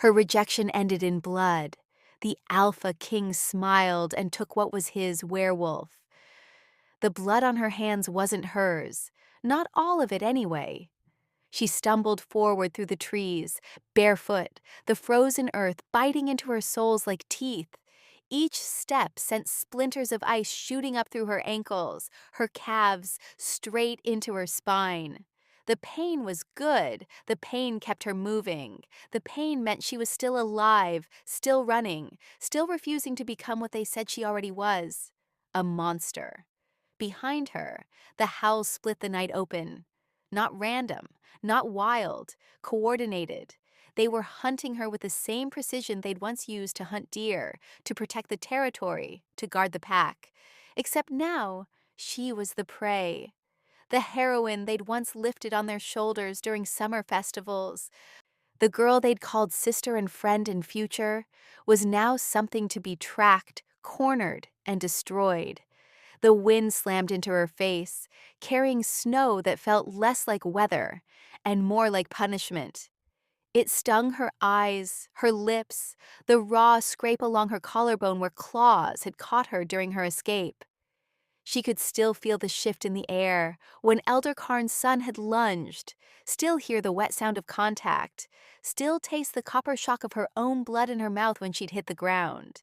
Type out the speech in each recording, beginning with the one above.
Her rejection ended in blood. The alpha king smiled and took what was his, Werewolf. The blood on her hands wasn't hers, not all of it anyway. She stumbled forward through the trees, barefoot, the frozen earth biting into her soles like teeth. Each step sent splinters of ice shooting up through her ankles, her calves, straight into her spine. The pain was good. The pain kept her moving. The pain meant she was still alive, still running, still refusing to become what they said she already was, a monster. Behind her, the howls split the night open. Not random, not wild, coordinated. They were hunting her with the same precision they'd once used to hunt deer, to protect the territory, to guard the pack. Except now, she was the prey. The heroine they'd once lifted on their shoulders during summer festivals. The girl they'd called sister and friend in future was now something to be tracked, cornered, and destroyed. The wind slammed into her face, carrying snow that felt less like weather and more like punishment. It stung her eyes, her lips, the raw scrape along her collarbone where claws had caught her during her escape. She could still feel the shift in the air when Elder Karn's son had lunged, still hear the wet sound of contact, still taste the copper shock of her own blood in her mouth when she'd hit the ground.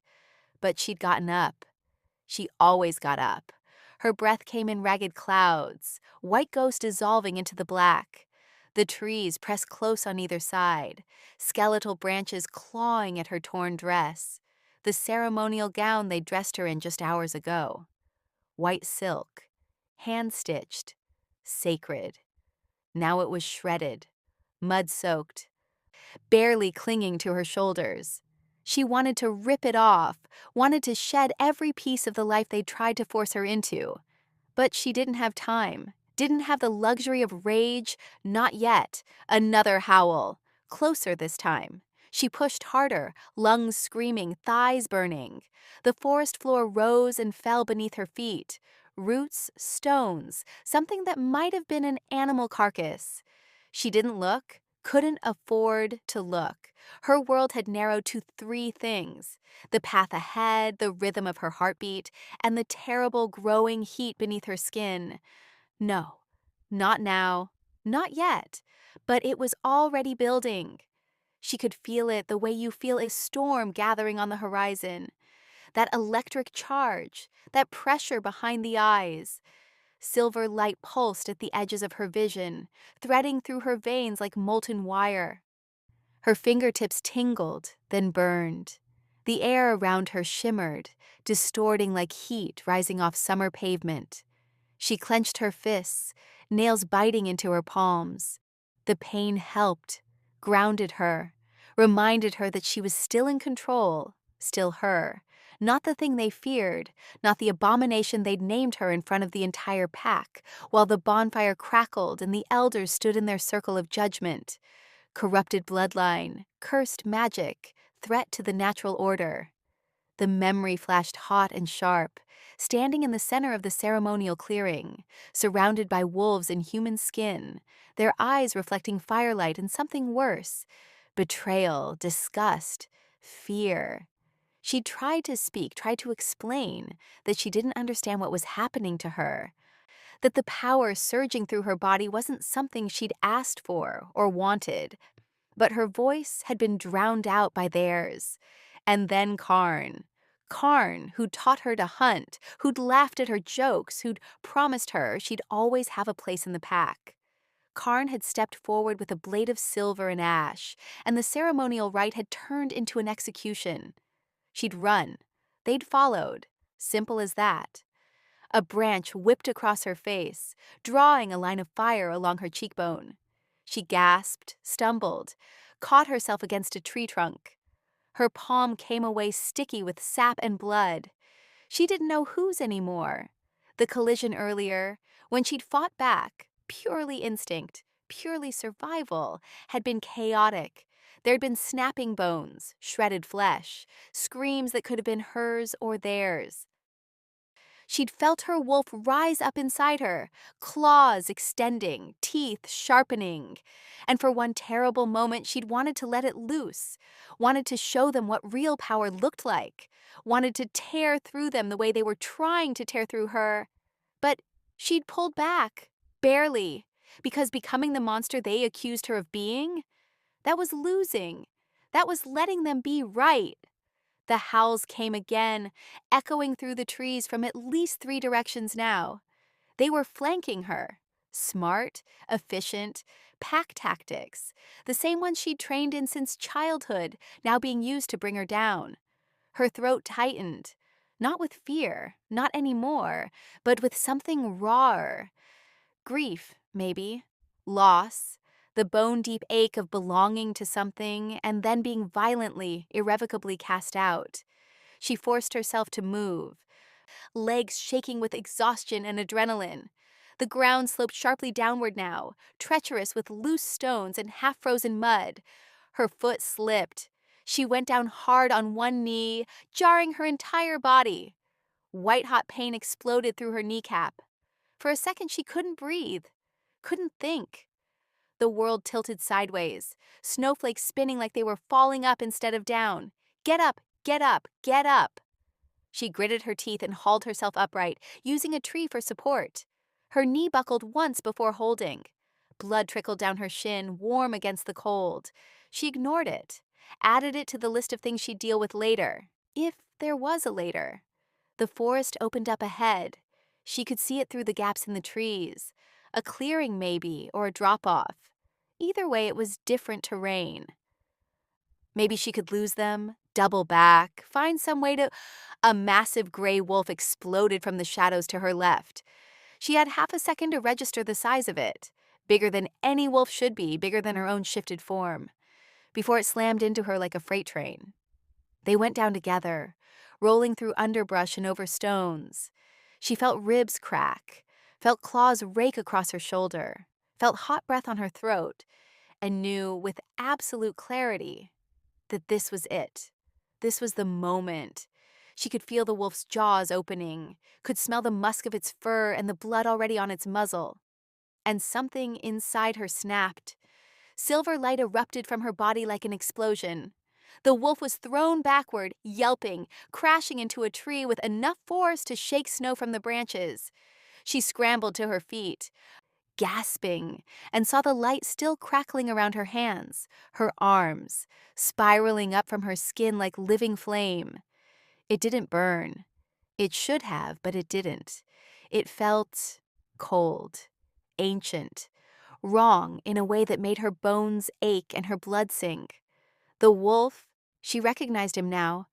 But she'd gotten up. She always got up. Her breath came in ragged clouds, white ghosts dissolving into the black. The trees pressed close on either side, skeletal branches clawing at her torn dress, the ceremonial gown they dressed her in just hours ago. White silk, hand-stitched, sacred. Now it was shredded, mud-soaked, barely clinging to her shoulders. She wanted to rip it off, wanted to shed every piece of the life they'd tried to force her into. But she didn't have time, didn't have the luxury of rage, not yet. Another howl, closer this time. She pushed harder, lungs screaming, thighs burning. The forest floor rose and fell beneath her feet. Roots, stones, something that might have been an animal carcass. She didn't look, couldn't afford to look. Her world had narrowed to three things: the path ahead, the rhythm of her heartbeat, and the terrible growing heat beneath her skin. No, not now, not yet, but it was already building. She could feel it the way you feel a storm gathering on the horizon. That electric charge, that pressure behind the eyes. Silver light pulsed at the edges of her vision, threading through her veins like molten wire. Her fingertips tingled, then burned. The air around her shimmered, distorting like heat rising off summer pavement. She clenched her fists, nails biting into her palms. The pain helped, grounded her, reminded her that she was still in control, still her, not the thing they feared, not the abomination they'd named her in front of the entire pack, while the bonfire crackled and the elders stood in their circle of judgment. Corrupted bloodline, cursed magic, threat to the natural order. The memory flashed hot and sharp, standing in the center of the ceremonial clearing, surrounded by wolves in human skin, their eyes reflecting firelight and something worse: betrayal, disgust, fear. She tried to speak, tried to explain that she didn't understand what was happening to her, that the power surging through her body wasn't something she'd asked for or wanted, but her voice had been drowned out by theirs. And then Karn. Karn, who'd taught her to hunt, who'd laughed at her jokes, who'd promised her she'd always have a place in the pack. Karn had stepped forward with a blade of silver and ash, and the ceremonial rite had turned into an execution. She'd run. They'd followed. Simple as that. A branch whipped across her face, drawing a line of fire along her cheekbone. She gasped, stumbled, caught herself against a tree trunk. Her palm came away sticky with sap and blood. She didn't know whose anymore. The collision earlier, when she'd fought back, purely instinct, purely survival, had been chaotic. There'd been snapping bones, shredded flesh, screams that could have been hers or theirs. She'd felt her wolf rise up inside her, claws extending, teeth sharpening. And for one terrible moment, she'd wanted to let it loose, wanted to show them what real power looked like, wanted to tear through them the way they were trying to tear through her. But she'd pulled back, barely, because becoming the monster they accused her of being, that was losing. That was letting them be right. The howls came again, echoing through the trees from at least 3 directions now. They were flanking her. Smart, efficient, pack tactics. The same ones she'd trained in since childhood, now being used to bring her down. Her throat tightened. Not with fear, not anymore, but with something rawer. Grief, maybe. Loss. The bone-deep ache of belonging to something and then being violently, irrevocably cast out. She forced herself to move, legs shaking with exhaustion and adrenaline. The ground sloped sharply downward now, treacherous with loose stones and half-frozen mud. Her foot slipped. She went down hard on one knee, jarring her entire body. White-hot pain exploded through her kneecap. For a second, she couldn't breathe, couldn't think. The world tilted sideways, snowflakes spinning like they were falling up instead of down. Get up, get up, get up. She gritted her teeth and hauled herself upright, using a tree for support. Her knee buckled once before holding. Blood trickled down her shin, warm against the cold. She ignored it, added it to the list of things she'd deal with later, if there was a later. The forest opened up ahead. She could see it through the gaps in the trees. A clearing maybe, or a drop-off. Either way, it was different terrain. Maybe she could lose them, double back, find some way to... A massive gray wolf exploded from the shadows to her left. She had half a second to register the size of it. Bigger than any wolf should be, bigger than her own shifted form. Before it slammed into her like a freight train. They went down together, rolling through underbrush and over stones. She felt ribs crack, felt claws rake across her shoulder, felt hot breath on her throat, and knew with absolute clarity that this was it. This was the moment. She could feel the wolf's jaws opening, could smell the musk of its fur and the blood already on its muzzle. And something inside her snapped. Silver light erupted from her body like an explosion. The wolf was thrown backward, yelping, crashing into a tree with enough force to shake snow from the branches. She scrambled to her feet, gasping, and saw the light still crackling around her hands, her arms, spiraling up from her skin like living flame. It didn't burn. It should have, but it didn't. It felt cold, ancient, wrong in a way that made her bones ache and her blood sink. The wolf, she recognized him now,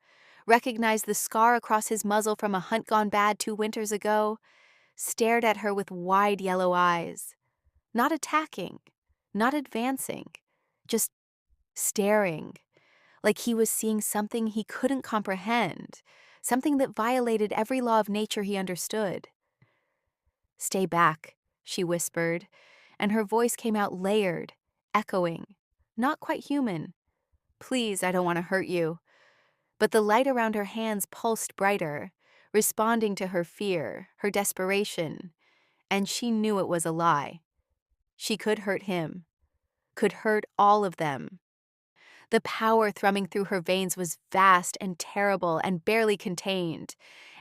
recognized the scar across his muzzle from a hunt gone bad 2 winters ago, stared at her with wide yellow eyes. Not attacking, not advancing, just staring, like he was seeing something he couldn't comprehend, something that violated every law of nature he understood. "Stay back," she whispered, and her voice came out layered, echoing, not quite human. "Please, I don't want to hurt you." But the light around her hands pulsed brighter, responding to her fear, her desperation, and she knew it was a lie. She could hurt him, could hurt all of them. The power thrumming through her veins was vast and terrible and barely contained.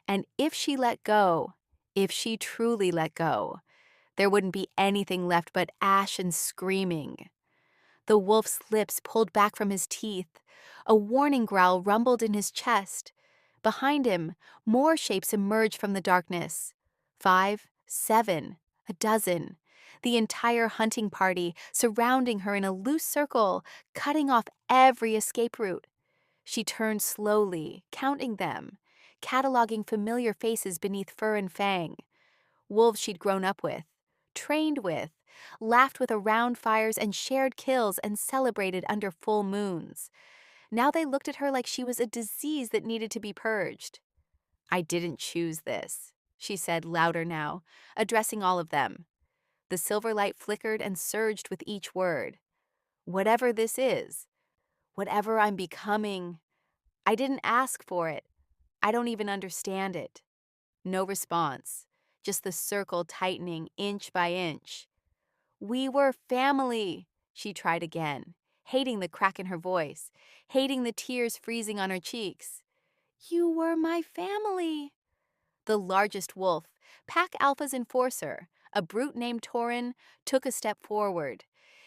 And if she let go, if she truly let go, there wouldn't be anything left but ash and screaming. The wolf's lips pulled back from his teeth. A warning growl rumbled in his chest. Behind him, more shapes emerged from the darkness. 5, 7, a dozen. The entire hunting party surrounding her in a loose circle, cutting off every escape route. She turned slowly, counting them, cataloging familiar faces beneath fur and fang. Wolves she'd grown up with, trained with, laughed with around fires and shared kills and celebrated under full moons. Now they looked at her like she was a disease that needed to be purged. "I didn't choose this," she said louder now, addressing all of them. The silver light flickered and surged with each word. "Whatever this is, whatever I'm becoming, I didn't ask for it. I don't even understand it. No response, just the circle tightening inch by inch. "We were family," she tried again, hating the crack in her voice, hating the tears freezing on her cheeks. "You were my family." The largest wolf, Pack Alpha's enforcer, a brute named Torin, took a step forward.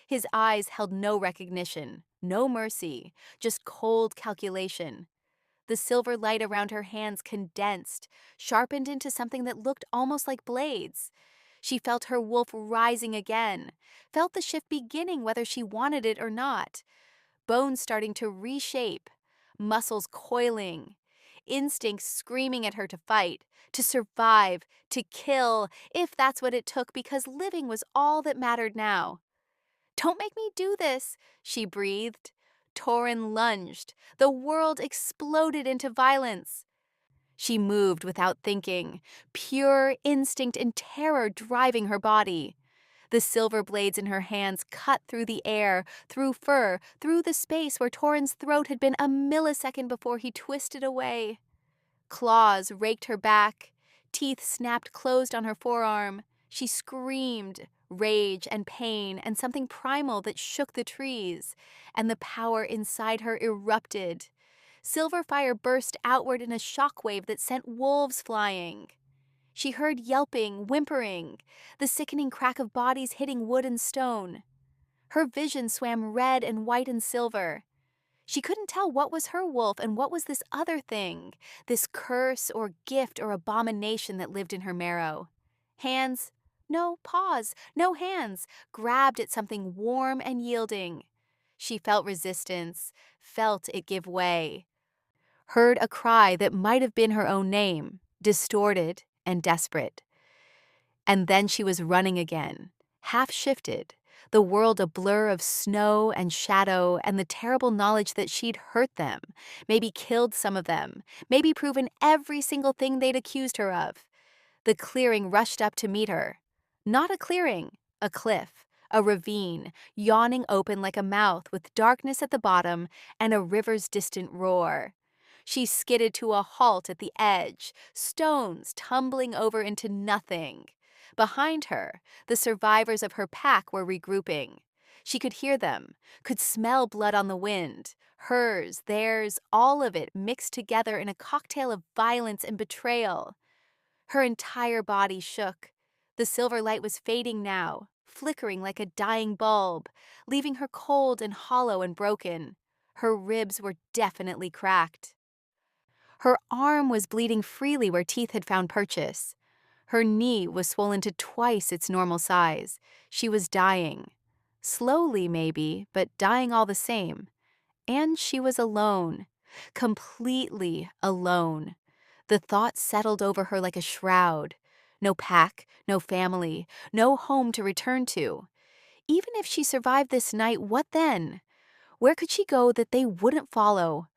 His eyes held no recognition, no mercy, just cold calculation. The silver light around her hands condensed, sharpened into something that looked almost like blades. She felt her wolf rising again, felt the shift beginning whether she wanted it or not. Bones starting to reshape, muscles coiling, instincts screaming at her to fight, to survive, to kill, if that's what it took, because living was all that mattered now. "Don't make me do this," she breathed. Torin lunged. The world exploded into violence. She moved without thinking, pure instinct and terror driving her body. The silver blades in her hands cut through the air, through fur, through the space where Torin's throat had been a millisecond before he twisted away. Claws raked her back. Teeth snapped closed on her forearm. She screamed, rage and pain and something primal that shook the trees, and the power inside her erupted. Silver fire burst outward in a shockwave that sent wolves flying. She heard yelping, whimpering, the sickening crack of bodies hitting wood and stone. Her vision swam red and white and silver. She couldn't tell what was her wolf and what was this other thing, this curse or gift or abomination that lived in her marrow. Hands, no, paws, no hands, grabbed at something warm and yielding. She felt resistance, felt it give way. Heard a cry that might have been her own name, distorted and desperate. And then she was running again, half-shifted, the world a blur of snow and shadow and the terrible knowledge that she'd hurt them, maybe killed some of them, maybe proven every single thing they'd accused her of. The clearing rushed up to meet her. Not a clearing, a cliff, a ravine, yawning open like a mouth with darkness at the bottom and a river's distant roar. She skidded to a halt at the edge, stones tumbling over into nothing. Behind her, the survivors of her pack were regrouping. She could hear them, could smell blood on the wind, hers, theirs, all of it mixed together in a cocktail of violence and betrayal. Her entire body shook. The silver light was fading now, flickering like a dying bulb, leaving her cold and hollow and broken. Her ribs were definitely cracked. Her arm was bleeding freely where teeth had found purchase. Her knee was swollen to twice its normal size. She was dying. Slowly, maybe, but dying all the same. And she was alone. Completely alone. The thought settled over her like a shroud. No pack, no family, no home to return to. Even if she survived this night, what then? Where could she go that they wouldn't follow?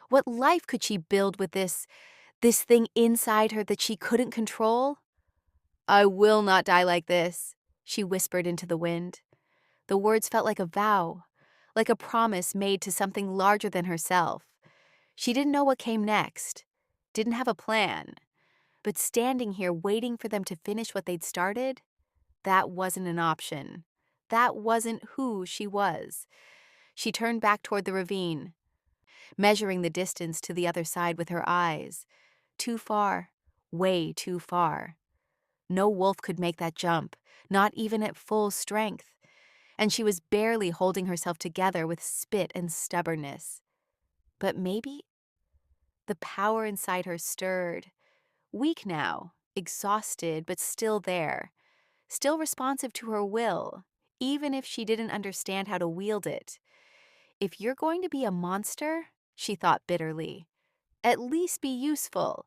What life could she build with this thing inside her that she couldn't control? "I will not die like this," she whispered into the wind. The words felt like a vow, like a promise made to something larger than herself. She didn't know what came next, didn't have a plan. But standing here waiting for them to finish what they'd started, that wasn't an option. That wasn't who she was. She turned back toward the ravine, measuring the distance to the other side with her eyes. Too far, way too far. No wolf could make that jump, not even at full strength. And she was barely holding herself together with spit and stubbornness. But maybe the power inside her stirred. Weak now, exhausted, but still there. Still responsive to her will, even if she didn't understand how to wield it. If you're going to be a monster, she thought bitterly, at least be useful.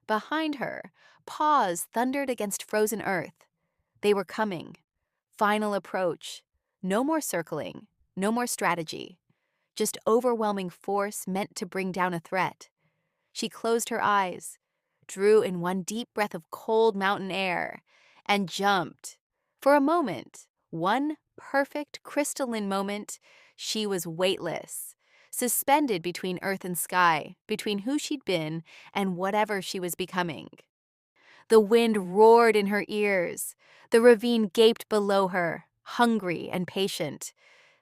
Behind her, paws thundered against frozen earth. They were coming. Final approach. No more circling, no more strategy. Just overwhelming force meant to bring down a threat. She closed her eyes, drew in one deep breath of cold mountain air, and jumped. For a moment, one perfect crystalline moment, she was weightless, suspended between earth and sky, between who she'd been and whatever she was becoming. The wind roared in her ears. The ravine gaped below her, hungry and patient.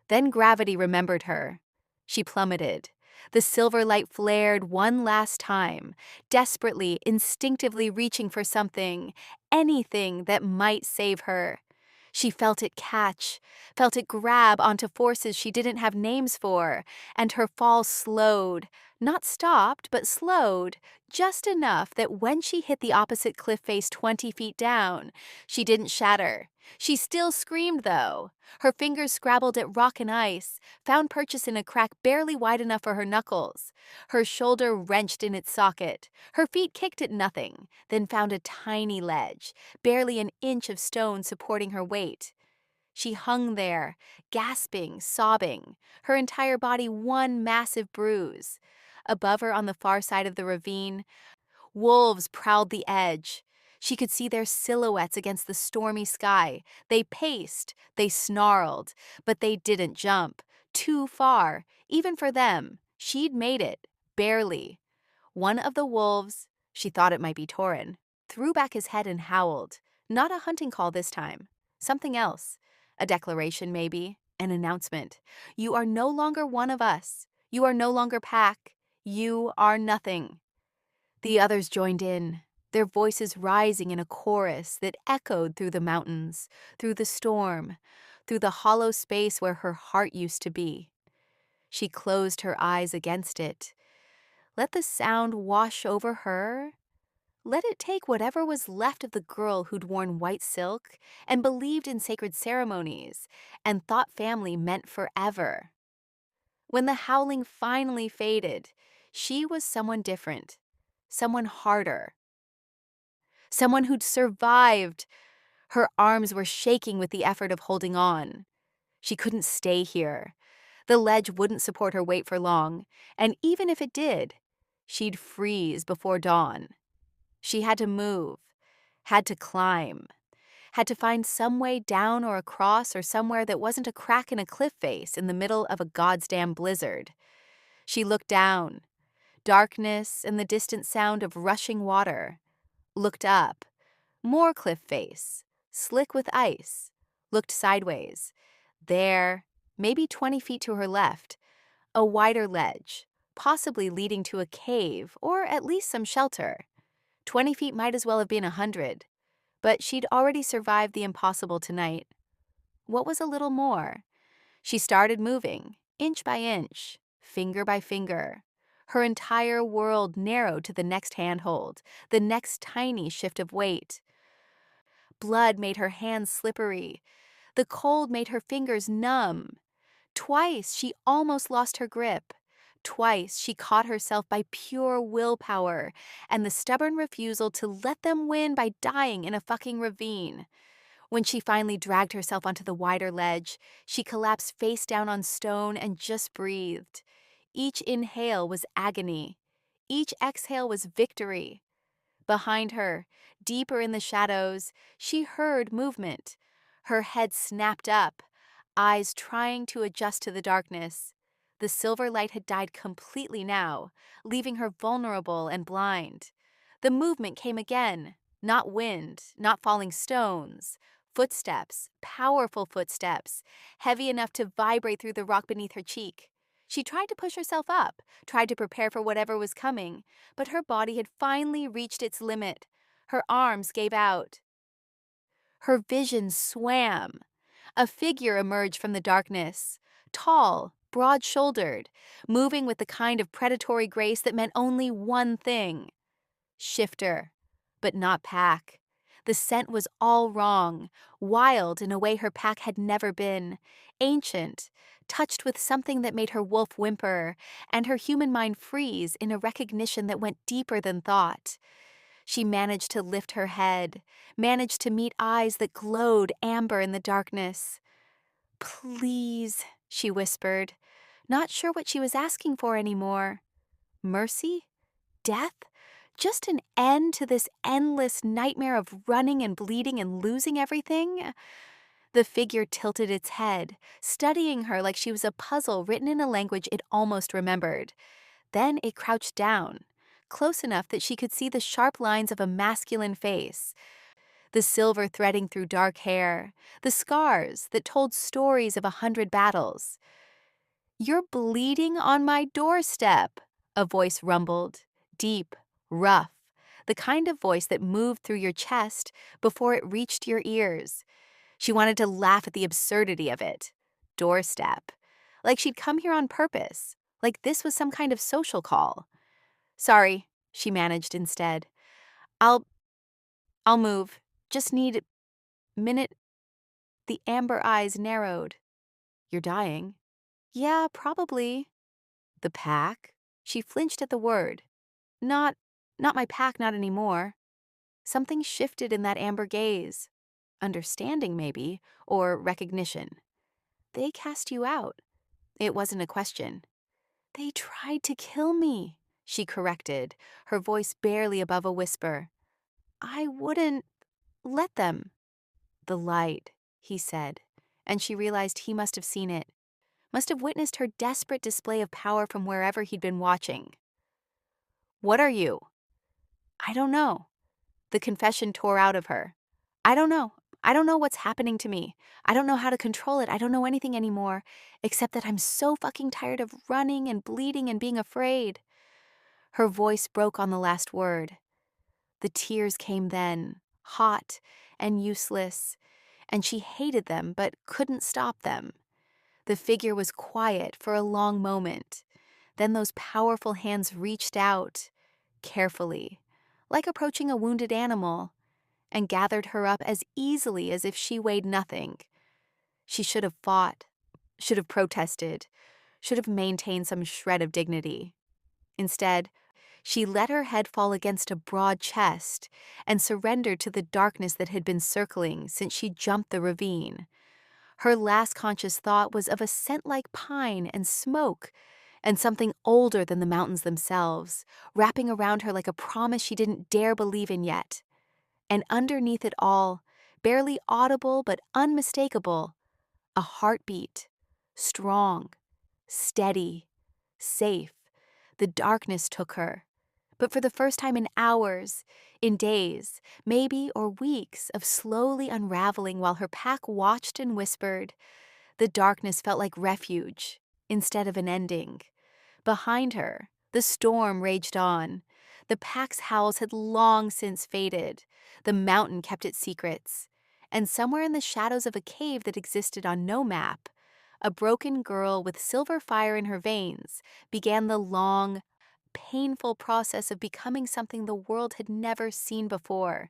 Then gravity remembered her. She plummeted. The silver light flared one last time, desperately, instinctively reaching for something, anything that might save her. She felt it catch, felt it grab onto forces she didn't have names for, and her fall slowed, not stopped, but slowed, just enough that when she hit the opposite cliff face 20 feet down, she didn't shatter. She still screamed, though. Her fingers scrabbled at rock and ice, found purchase in a crack barely wide enough for her knuckles. Her shoulder wrenched in its socket. Her feet kicked at nothing, then found a tiny ledge, barely an inch of stone supporting her weight. She hung there, gasping, sobbing, her entire body one massive bruise. Above her on the far side of the ravine, wolves prowled the edge. She could see their silhouettes against the stormy sky. They paced, they snarled, but they didn't jump. Too far, even for them. She'd made it, barely. One of the wolves, she thought it might be Torin, threw back his head and howled. Not a hunting call this time. Something else. A declaration, maybe. An announcement. You are no longer one of us. You are no longer pack. You are nothing. The others joined in, their voices rising in a chorus that echoed through the mountains, through the storm, through the hollow space where her heart used to be. She closed her eyes against it. Let the sound wash over her. Let it take whatever was left of the girl who'd worn white silk and believed in sacred ceremonies and thought family meant forever. When the howling finally faded, she was someone different, someone harder, someone who'd survived. Her arms were shaking with the effort of holding on. She couldn't stay here. The ledge wouldn't support her weight for long, and even if it did, she'd freeze before dawn. She had to move, had to climb, had to find some way down or across or somewhere that wasn't a crack in a cliff face in the middle of a goddamn blizzard. She looked down, darkness and the distant sound of rushing water. Looked up, more cliff face, slick with ice. Looked sideways. There, maybe 20 feet to her left, a wider ledge, possibly leading to a cave or at least some shelter. 20 feet might as well have been 100, but she'd already survived the impossible tonight. What was a little more? She started moving, inch by inch, finger by finger. Her entire world narrowed to the next handhold, the next tiny shift of weight. Blood made her hands slippery. The cold made her fingers numb. Twice she almost lost her grip. Twice she caught herself by pure willpower and the stubborn refusal to let them win by dying in a fucking ravine. When she finally dragged herself onto the wider ledge, she collapsed face down on stone and just breathed. Each inhale was agony. Each exhale was victory. Behind her, deeper in the shadows, she heard movement. Her head snapped up, eyes trying to adjust to the darkness. The silver light had died completely now, leaving her vulnerable and blind. The movement came again. Not wind, not falling stones. Footsteps, powerful footsteps, heavy enough to vibrate through the rock beneath her cheek. She tried to push herself up, tried to prepare for whatever was coming, but her body had finally reached its limit. Her arms gave out. Her vision swam. A figure emerged from the darkness, tall, broad-shouldered, moving with the kind of predatory grace that meant only one thing. Shifter, but not pack. The scent was all wrong, wild in a way her pack had never been, ancient, touched with something that made her wolf whimper, and her human mind freeze in a recognition that went deeper than thought. She managed to lift her head, managed to meet eyes that glowed amber in the darkness. "Please," she whispered, not sure what she was asking for anymore. Mercy? Death? Just an end to this endless nightmare of running and bleeding and losing everything? The figure tilted its head, studying her like she was a puzzle written in a language it almost remembered. Then it crouched down, close enough that she could see the sharp lines of a masculine face, the silver threading through dark hair, the scars that told stories of 100 battles. "You're bleeding on my doorstep," a voice rumbled, deep, rough, the kind of voice that moved through your chest before it reached your ears. She wanted to laugh at the absurdity of it. Doorstep. Like she'd come here on purpose, like this was some kind of social call. "Sorry," she managed instead. I'll I'll move. Just need a minute." The amber eyes narrowed. "You're dying." "Yeah, probably." "The pack?" She flinched at the word. Not my pack, not anymore." Something shifted in that amber gaze. Understanding, maybe, or recognition. "They cast you out." It wasn't a question. "They tried to kill me," she corrected, her voice barely above a whisper. "I wouldn't let them." "The light," he said, and she realized he must have seen it, must have witnessed her desperate display of power from wherever he'd been watching. "What are you?" "I don't know." The confession tore out of her. "I don't know. I don't know what's happening to me. I don't know how to control it. I don't know anything anymore, except that I'm so fucking tired of running and bleeding and being afraid." Her voice broke on the last word. The tears came then, hot and useless, and she hated them but couldn't stop them. The figure was quiet for a long moment. Then those powerful hands reached out, carefully, like approaching a wounded animal, and gathered her up as easily as if she weighed nothing. She should have fought, should have protested, should have maintained some shred of dignity. Instead, she let her head fall against a broad chest and surrendered to the darkness that had been circling since she jumped the ravine. Her last conscious thought was of a scent like pine and smoke, and something older than the mountains themselves, wrapping around her like a promise she didn't dare believe in yet. And underneath it all, barely audible but unmistakable, a heartbeat, strong, steady, safe. The darkness took her. But for the first time in hours, in days, maybe, or weeks of slowly unraveling while her pack watched and whispered, the darkness felt like refuge instead of an ending. Behind her, the storm raged on. The pack's howls had long since faded. The mountain kept its secrets. And somewhere in the shadows of a cave that existed on no map, a broken girl with silver fire in her veins began the long, painful process of becoming something the world had never seen before.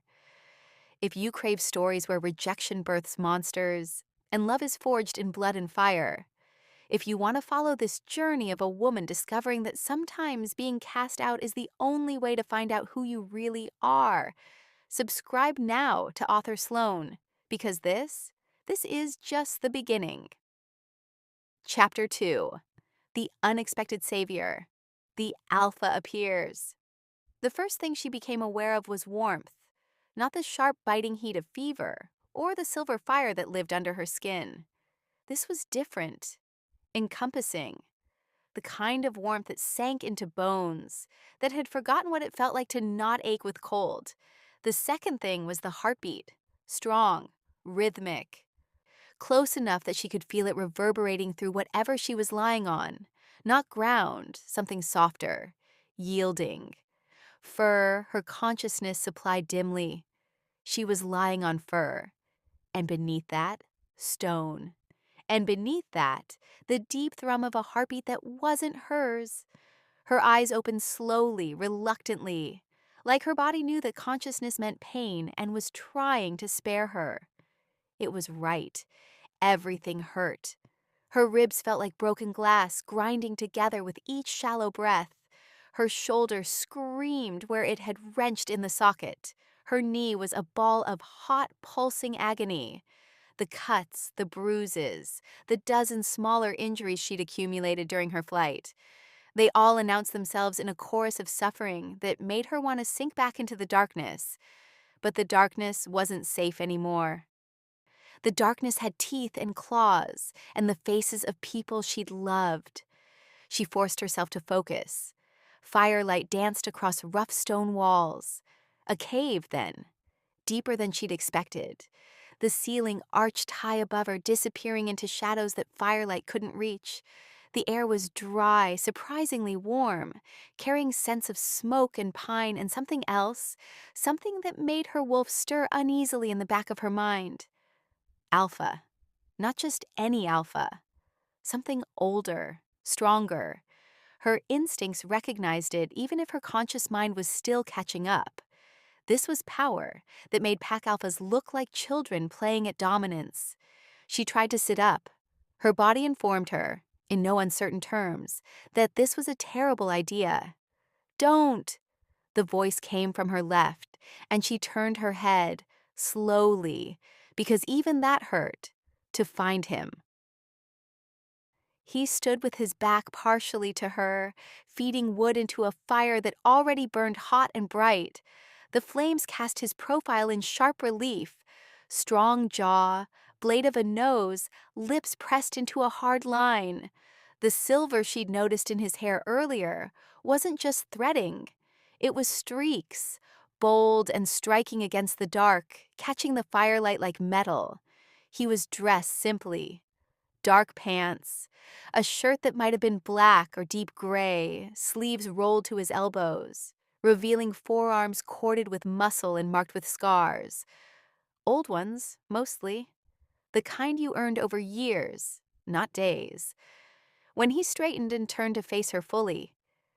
If you crave stories where rejection births monsters and love is forged in blood and fire, if you want to follow this journey of a woman discovering that sometimes being cast out is the only way to find out who you really are, subscribe now to Author Sloan, because this is just the beginning. Chapter 2. The Unexpected Savior. The Alpha Appears. The first thing she became aware of was warmth, not the sharp biting heat of fever or the silver fire that lived under her skin. This was different, encompassing, the kind of warmth that sank into bones, that had forgotten what it felt like to not ache with cold. The second thing was the heartbeat, strong, rhythmic, close enough that she could feel it reverberating through whatever she was lying on. Not ground, something softer, yielding. Fur, her consciousness supplied dimly. She was lying on fur. And beneath that, stone. And beneath that, the deep thrum of a heartbeat that wasn't hers. Her eyes opened slowly, reluctantly, like her body knew that consciousness meant pain and was trying to spare her. It was right. Everything hurt. Her ribs felt like broken glass, grinding together with each shallow breath. Her shoulder screamed where it had wrenched in the socket. Her knee was a ball of hot, pulsing agony. The cuts, the bruises, the dozen smaller injuries she'd accumulated during her flight. They all announced themselves in a chorus of suffering that made her want to sink back into the darkness. But the darkness wasn't safe anymore. The darkness had teeth and claws, and the faces of people she'd loved. She forced herself to focus. Firelight danced across rough stone walls. A cave, then, deeper than she'd expected. The ceiling arched high above her, disappearing into shadows that firelight couldn't reach. The air was dry, surprisingly warm, carrying scents of smoke and pine and something else, something that made her wolf stir uneasily in the back of her mind. Alpha. Not just any alpha. Something older, stronger. Her instincts recognized it even if her conscious mind was still catching up. This was power that made pack alphas look like children playing at dominance. She tried to sit up. Her body informed her, in no uncertain terms, that this was a terrible idea. "Don't!" The voice came from her left, and she turned her head, slowly, because even that hurt, to find him. He stood with his back partially to her, feeding wood into a fire that already burned hot and bright. The flames cast his profile in sharp relief. Strong jaw, blade of a nose, lips pressed into a hard line. The silver she'd noticed in his hair earlier wasn't just threading. It was streaks, bold and striking against the dark, catching the firelight like metal. He was dressed simply. Dark pants, a shirt that might have been black or deep gray, sleeves rolled to his elbows, revealing forearms corded with muscle and marked with scars. Old ones, mostly. The kind you earned over years, not days. When he straightened and turned to face her fully,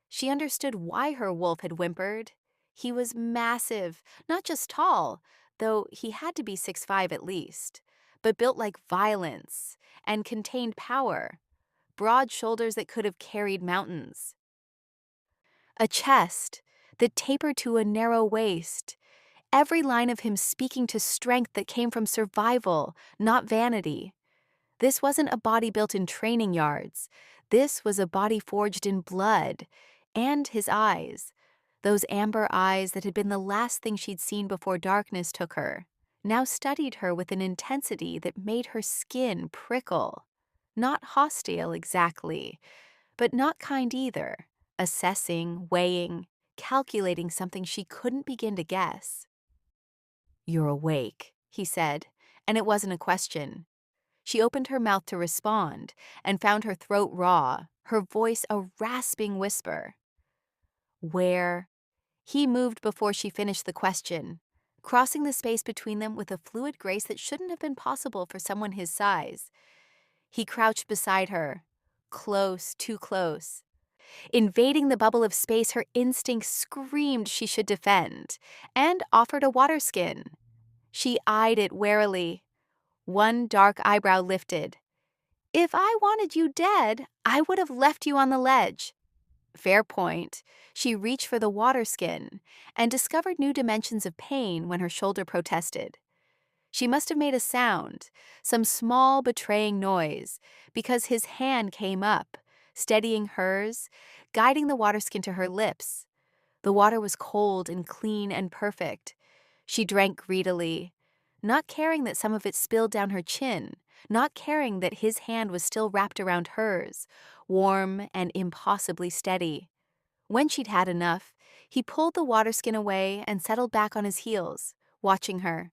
she understood why her wolf had whimpered. He was massive, not just tall, though he had to be 6'5" at least, but built like violence and contained power, broad shoulders that could have carried mountains. A chest that tapered to a narrow waist, every line of him speaking to strength that came from survival, not vanity. This wasn't a body built in training yards. This was a body forged in blood. And his eyes, those amber eyes that had been the last thing she'd seen before darkness took her, now studied her with an intensity that made her skin prickle. Not hostile exactly, but not kind either, assessing, weighing, calculating something she couldn't begin to guess. "You're awake," he said, and it wasn't a question. She opened her mouth to respond and found her throat raw, her voice a rasping whisper. "Where?" He moved before she finished the question, crossing the space between them with a fluid grace that shouldn't have been possible for someone his size. He crouched beside her, close, too close. Invading the bubble of space, her instincts screamed she should defend, and offered a water skin. She eyed it warily. One dark eyebrow lifted. "If I wanted you dead, I would have left you on the ledge." Fair point. She reached for the water skin and discovered new dimensions of pain when her shoulder protested. She must have made a sound, some small betraying noise, because his hand came up, steadying hers, guiding the water skin to her lips. The water was cold and clean and perfect. She drank greedily, not caring that some of it spilled down her chin, not caring that his hand was still wrapped around hers, warm and impossibly steady. When she'd had enough, he pulled the water skin away and settled back on his heels, watching her.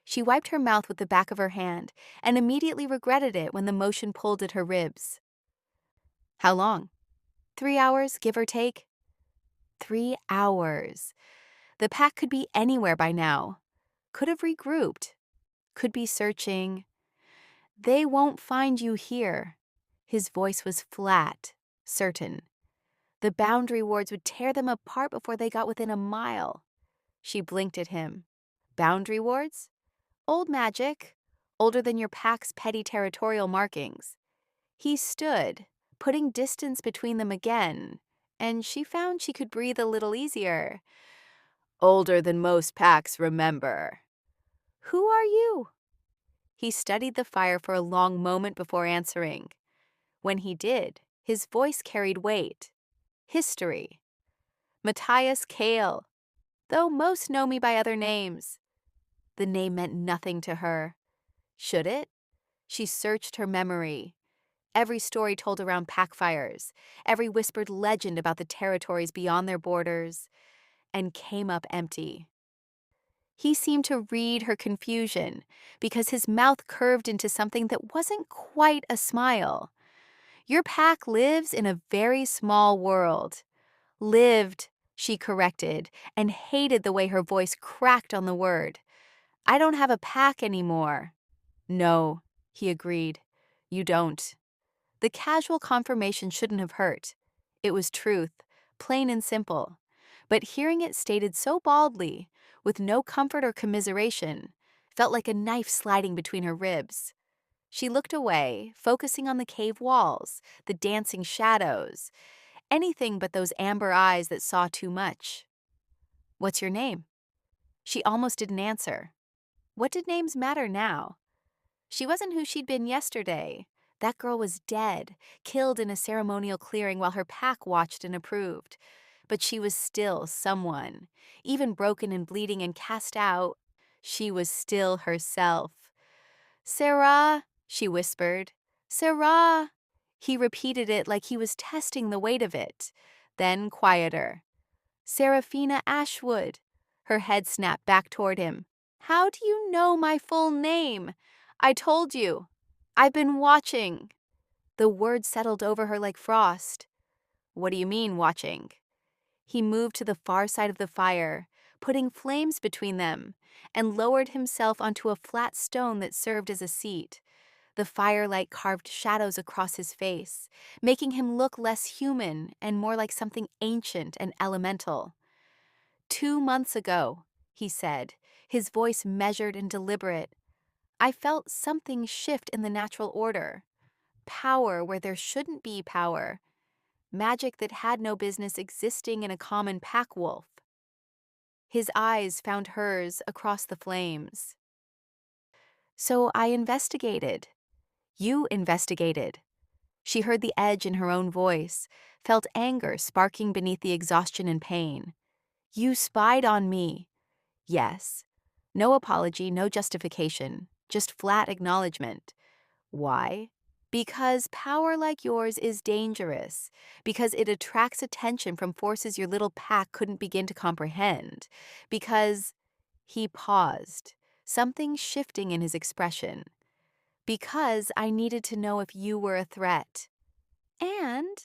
She wiped her mouth with the back of her hand and immediately regretted it when the motion pulled at her ribs. "How long?" 3 hours, give or take. 3 hours. The pack could be anywhere by now. Could have regrouped. Could be searching. "They won't find you here." His voice was flat, certain. The boundary wards would tear them apart before they got within a mile. She blinked at him. Boundary wards? Old magic. Older than your pack's petty territorial markings. He stood, putting distance between them again, and she found she could breathe a little easier. "Older than most packs, remember." "Who are you?" He studied the fire for a long moment before answering. When he did, his voice carried weight. History. "Matthias Kale, though most know me by other names." The name meant nothing to her. Should it? She searched her memory. Every story told around pack fires, every whispered legend about the territories beyond their borders, and came up empty. He seemed to read her confusion because his mouth curved into something that wasn't quite a smile. Your pack lives in a very small world. Lived, she corrected, and hated the way her voice cracked on the word. I don't have a pack anymore. No, he agreed. You don't. The casual confirmation shouldn't have hurt. It was truth, plain and simple. But hearing it stated so baldly, with no comfort or commiseration, felt like a knife sliding between her ribs. She looked away, focusing on the cave walls, the dancing shadows, anything but those amber eyes that saw too much. What's your name? She almost didn't answer. What did names matter now? She wasn't who she'd been yesterday. That girl was dead, killed in a ceremonial clearing while her pack watched and approved. But she was still someone. Even broken and bleeding and cast out, she was still herself. Sarah, she whispered. Sarah. He repeated it like he was testing the weight of it. Then quieter. Seraphina Ashwood. Her head snapped back toward him. How do you know my full name? I told you. I've been watching. The word settled over her like frost. What do you mean, watching? He moved to the far side of the fire, putting flames between them, and lowered himself onto a flat stone that served as a seat. The firelight carved shadows across his face, making him look less human and more like something ancient and elemental. 2 months ago, he said, his voice measured and deliberate, I felt something shift in the natural order. Power where there shouldn't be power. Magic that had no business existing in a common pack wolf. His eyes found hers across the flames. So I investigated. You investigated. She heard the edge in her own voice, felt anger sparking beneath the exhaustion and pain. You spied on me. Yes. No apology, no justification, just flat acknowledgement. Why? Because power like yours is dangerous, because it attracts attention from forces your little pack couldn't begin to comprehend, because he paused, something shifting in his expression. Because I needed to know if you were a threat. And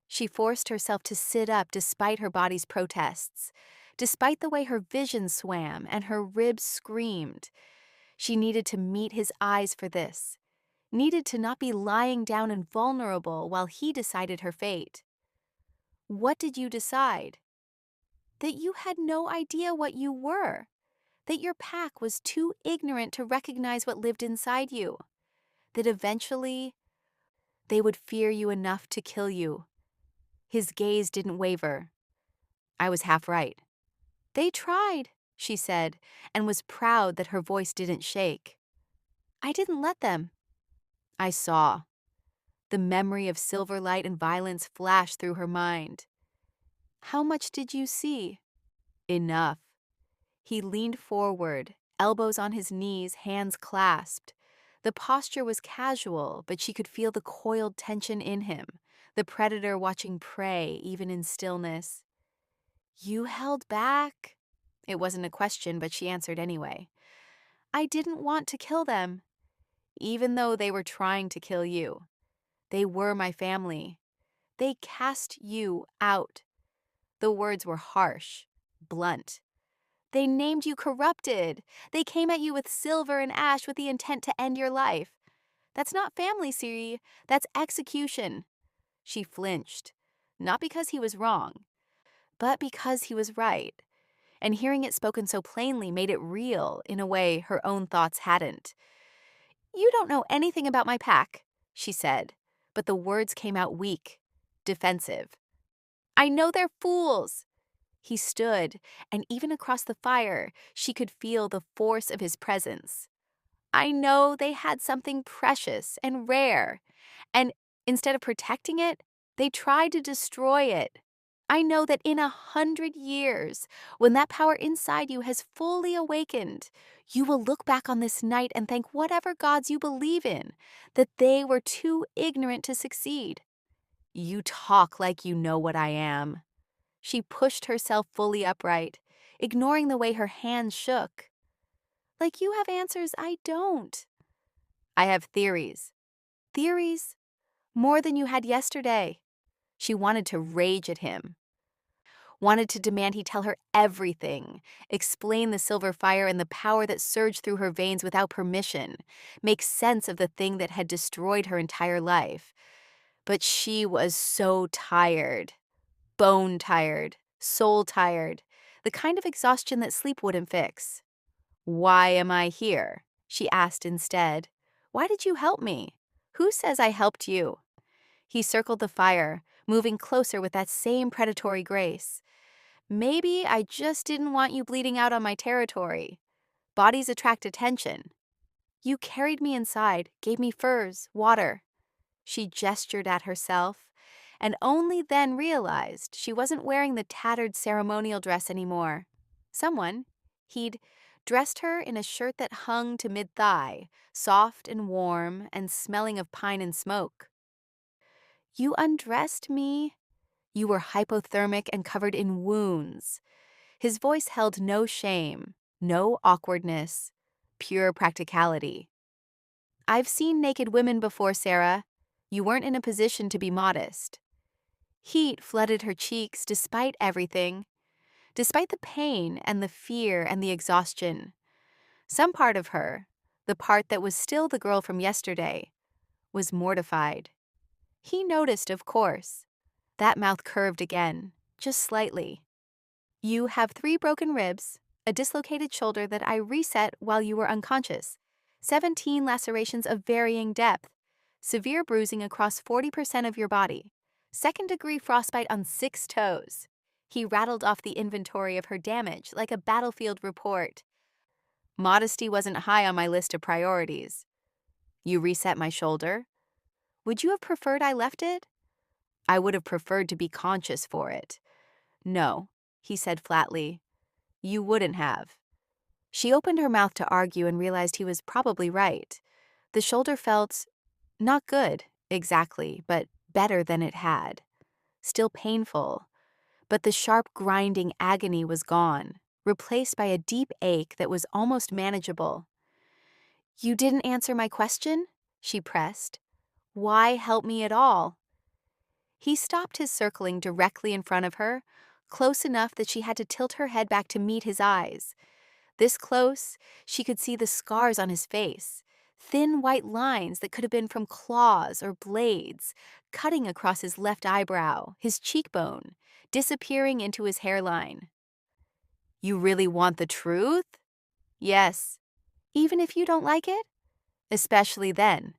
she forced herself to sit up despite her body's protests, despite the way her vision swam and her ribs screamed. She needed to meet his eyes for this, needed to not be lying down and vulnerable while he decided her fate. What did you decide? That you had no idea what you were, that your pack was too ignorant to recognize what lived inside you, that eventually they would fear you enough to kill you. His gaze didn't waver. I was half right. They tried, she said, and was proud that her voice didn't shake. I didn't let them. I saw. The memory of silver light and violence flashed through her mind. How much did you see? Enough. He leaned forward, elbows on his knees, hands clasped. The posture was casual, but she could feel the coiled tension in him, the predator watching prey even in stillness. You held back? It wasn't a question, but she answered anyway. I didn't want to kill them, even though they were trying to kill you. They were my family. They cast you out. The words were harsh, blunt. They named you corrupted. They came at you with silver and ash with the intent to end your life. That's not family, Siri. That's execution. She flinched, not because he was wrong, but because he was right. And hearing it spoken so plainly made it real in a way her own thoughts hadn't. You don't know anything about my pack, she said, but the words came out weak, defensive. I know they're fools. He stood, and even across the fire, she could feel the force of his presence. I know they had something precious and rare, and instead of protecting it, they tried to destroy it. I know that in 100 years, when that power inside you has fully awakened, you will look back on this night and thank whatever gods you believe in that they were too ignorant to succeed. You talk like you know what I am. She pushed herself fully upright, ignoring the way her hands shook. Like you have answers I don't. I have theories. Theories? More than you had yesterday. She wanted to rage at him. Wanted to demand he tell her everything, explain the silver fire and the power that surged through her veins without permission, make sense of the thing that had destroyed her entire life. But she was so tired. Bone tired, soul tired, the kind of exhaustion that sleep wouldn't fix. "Why am I here?" she asked instead. "Why did you help me? Who says I helped you?" He circled the fire, moving closer with that same predatory grace. "Maybe I just didn't want you bleeding out on my territory. Bodies attract attention. You carried me inside, gave me furs, water." She gestured at herself, and only then realized she wasn't wearing the tattered ceremonial dress anymore. He'd dressed her in a shirt that hung to mid-thigh, soft and warm and smelling of pine and smoke. "You undressed me. You were hypothermic and covered in wounds." His voice held no shame, no awkwardness, pure practicality. "I've seen naked women before, Sarah. You weren't in a position to be modest." Heat flooded her cheeks despite everything, despite the pain and the fear and the exhaustion. Some part of her, the part that was still the girl from yesterday, was mortified. He noticed, of course. That mouth curved again, just slightly. "You have 3 broken ribs, a dislocated shoulder that I reset while you were unconscious, 17 lacerations of varying depth, severe bruising across 40% of your body, 2nd-degree frostbite on 6 toes." He rattled off the inventory of her damage like a battlefield report. Modesty wasn't high on my list of priorities. "You reset my shoulder? Would you have preferred I left it?" "I would have preferred to be conscious for it." "No," he said flatly. "You wouldn't have." She opened her mouth to argue and realized he was probably right. The shoulder felt not good, exactly, but better than it had. Still painful, but the sharp grinding agony was gone, replaced by a deep ache that was almost manageable. "You didn't answer my question?" she pressed. "Why help me at all?" He stopped his circling directly in front of her, close enough that she had to tilt her head back to meet his eyes. This close, she could see the scars on his face, thin white lines that could have been from claws or blades, cutting across his left eyebrow, his cheekbone, disappearing into his hairline. "You really want the truth?" "Yes." "Even if you don't like it?" "Especially then."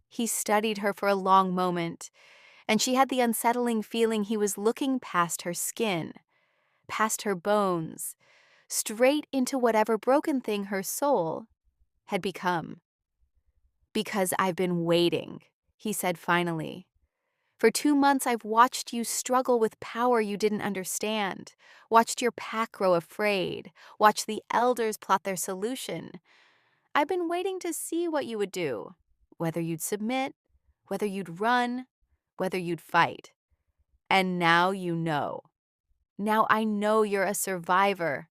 He studied her for a long moment, and she had the unsettling feeling he was looking past her skin, past her bones, straight into whatever broken thing her soul had become. "Because I've been waiting," he said finally. "For 2 months I've watched you struggle with power you didn't understand, watched your pack grow afraid, watched the elders plot their solution. I've been waiting to see what you would do, whether you'd submit, whether you'd run, whether you'd fight. And now you know. Now I know you're a survivor."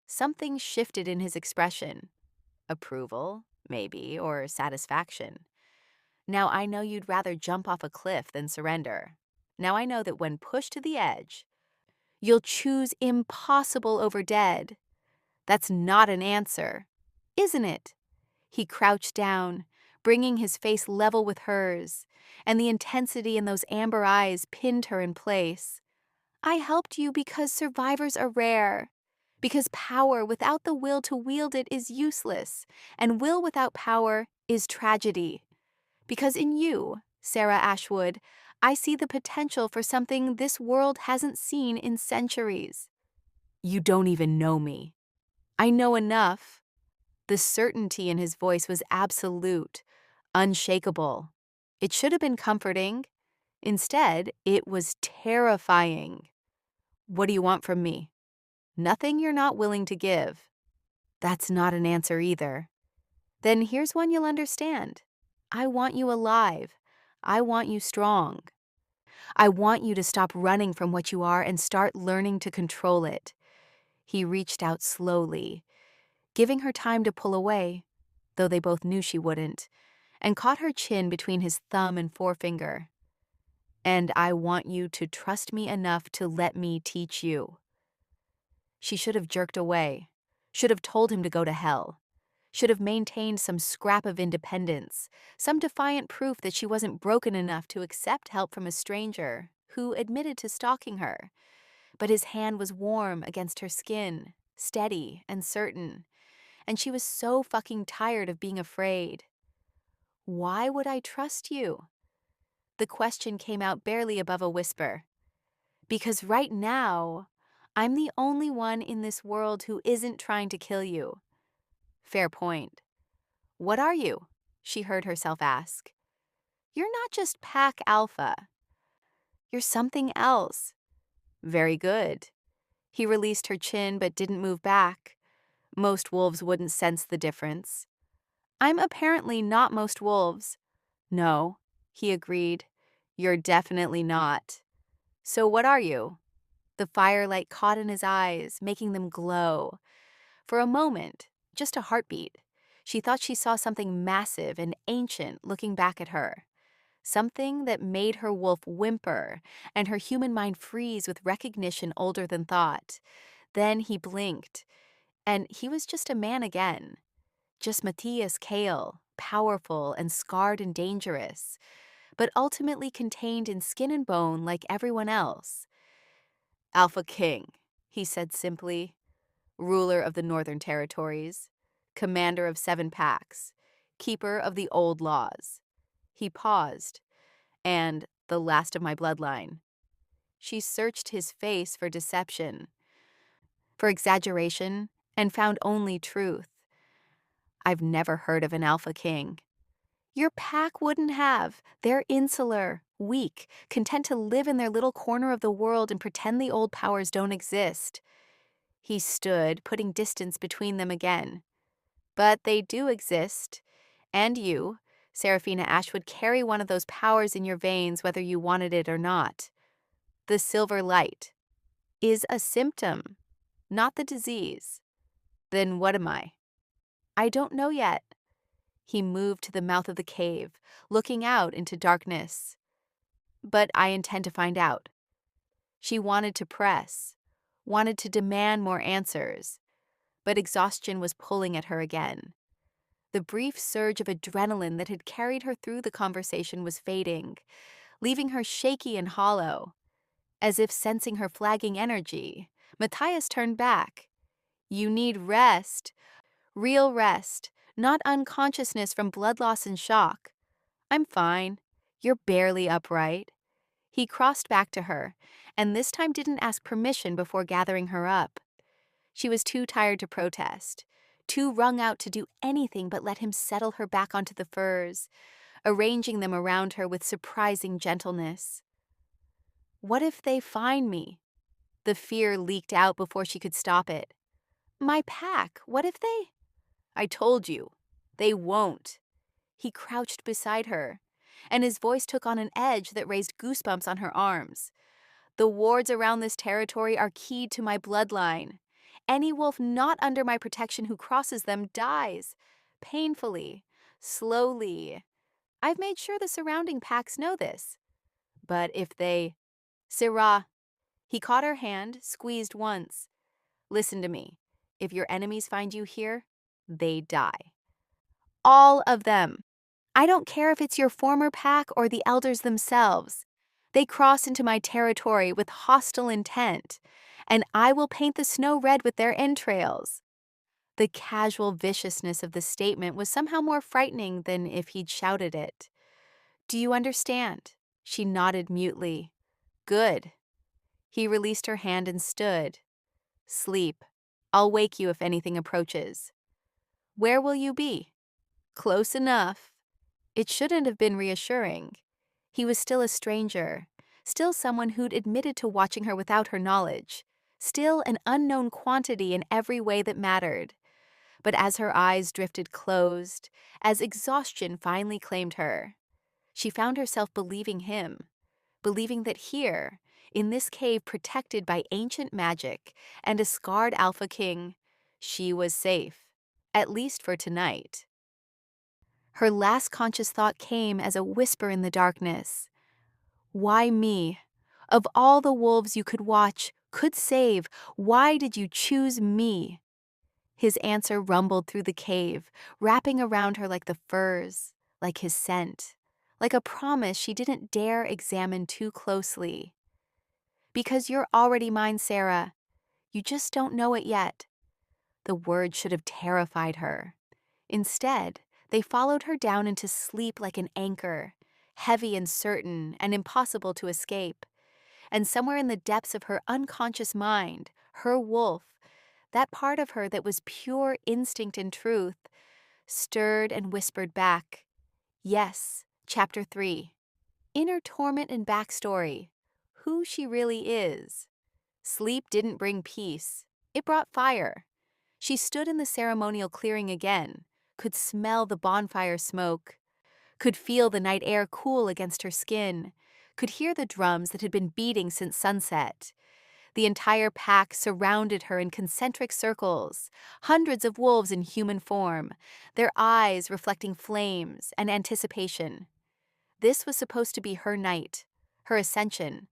Something shifted in his expression. Approval, maybe, or satisfaction. "Now I know you'd rather jump off a cliff than surrender. Now I know that when pushed to the edge, you'll choose impossible over dead. That's not an answer, isn't it?" He crouched down, bringing his face level with hers, and the intensity in those amber eyes pinned her in place. "I helped you because survivors are rare. Because power without the will to wield it is useless, and will without power is tragedy. Because in you, Sarah Ashwood, I see the potential for something this world hasn't seen in centuries." "You don't even know me." "I know enough." The certainty in his voice was absolute, unshakable. It should have been comforting. Instead, it was terrifying. What do you want from me? Nothing you're not willing to give. That's not an answer either. Then here's one you'll understand. I want you alive. I want you strong. I want you to stop running from what you are and start learning to control it. He reached out slowly, giving her time to pull away, though they both knew she wouldn't, and caught her chin between his thumb and forefinger. And I want you to trust me enough to let me teach you. She should have jerked away, should have told him to go to hell, should have maintained some scrap of independence, some defiant proof that she wasn't broken enough to accept help from a stranger who admitted to stalking her. But his hand was warm against her skin, steady and certain, and she was so fucking tired of being afraid. Why would I trust you? The question came out barely above a whisper. Because right now, I'm the only one in this world who isn't trying to kill you. Fair point. What are you? She heard herself ask. You're not just pack alpha. You're something else. Very good. He released her chin but didn't move back. Most wolves wouldn't sense the difference. I'm apparently not most wolves. No, he agreed. You're definitely not. So what are you? The firelight caught in his eyes, making them glow. For a moment, just a heartbeat, she thought she saw something massive and ancient looking back at her. Something that made her wolf whimper and her human mind freeze with recognition older than thought. Then he blinked, and he was just a man again. Just Matthias Kale, powerful and scarred and dangerous, but ultimately contained in skin and bone like everyone else. Alpha King, he said simply, ruler of the Northern Territories, commander of 7 packs, keeper of the old laws. He paused, and the last of my bloodline. She searched his face for deception, for exaggeration, and found only truth. I've never heard of an Alpha King. Your pack wouldn't have. They're insular, weak, content to live in their little corner of the world and pretend the old powers don't exist. He stood, putting distance between them again. But they do exist. And you, Seraphina Ashwood, carry one of those powers in your veins whether you wanted it or not. The silver light is a symptom, not the disease. Then what am I? I don't know yet. He moved to the mouth of the cave, looking out into darkness. But I intend to find out. She wanted to press, wanted to demand more answers, but exhaustion was pulling at her again. The brief surge of adrenaline that had carried her through the conversation was fading, leaving her shaky and hollow. As if sensing her flagging energy, Matthias turned back. You need rest. Real rest, not unconsciousness from blood loss and shock. I'm fine. You're barely upright. He crossed back to her, and this time didn't ask permission before gathering her up. She was too tired to protest, too wrung out to do anything but let him settle her back onto the furs, arranging them around her with surprising gentleness. What if they find me? The fear leaked out before she could stop it. My pack, what if they? I told you, they won't. He crouched beside her, and his voice took on an edge that raised goosebumps on her arms. The wards around this territory are keyed to my bloodline. Any wolf not under my protection who crosses them dies. Painfully. Slowly. I've made sure the surrounding packs know this. But if they... Syrah. He caught her hand, squeezed once. Listen to me. If your enemies find you here, they die. All of them. I don't care if it's your former pack or the elders themselves. They cross into my territory with hostile intent, and I will paint the snow red with their entrails. The casual viciousness of the statement was somehow more frightening than if he'd shouted it. Do you understand? She nodded mutely. Good. He released her hand and stood. Sleep. I'll wake you if anything approaches. Where will you be? Close enough. It shouldn't have been reassuring. He was still a stranger, still someone who'd admitted to watching her without her knowledge, still an unknown quantity in every way that mattered. But as her eyes drifted closed, as exhaustion finally claimed her, she found herself believing him, believing that here, in this cave protected by ancient magic and a scarred Alpha King, she was safe, at least for tonight. Her last conscious thought came as a whisper in the darkness. Why me? Of all the wolves you could watch, could save, why did you choose me? His answer rumbled through the cave, wrapping around her like the furs, like his scent, like a promise she didn't dare examine too closely. Because you're already mine, Sarah. You just don't know it yet. The word should have terrified her. Instead, they followed her down into sleep like an anchor, heavy and certain and impossible to escape. And somewhere in the depths of her unconscious mind, her wolf, that part of her that was pure instinct and truth, stirred and whispered back, yes, Chapter 3. Inner torment and backstory. Who she really is. Sleep didn't bring peace. It brought fire. She stood in the ceremonial clearing again, could smell the bonfire smoke, could feel the night air cool against her skin, could hear the drums that had been beating since sunset. The entire pack surrounded her in concentric circles, hundreds of wolves in human form, their eyes reflecting flames and anticipation. This was supposed to be her night, her ascension,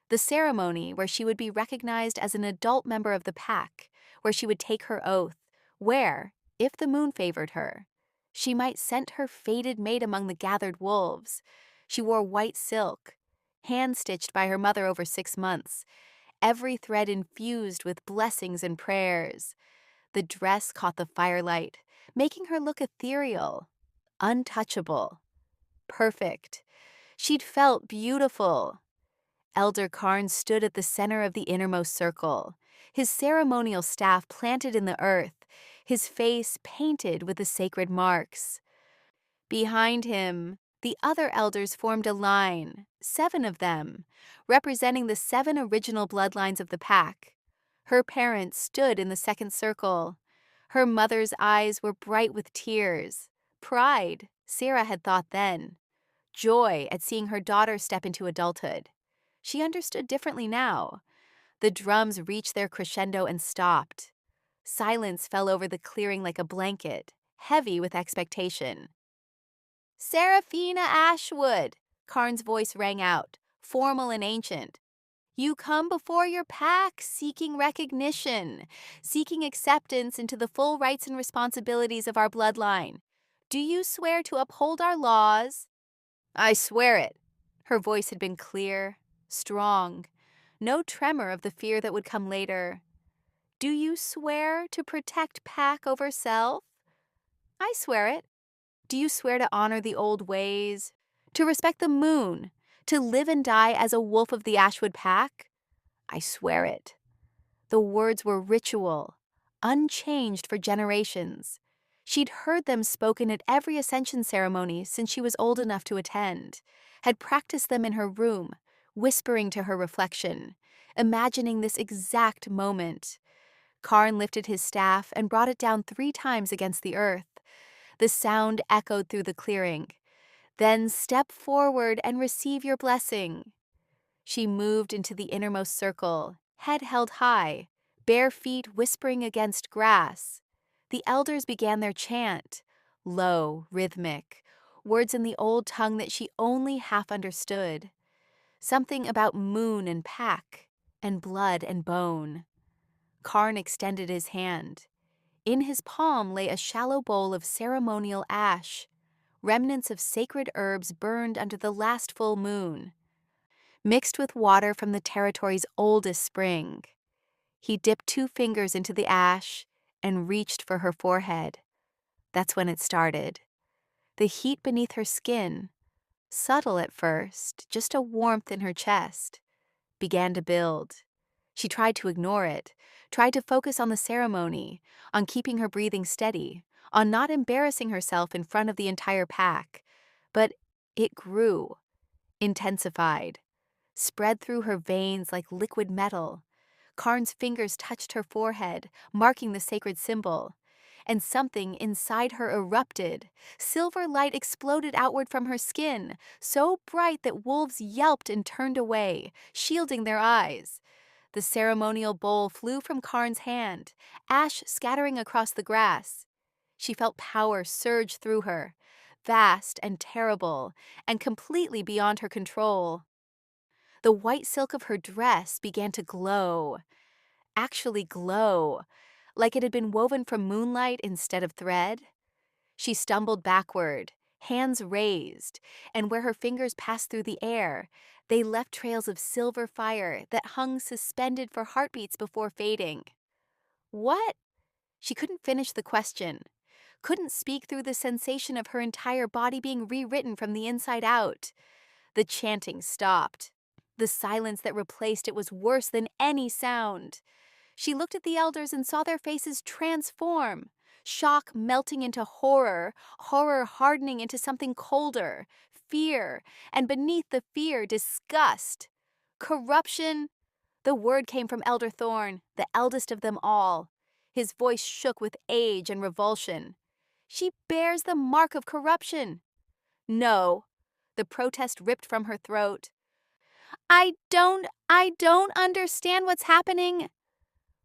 the ceremony where she would be recognized as an adult member of the pack, where she would take her oath, where, if the moon favored her, she might scent her fated mate among the gathered wolves. She wore white silk, hand-stitched by her mother over 6 months, every thread infused with blessings and prayers. The dress caught the firelight, making her look ethereal, untouchable, perfect. She'd felt beautiful. Elder Karn stood at the center of the innermost circle, his ceremonial staff planted in the earth, his face painted with the sacred marks. Behind him, the other elders formed a line, 7 of them, representing the 7 original bloodlines of the pack. Her parents stood in the second circle. Her mother's eyes were bright with tears. Pride, Sarah had thought then. Joy at seeing her daughter step into adulthood. She understood differently now. The drums reached their crescendo and stopped. Silence fell over the clearing like a blanket, heavy with expectation. Seraphina Ashwood, Karn's voice rang out, formal and ancient. You come before your pack seeking recognition, seeking acceptance into the full rights and responsibilities of our bloodline. Do you swear to uphold our laws? I swear it. Her voice had been clear, strong, no tremor of the fear that would come later. Do you swear to protect pack over self? I swear it. Do you swear to honor the old ways, to respect the moon, to live and die as a wolf of the Ashwood pack? I swear it. The words were ritual, unchanged for generations. She'd heard them spoken at every ascension ceremony since she was old enough to attend, had practiced them in her room, whispering to her reflection, imagining this exact moment. Karn lifted his staff and brought it down 3 times against the earth. The sound echoed through the clearing. Then step forward and receive your blessing. She moved into the innermost circle, head held high, bare feet whispering against grass. The elders began their chant, low, rhythmic, words in the old tongue that she only half understood. Something about moon and pack, and blood and bone. Karn extended his hand. In his palm lay a shallow bowl of ceremonial ash, remnants of sacred herbs burned under the last full moon, mixed with water from the territory's oldest spring. He dipped 2 fingers into the ash and reached for her forehead. That's when it started. The heat beneath her skin, subtle at first, just a warmth in her chest, began to build. She tried to ignore it, tried to focus on the ceremony, on keeping her breathing steady, on not embarrassing herself in front of the entire pack. But it grew, intensified. spread through her veins like liquid metal. Karn's fingers touched her forehead, marking the sacred symbol. And something inside her erupted. Silver light exploded outward from her skin, so bright that wolves yelped and turned away, shielding their eyes. The ceremonial bowl flew from Karn's hand, ash scattering across the grass. She felt power surge through her, vast and terrible, and completely beyond her control. The white silk of her dress began to glow, actually glow, like it had been woven from moonlight instead of thread. She stumbled backward, hands raised, and where her fingers passed through the air, they left trails of silver fire that hung suspended for heartbeats before fading. What? She couldn't finish the question, couldn't speak through the sensation of her entire body being rewritten from the inside out. The chanting stopped. The silence that replaced it was worse than any sound. She looked at the elders and saw their faces transform, shock melting into horror, horror hardening into something colder, fear, and beneath the fear, disgust. Corruption. The word came from Elder Thorn, the eldest of them all. His voice shook with age and revulsion. She bears the mark of corruption. No. The protest ripped from her throat. I don't understand what's happening.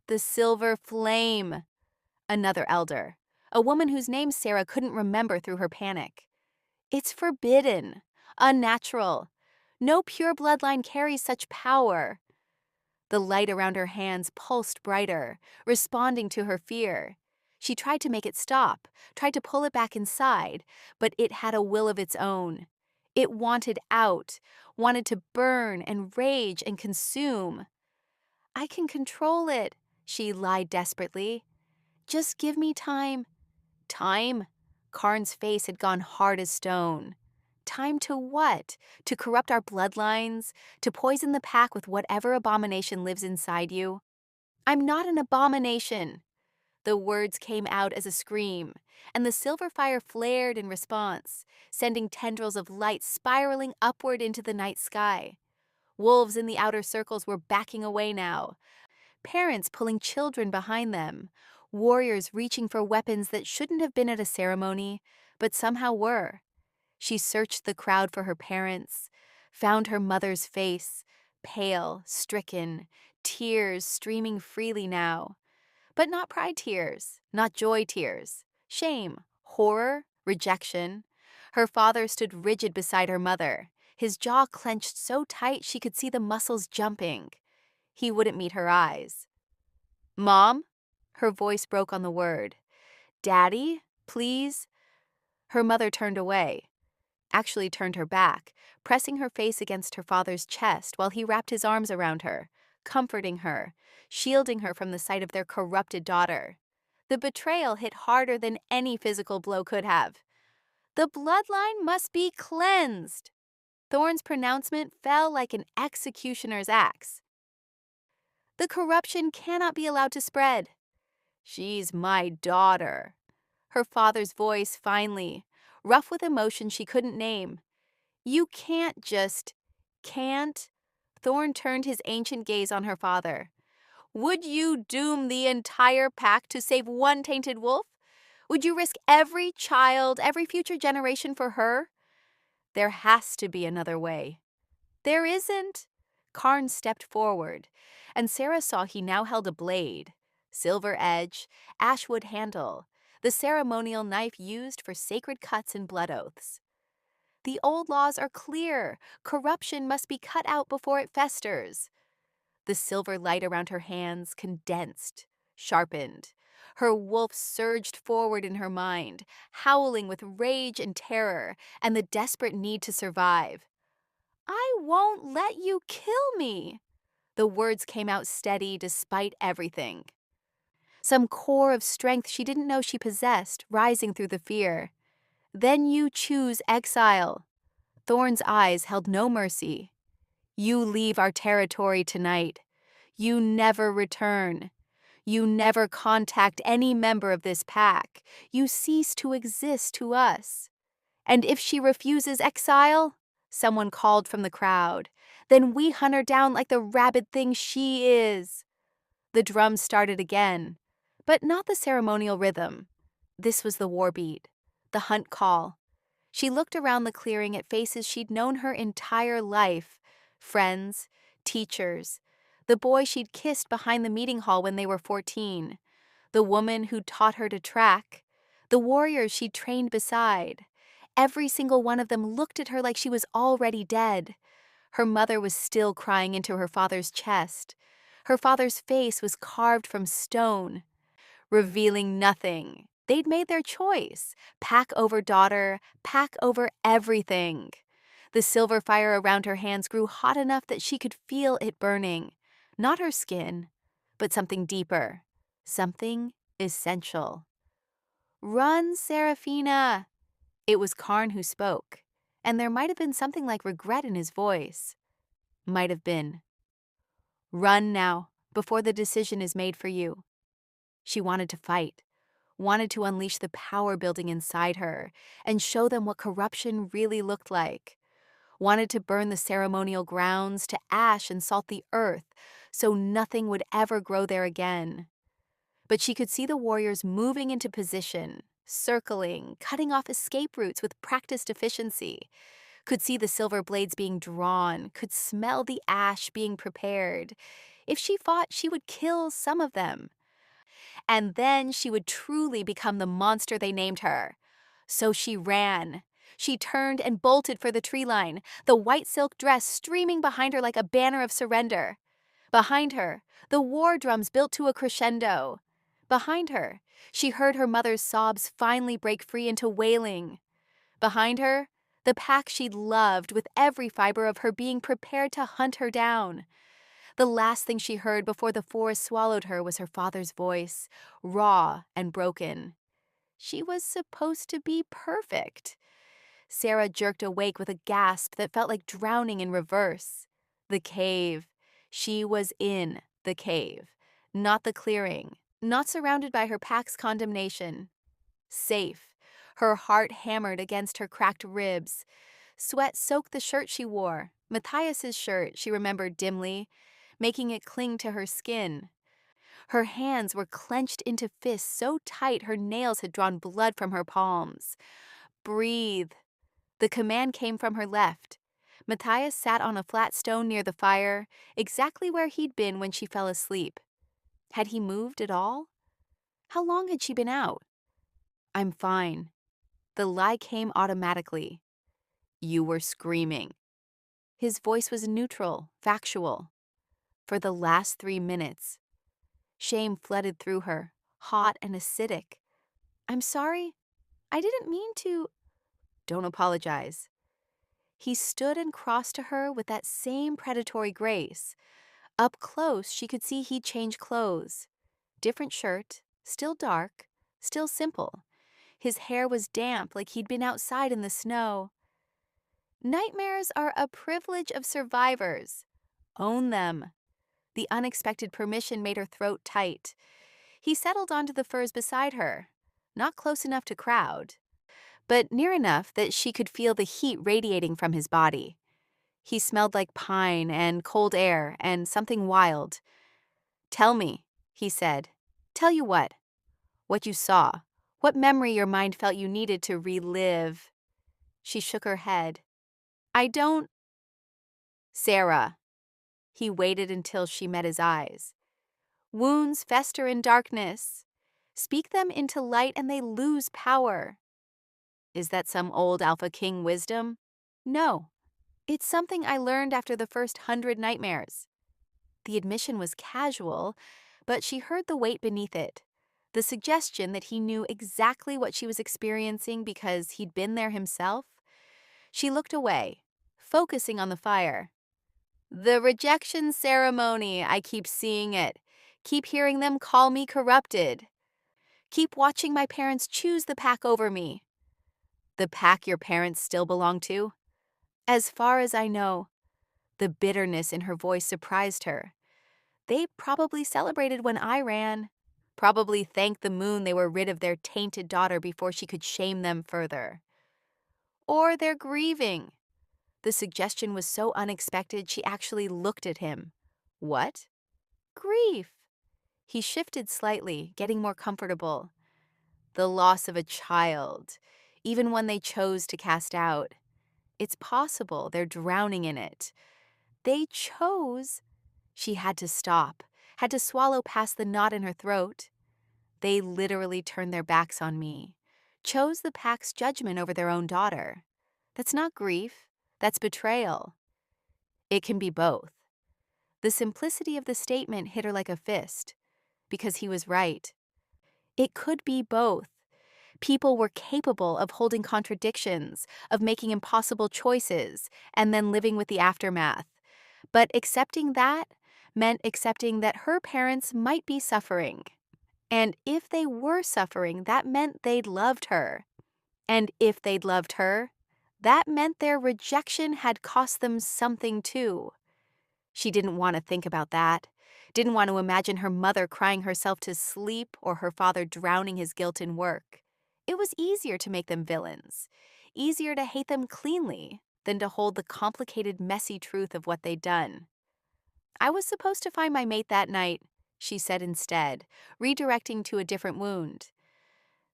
The silver flame. Another elder, a woman whose name Sarah couldn't remember through her panic. It's forbidden, unnatural. No pure bloodline carries such power. The light around her hands pulsed brighter, responding to her fear. She tried to make it stop, tried to pull it back inside, but it had a will of its own. It wanted out, wanted to burn and rage and consume. I can control it, she lied desperately. Just give me time. Time? Karn's face had gone hard as stone. Time to what? To corrupt our bloodlines? To poison the pack with whatever abomination lives inside you? I'm not an abomination. The words came out as a scream, and the silver fire flared in response, sending tendrils of light spiraling upward into the night sky. Wolves in the outer circles were backing away now, parents pulling children behind them, warriors reaching for weapons that shouldn't have been at a ceremony, but somehow were. She searched the crowd for her parents, found her mother's face, pale, stricken, tears streaming freely now. But not pride tears, not joy tears. Shame, horror, rejection. Her father stood rigid beside her mother, his jaw clenched so tight she could see the muscles jumping. He wouldn't meet her eyes. Mom? Her voice broke on the word. Daddy, please? Her mother turned away, actually turned her back, pressing her face against her father's chest while he wrapped his arms around her, comforting her, shielding her from the sight of their corrupted daughter. The betrayal hit harder than any physical blow could have. The bloodline must be cleansed. Thorn's pronouncement fell like an executioner's axe. The corruption cannot be allowed to spread. She's my daughter. Her father's voice finally, rough with emotion she couldn't name. You can't. Thorn turned his ancient gaze on her father. Would you doom the entire pack to save one tainted wolf? Would you risk every child, every future generation for her? There has to be another way. There isn't. Karn stepped forward, and Sarah saw he now held a blade, silver edge, ashwood handle, the ceremonial knife used for sacred cuts and blood oaths. The old laws are clear. Corruption must be cut out before it festers. The silver light around her hands condensed, sharpened. Her wolf surged forward in her mind, howling with rage and terror and the desperate need to survive. I won't let you kill me. The words came out steady despite everything. Some core of strength she didn't know she possessed, rising through the fear. Then you choose exile. Thorn's eyes held no mercy. You leave our territory tonight. You never return. You never contact any member of this pack. You cease to exist to us. And if she refuses exile, someone called from the crowd, Then we hunt her down like the rabid thing she is." The drums started again, but not the ceremonial rhythm. This was the war beat, the hunt call. She looked around the clearing at faces she'd known her entire life, friends, teachers, the boy she'd kissed behind the meeting hall when they were 14, the woman who'd taught her to track, the warriors she'd trained beside. Every single one of them looked at her like she was already dead. Her mother was still crying into her father's chest. Her father's face was carved from stone, revealing nothing. They'd made their choice. Pack over daughter, pack over everything. The silver fire around her hands grew hot enough that she could feel it burning. Not her skin, but something deeper. Something essential. "Run, Seraphina!" It was Karn who spoke, and there might have been something like regret in his voice. Might have been. "Run now, before the decision is made for you." She wanted to fight, wanted to unleash the power building inside her and show them what corruption really looked like. Wanted to burn the ceremonial grounds to ash and salt the earth so nothing would ever grow there again. But she could see the warriors moving into position, circling, cutting off escape routes with practiced efficiency. Could see the silver blades being drawn, could smell the ash being prepared. If she fought, she would kill some of them. And then she would truly become the monster they named her. So she ran. She turned and bolted for the tree line, the white silk dress streaming behind her like a banner of surrender. Behind her, the war drums built to a crescendo. Behind her, she heard her mother's sobs finally break free into wailing. Behind her, the pack she'd loved with every fiber of her being prepared to hunt her down. The last thing she heard before the forest swallowed her was her father's voice, raw and broken. She was supposed to be perfect. Sarah jerked awake with a gasp that felt like drowning in reverse. The cave. She was in the cave, not the clearing, not surrounded by her pack's condemnation. Safe. Her heart hammered against her cracked ribs. Sweat soaked the shirt she wore, Matthias's shirt, she remembered dimly, making it cling to her skin. Her hands were clenched into fists so tight her nails had drawn blood from her palms. "Breathe." The command came from her left. Matthias sat on a flat stone near the fire, exactly where he'd been when she fell asleep. Had he moved at all? How long had she been out? "I'm fine." The lie came automatically. "You were screaming." His voice was neutral, factual. For the last 3 minutes. Shame flooded through her, hot and acidic. "I'm sorry. I didn't mean to." "Don't apologize." He stood and crossed to her with that same predatory grace. Up close, she could see he'd changed clothes. Different shirt, still dark, still simple. His hair was damp like he'd been outside in the snow. Nightmares are a privilege of survivors. Own them. The unexpected permission made her throat tight. He settled onto the furs beside her, not close enough to crowd, but near enough that she could feel the heat radiating from his body. He smelled like pine and cold air and something wild. "Tell me," he said. "Tell you what? What you saw? What memory your mind felt you needed to relive?" She shook her head. "I don't." "Sarah." He waited until she met his eyes. "Wounds fester in darkness. Speak them into light and they lose power." Is that some old Alpha King wisdom? No. It's something I learned after the first 100 nightmares. The admission was casual, but she heard the weight beneath it. The suggestion that he knew exactly what she was experiencing because he'd been there himself. She looked away, focusing on the fire. "The rejection ceremony, I keep seeing it. Keep hearing them call me corrupted. Keep watching my parents choose the pack over me." "The pack your parents still belong to?" "As far as I know." The bitterness in her voice surprised her. They probably celebrated when I ran. Probably thanked the moon they were rid of their tainted daughter before she could shame them further. Or they're grieving. The suggestion was so unexpected she actually looked at him. What? Grief. He shifted slightly, getting more comfortable. The loss of a child, even one they chose to cast out. It's possible they're drowning in it. They chose. She had to stop, had to swallow past the knot in her throat. They literally turned their backs on me, chose the pack's judgment over their own daughter. That's not grief, that's betrayal. It can be both. The simplicity of the statement hit her like a fist, because he was right. It could be both. People were capable of holding contradictions, of making impossible choices, and then living with the aftermath. But accepting that meant accepting that her parents might be suffering. And if they were suffering, that meant they'd loved her. And if they'd loved her, that meant their rejection had cost them something too. She didn't want to think about that. Didn't want to imagine her mother crying herself to sleep or her father drowning his guilt in work. It was easier to make them villains, easier to hate them cleanly than to hold the complicated, messy truth of what they'd done. I was supposed to find my mate that night, she said instead, redirecting to a different wound.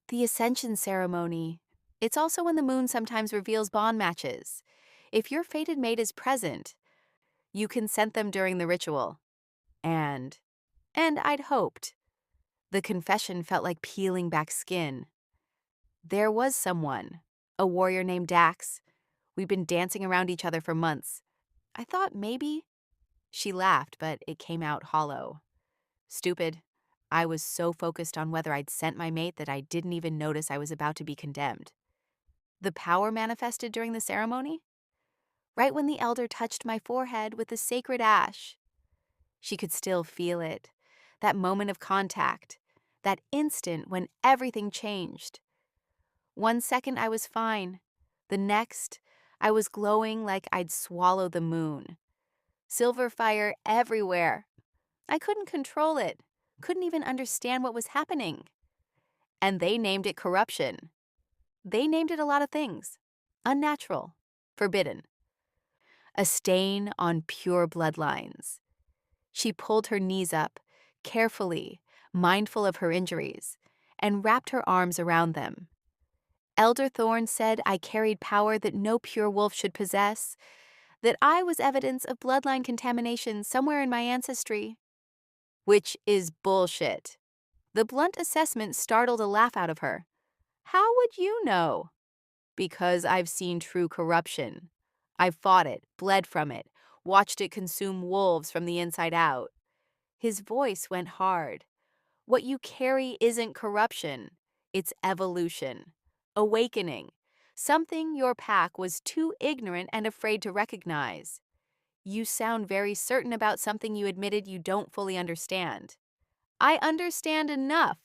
The ascension ceremony. It's also when the moon sometimes reveals bond matches. If your fated mate is present, you consent them during the ritual. And I'd hoped. The confession felt like peeling back skin. There was someone, a warrior named Dax. We'd been dancing around each other for months. I thought maybe. She laughed, but it came out hollow. Stupid. I was so focused on whether I'd sent my mate that I didn't even notice I was about to be condemned. The power manifested during the ceremony? Right when the elder touched my forehead with the sacred ash. She could still feel it, that moment of contact, that instant when everything changed. 1 second I was fine. The next, I was glowing like I'd swallow the moon. Silver fire everywhere. I couldn't control it, couldn't even understand what was happening. And they named it corruption. They named it a lot of things. Unnatural, forbidden. A stain on pure bloodlines. She pulled her knees up, carefully, mindful of her injuries, and wrapped her arms around them. Elder Thorne said I carried power that no pure wolf should possess, that I was evidence of bloodline contamination somewhere in my ancestry. Which is bullshit. The blunt assessment startled a laugh out of her. How would you know? Because I've seen true corruption. I've fought it, bled from it, watched it consume wolves from the inside out. His voice went hard. What you carry isn't corruption. It's evolution. Awakening. Something your pack was too ignorant and afraid to recognize. You sound very certain about something you admitted you don't fully understand. I understand enough.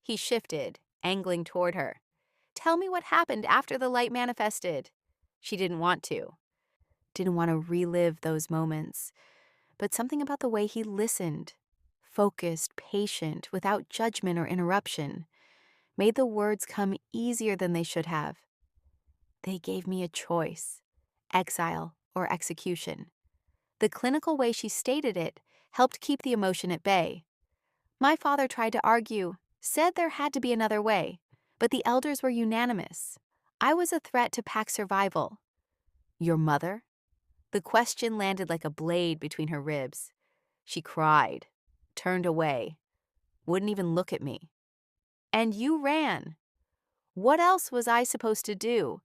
He shifted, angling toward her. Tell me what happened after the light manifested. She didn't want to. Didn't want to relive those moments. But something about the way he listened, focused, patient, without judgment or interruption, made the words come easier than they should have. They gave me a choice, exile or execution. The clinical way she stated it helped keep the emotion at bay. My father tried to argue, said there had to be another way, but the elders were unanimous. I was a threat to pack survival. Your mother? The question landed like a blade between her ribs. She cried, turned away, wouldn't even look at me. And you ran. What else was I supposed to do?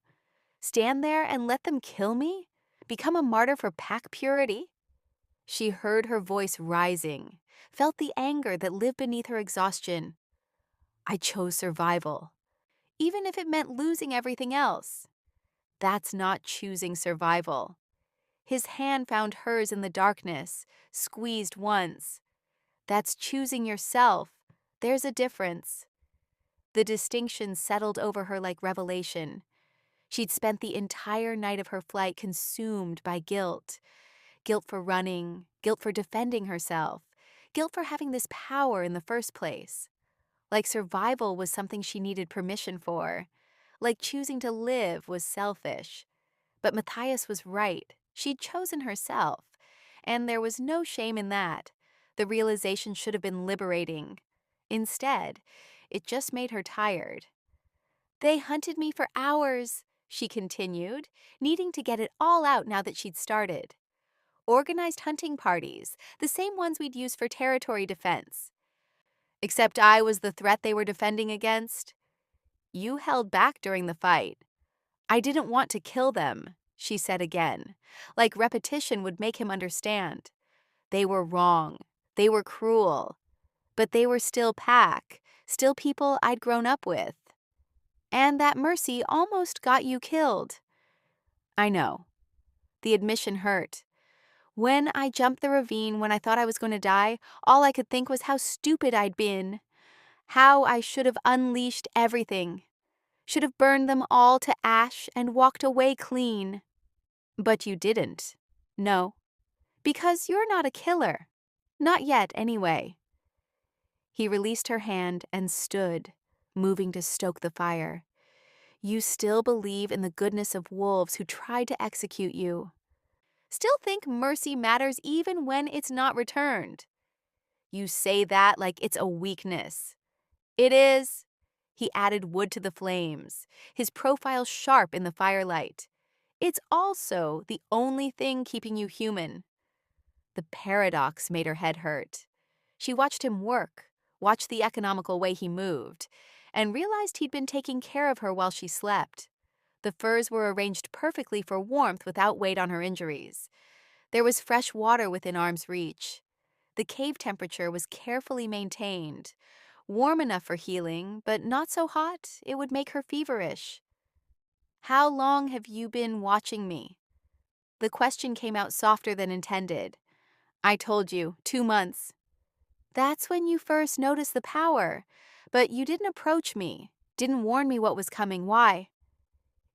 Stand there and let them kill me? Become a martyr for pack purity? She heard her voice rising, felt the anger that lived beneath her exhaustion. I chose survival, even if it meant losing everything else. That's not choosing survival. His hand found hers in the darkness, squeezed once. That's choosing yourself. There's a difference. The distinction settled over her like revelation. She'd spent the entire night of her flight consumed by guilt. Guilt for running, guilt for defending herself, guilt for having this power in the first place. Like survival was something she needed permission for. Like choosing to live was selfish. But Matthias was right. She'd chosen herself, and there was no shame in that. The realization should have been liberating. Instead, it just made her tired. They hunted me for hours, she continued, needing to get it all out now that she'd started. Organized hunting parties, the same ones we'd use for territory defense. Except I was the threat they were defending against. You held back during the fight. I didn't want to kill them, she said again, like repetition would make him understand. They were wrong. They were cruel. But they were still Pack, still people I'd grown up with. And that mercy almost got you killed. I know. The admission hurt. When I jumped the ravine when I thought I was going to die, all I could think was how stupid I'd been. How I should have unleashed everything. Should have burned them all to ash and walked away clean. But you didn't. No. Because you're not a killer. Not yet, anyway. He released her hand and stood, moving to stoke the fire. You still believe in the goodness of wolves who tried to execute you. Still think mercy matters even when it's not returned. You say that like it's a weakness. It is. He added wood to the flames, his profile sharp in the firelight. It's also the only thing keeping you human. The paradox made her head hurt. She watched him work, watched the economical way he moved, and realized he'd been taking care of her while she slept. The furs were arranged perfectly for warmth without weight on her injuries. There was fresh water within arm's reach. The cave temperature was carefully maintained, warm enough for healing, but not so hot it would make her feverish. How long have you been watching me? The question came out softer than intended. I told you, 2 months. That's when you first noticed the power, but you didn't approach me, didn't warn me what was coming. Why?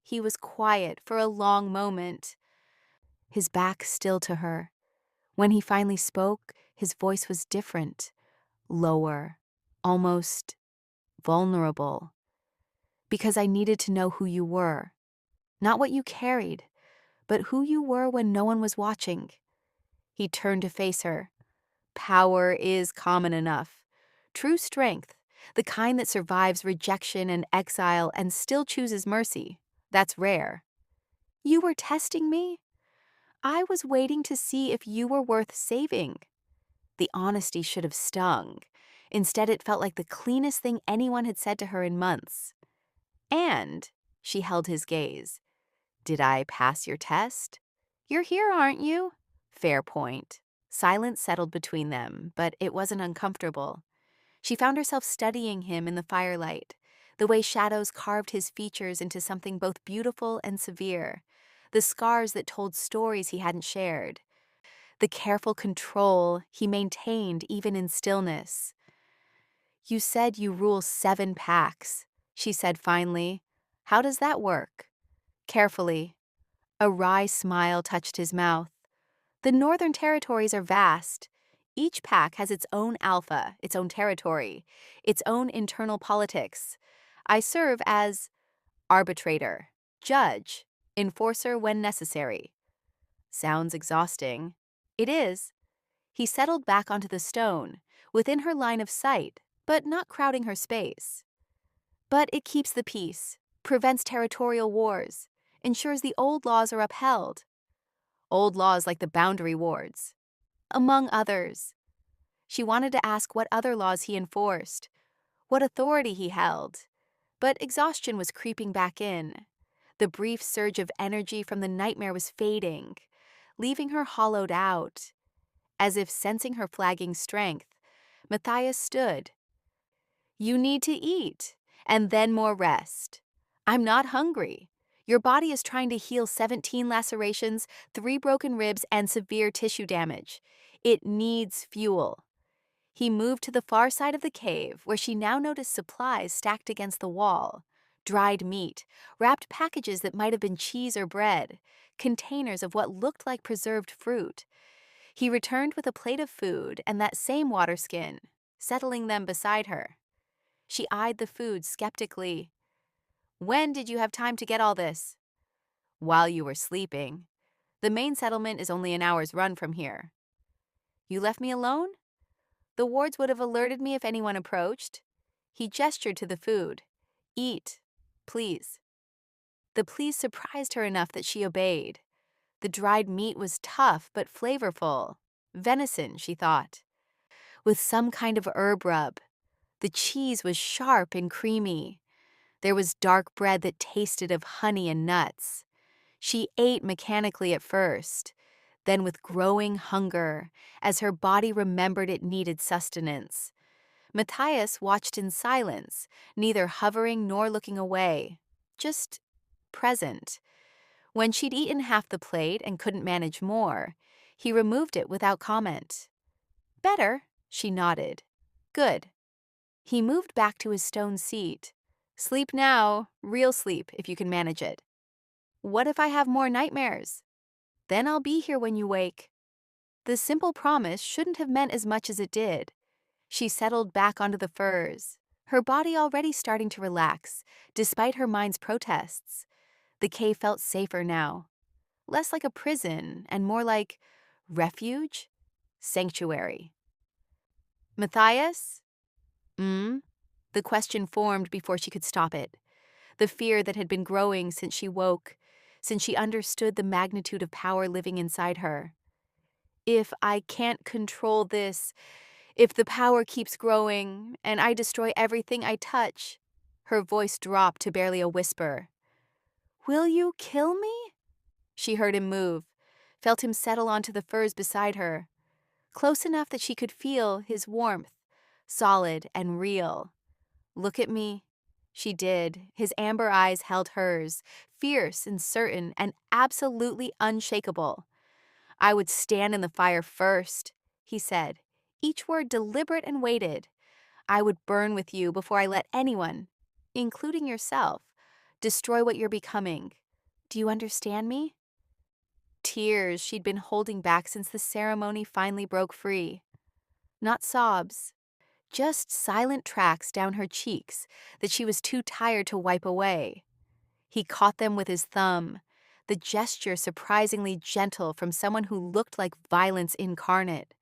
He was quiet for a long moment, his back still to her. When he finally spoke, his voice was different, lower, almost vulnerable. Because I needed to know who you were. Not what you carried, but who you were when no one was watching. He turned to face her. Power is common enough. True strength, the kind that survives rejection and exile and still chooses mercy, that's rare. You were testing me? I was waiting to see if you were worth saving. The honesty should have stung. Instead, it felt like the cleanest thing anyone had said to her in months. And she held his gaze. Did I pass your test? You're here, aren't you? Fair point. Silence settled between them, but it wasn't uncomfortable. She found herself studying him in the firelight, the way shadows carved his features into something both beautiful and severe, the scars that told stories he hadn't shared, the careful control he maintained even in stillness. You said you rule 7 packs, she said finally. How does that work? Carefully. A wry smile touched his mouth. The Northern Territories are vast. Each pack has its own alpha, its own territory, its own internal politics. I serve as arbitrator, judge, enforcer when necessary. Sounds exhausting. It is. He settled back onto the stone, within her line of sight, but not crowding her space. But it keeps the peace, prevents territorial wars, ensures the old laws are upheld. Old laws like the boundary wards, among others. She wanted to ask what other laws he enforced, what authority he held, but exhaustion was creeping back in. The brief surge of energy from the nightmare was fading, leaving her hollowed out. As if sensing her flagging strength, Matthias stood. You need to eat, and then more rest. I'm not hungry. Your body is trying to heal 17 lacerations, 3 broken ribs, and severe tissue damage. It needs fuel. He moved to the far side of the cave, where she now noticed supplies stacked against the wall. Dried meat, wrapped packages that might have been cheese or bread, containers of what looked like preserved fruit. He returned with a plate of food and that same water skin, settling them beside her. She eyed the food skeptically. When did you have time to get all this? While you were sleeping. The main settlement is only an hour's run from here. You left me alone? The wards would have alerted me if anyone approached. He gestured to the food. Eat, please. The please surprised her enough that she obeyed. The dried meat was tough but flavorful. Venison, she thought, with some kind of herb rub. The cheese was sharp and creamy. There was dark bread that tasted of honey and nuts. She ate mechanically at first, then with growing hunger, as her body remembered it needed sustenance. Matthias watched in silence, neither hovering nor looking away, just present. When she'd eaten half the plate and couldn't manage more, he removed it without comment. Better, she nodded. Good. He moved back to his stone seat. Sleep now, real sleep, if you can manage it. What if I have more nightmares? Then I'll be here when you wake. The simple promise shouldn't have meant as much as it did. She settled back onto the furs, her body already starting to relax, despite her mind's protests. The cave felt safer now, less like a prison and more like refuge, sanctuary. Matthias? The question formed before she could stop it. The fear that had been growing since she woke, since she understood the magnitude of power living inside her. If I can't control this, if the power keeps growing and I destroy everything I touch, her voice dropped to barely a whisper. Will you kill me? She heard him move, felt him settle onto the furs beside her, close enough that she could feel his warmth, solid and real. Look at me. She did. His amber eyes held hers, fierce and certain and absolutely unshakable. I would stand in the fire first, he said, each word deliberate and weighted. I would burn with you before I let anyone, including yourself, destroy what you're becoming. Do you understand me? Tears she'd been holding back since the ceremony finally broke free. Not sobs, just silent tracks down her cheeks that she was too tired to wipe away. He caught them with his thumb, the gesture surprisingly gentle from someone who looked like violence incarnate.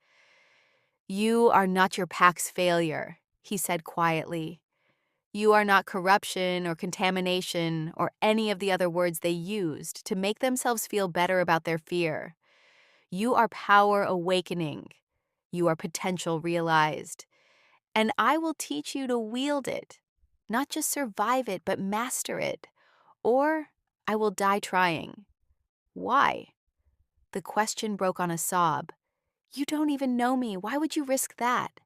You are not your pack's failure, he said quietly. You are not corruption or contamination or any of the other words they used to make themselves feel better about their fear. You are power awakening. You are potential realized. And I will teach you to wield it, not just survive it, but master it. Or I will die trying. Why? The question broke on a sob. You don't even know me. Why would you risk that?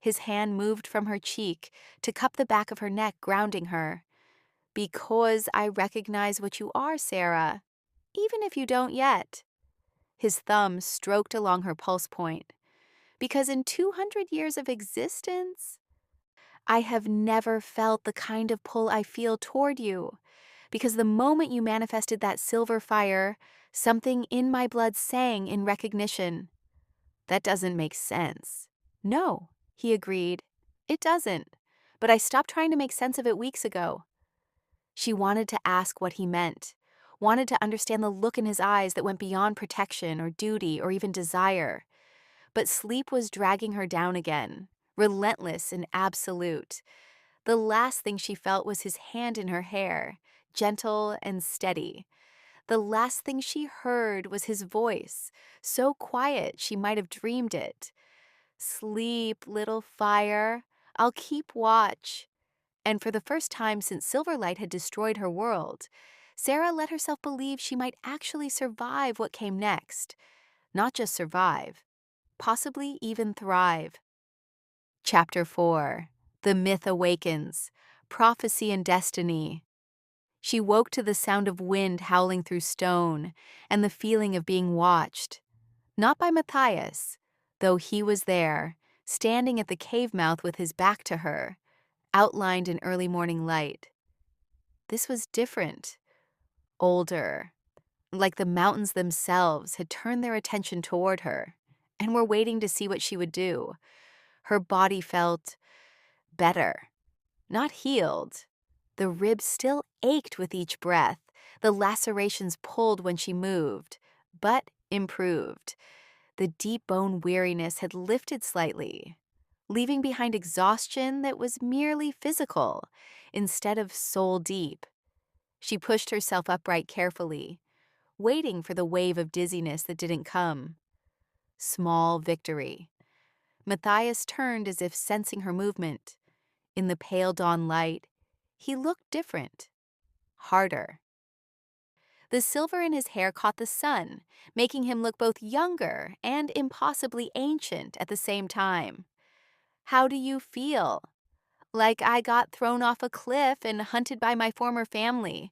His hand moved from her cheek to cup the back of her neck, grounding her. Because I recognize what you are, Sarah, even if you don't yet. His thumb stroked along her pulse point. Because in 200 years of existence, I have never felt the kind of pull I feel toward you. Because the moment you manifested that silver fire, something in my blood sang in recognition. That doesn't make sense. No, he agreed. It doesn't. But I stopped trying to make sense of it weeks ago. She wanted to ask what he meant, wanted to understand the look in his eyes that went beyond protection or duty or even desire. But sleep was dragging her down again, relentless and absolute. The last thing she felt was his hand in her hair, gentle and steady. The last thing she heard was his voice, so quiet she might have dreamed it. Sleep, little fire, I'll keep watch. And for the first time since Silverlight had destroyed her world, Sarah let herself believe she might actually survive what came next. Not just survive, possibly even thrive. Chapter 4. The Myth Awakens. Prophecy and Destiny. She woke to the sound of wind howling through stone and the feeling of being watched. Not by Matthias, though he was there, standing at the cave mouth with his back to her, outlined in early morning light. This was different, older, like the mountains themselves had turned their attention toward her and were waiting to see what she would do. Her body felt better, not healed. The ribs still ached with each breath, The lacerations pulled when she moved, but improved. The deep bone weariness had lifted slightly, leaving behind exhaustion that was merely physical instead of soul deep. She pushed herself upright carefully, waiting for the wave of dizziness that didn't come. Small victory. Matthias turned as if sensing her movement. In the pale dawn light, he looked different, harder. The silver in his hair caught the sun, making him look both younger and impossibly ancient at the same time. "How do you feel?" "Like I got thrown off a cliff and hunted by my former family."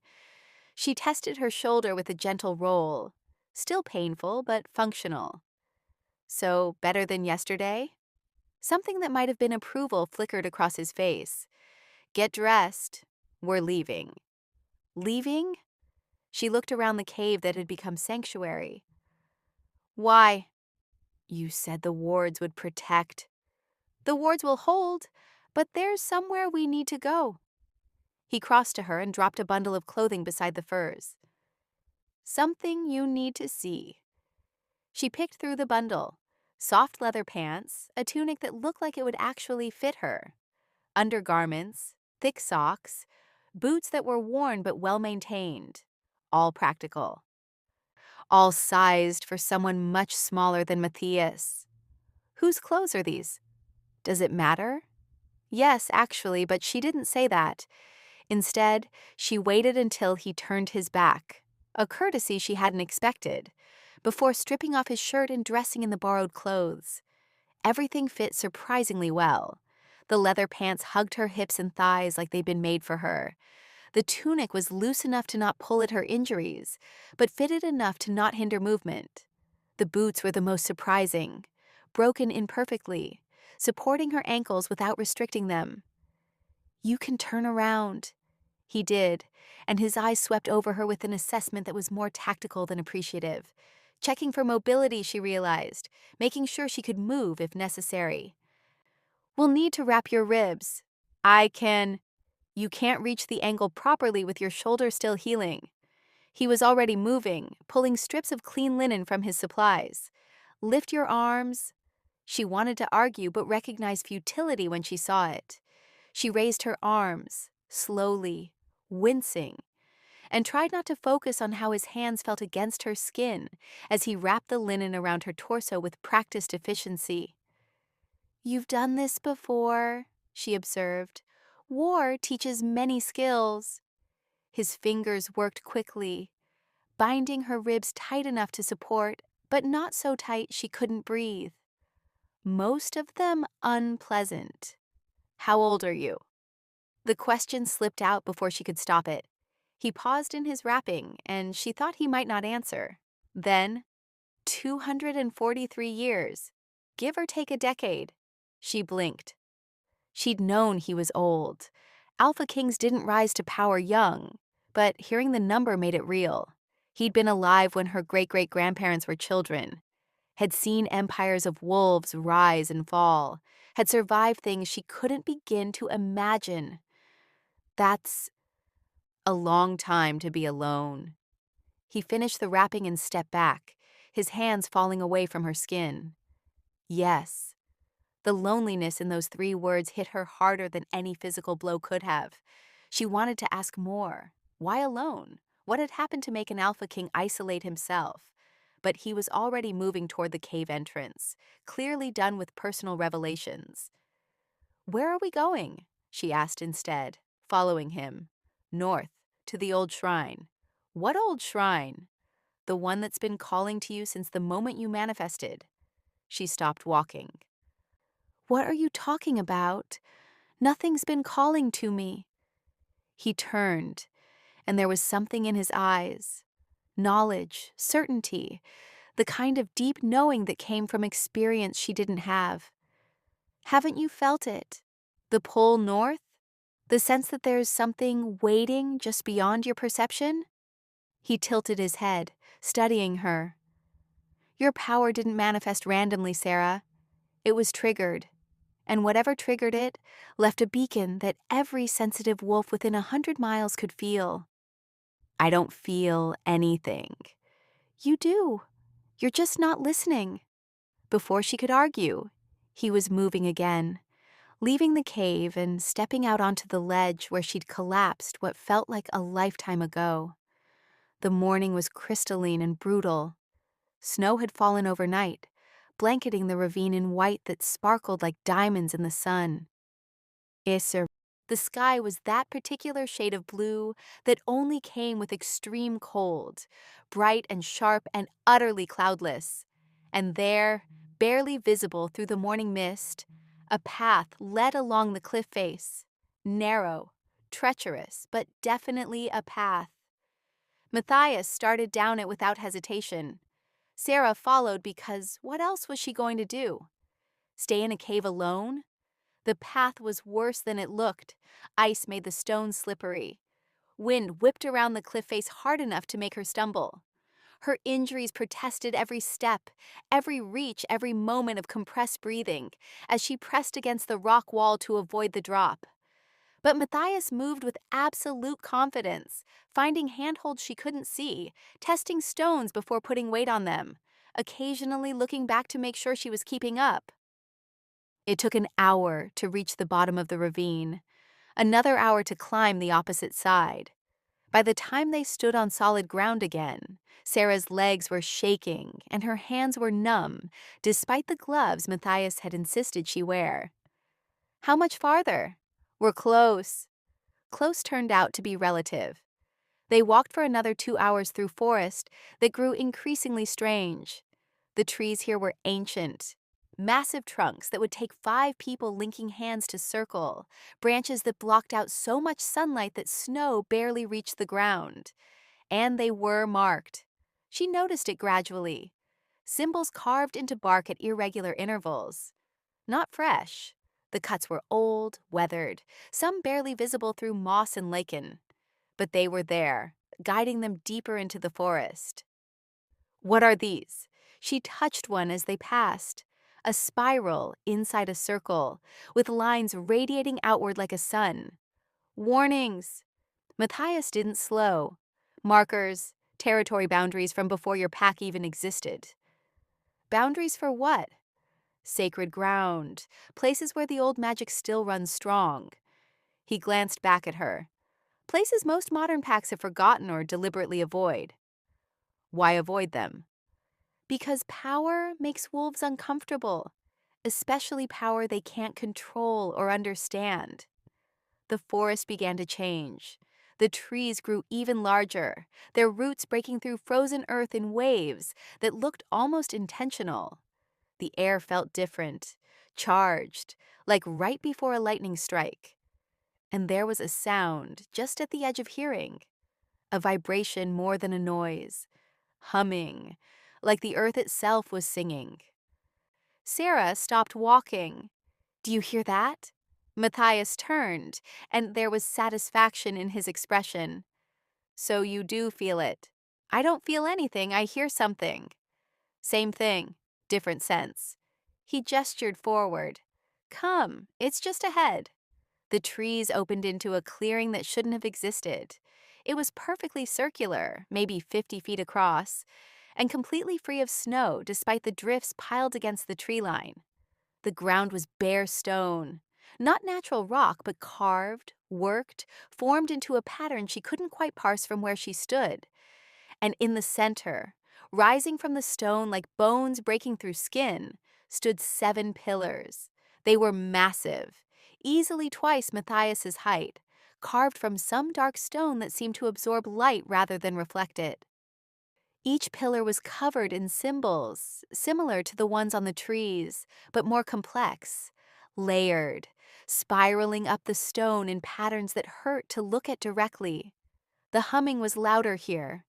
She tested her shoulder with a gentle roll, still painful but functional. "So, better than yesterday?" Something that might have been approval flickered across his face. "Get dressed. We're leaving." Leaving? She looked around the cave that had become sanctuary. "Why?" "You said the wards would protect." "The wards will hold, but there's somewhere we need to go." He crossed to her and dropped a bundle of clothing beside the furs. "Something you need to see." She picked through the bundle. Soft leather pants, a tunic that looked like it would actually fit her, undergarments, thick socks, boots that were worn but well maintained, all practical. All sized for someone much smaller than Matthias. Whose clothes are these? Does it matter? Yes, actually, but she didn't say that. Instead, she waited until he turned his back, a courtesy she hadn't expected, before stripping off his shirt and dressing in the borrowed clothes. Everything fit surprisingly well. The leather pants hugged her hips and thighs like they'd been made for her. The tunic was loose enough to not pull at her injuries, but fitted enough to not hinder movement. The boots were the most surprising, broken imperfectly, supporting her ankles without restricting them. "You can turn around." He did, and his eyes swept over her with an assessment that was more tactical than appreciative. Checking for mobility, she realized, making sure she could move if necessary. "We'll need to wrap your ribs." "I can." "You can't reach the angle properly with your shoulder still healing." He was already moving, pulling strips of clean linen from his supplies. "Lift your arms." She wanted to argue but recognized futility when she saw it. She raised her arms, slowly, wincing, and tried not to focus on how his hands felt against her skin as he wrapped the linen around her torso with practiced efficiency. "You've done this before," she observed. "War teaches many skills." His fingers worked quickly, binding her ribs tight enough to support, but not so tight she couldn't breathe. Most of them unpleasant. "How old are you?" The question slipped out before she could stop it. He paused in his wrapping, and she thought he might not answer. Then, 243 years, give or take a decade. She blinked. She'd known he was old. Alpha Kings didn't rise to power young, but hearing the number made it real. He'd been alive when her great-great-grandparents were children, had seen empires of wolves rise and fall, had survived things she couldn't begin to imagine. That's a long time to be alone. He finished the wrapping and stepped back, his hands falling away from her skin. Yes. The loneliness in those 3 words hit her harder than any physical blow could have. She wanted to ask more. Why alone? What had happened to make an Alpha King isolate himself? But he was already moving toward the cave entrance, clearly done with personal revelations. "Where are we going?" she asked instead, following him. "North, to the old shrine." "What old shrine?" "The one that's been calling to you since the moment you manifested." She stopped walking. "What are you talking about? Nothing's been calling to me." He turned, and there was something in his eyes. Knowledge, certainty, the kind of deep knowing that came from experience she didn't have. "Haven't you felt it? The pull north? The sense that there's something waiting just beyond your perception?" He tilted his head, studying her. "Your power didn't manifest randomly, Sarah. It was triggered. And whatever triggered it left a beacon that every sensitive wolf within 100 miles could feel." I don't feel anything. You do. You're just not listening. Before she could argue, he was moving again, leaving the cave and stepping out onto the ledge where she'd collapsed what felt like a lifetime ago. The morning was crystalline and brutal. Snow had fallen overnight, blanketing the ravine in white that sparkled like diamonds in the sun. Isser. The sky was that particular shade of blue that only came with extreme cold, bright and sharp and utterly cloudless. And there, barely visible through the morning mist, a path led along the cliff face. Narrow, treacherous, but definitely a path. Matthias started down it without hesitation. Sarah followed because what else was she going to do? Stay in a cave alone? The path was worse than it looked. Ice made the stones slippery. Wind whipped around the cliff face hard enough to make her stumble. Her injuries protested every step, every reach, every moment of compressed breathing, as she pressed against the rock wall to avoid the drop. But Matthias moved with absolute confidence, finding handholds she couldn't see, testing stones before putting weight on them, occasionally looking back to make sure she was keeping up. It took an hour to reach the bottom of the ravine, another hour to climb the opposite side. By the time they stood on solid ground again, Sarah's legs were shaking and her hands were numb, despite the gloves Matthias had insisted she wear. How much farther? We're close. Close turned out to be relative. They walked for another 2 hours through forest that grew increasingly strange. The trees here were ancient, massive trunks that would take 5 people linking hands to circle, branches that blocked out so much sunlight that snow barely reached the ground. And they were marked. She noticed it gradually. Symbols carved into bark at irregular intervals. Not fresh. The cuts were old, weathered, some barely visible through moss and lichen. But they were there, guiding them deeper into the forest. What are these? She touched one as they passed. A spiral inside a circle, with lines radiating outward like a sun. Warnings! Matthias didn't slow. Markers, territory boundaries from before your pack even existed. Boundaries for what? Sacred ground, places where the old magic still runs strong. He glanced back at her. Places most modern packs have forgotten or deliberately avoid. Why avoid them? Because power makes wolves uncomfortable, especially power they can't control or understand. The forest began to change. The trees grew even larger, their roots breaking through frozen earth in waves that looked almost intentional. The air felt different, charged, like right before a lightning strike. And there was a sound just at the edge of hearing, a vibration more than a noise, humming, like the earth itself was singing. Sarah stopped walking. Do you hear that? Matthias turned, and there was satisfaction in his expression. So you do feel it. I don't feel anything, I hear something. Same thing, different sense. He gestured forward. Come, it's just ahead. The trees opened into a clearing that shouldn't have existed. It was perfectly circular, maybe 50 feet across, and completely free of snow despite the drifts piled against the tree line. The ground was bare stone, not natural rock, but carved, worked, formed into a pattern she couldn't quite parse from where she stood. And in the center, rising from the stone like bones breaking through skin, stood 7 pillars. They were massive, easily twice Matthias's height, carved from some dark stone that seemed to absorb light rather than reflect it. Each pillar was covered in symbols, similar to the ones on the trees, but more complex, layered, spiraling up the stone in patterns that hurt to look at directly. The humming was louder here,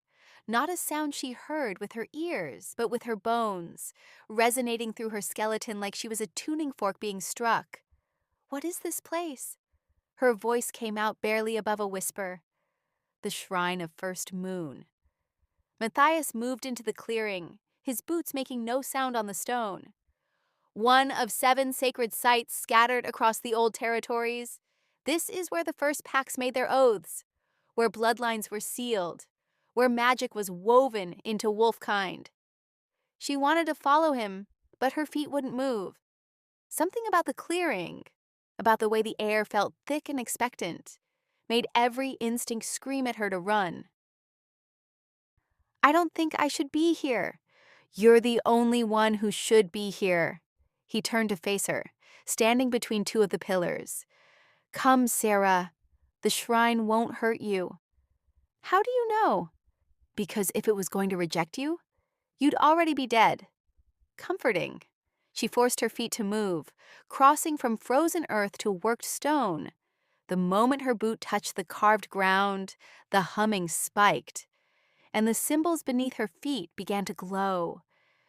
not a sound she heard with her ears, but with her bones, resonating through her skeleton like she was a tuning fork being struck. What is this place? Her voice came out barely above a whisper. The shrine of First Moon. Matthias moved into the clearing, his boots making no sound on the stone. One of 7 sacred sites scattered across the old territories. This is where the first packs made their oaths, where bloodlines were sealed, where magic was woven into wolf kind. She wanted to follow him, but her feet wouldn't move. Something about the clearing, about the way the air felt thick and expectant, made every instinct scream at her to run. I don't think I should be here. You're the only one who should be here. He turned to face her, standing between two of the pillars. Come, Sarah. The shrine won't hurt you. How do you know? Because if it was going to reject you, you'd already be dead. Comforting. She forced her feet to move, crossing from frozen earth to worked stone. The moment her boot touched the carved ground, the humming spiked, and the symbols beneath her feet began to glow.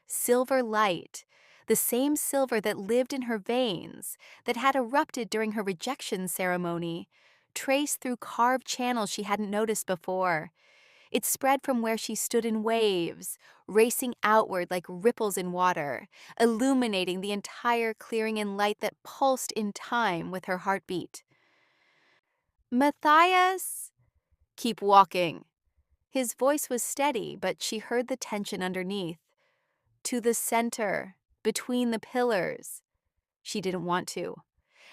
Silver light, the same silver that lived in her veins, that had erupted during her rejection ceremony, traced through carved channels she hadn't noticed before. It spread from where she stood in waves, racing outward like ripples in water, illuminating the entire clearing in light that pulsed in time with her heartbeat. Matthias! Keep walking. His voice was steady, but she heard the tension underneath. To the center, between the pillars. She didn't want to.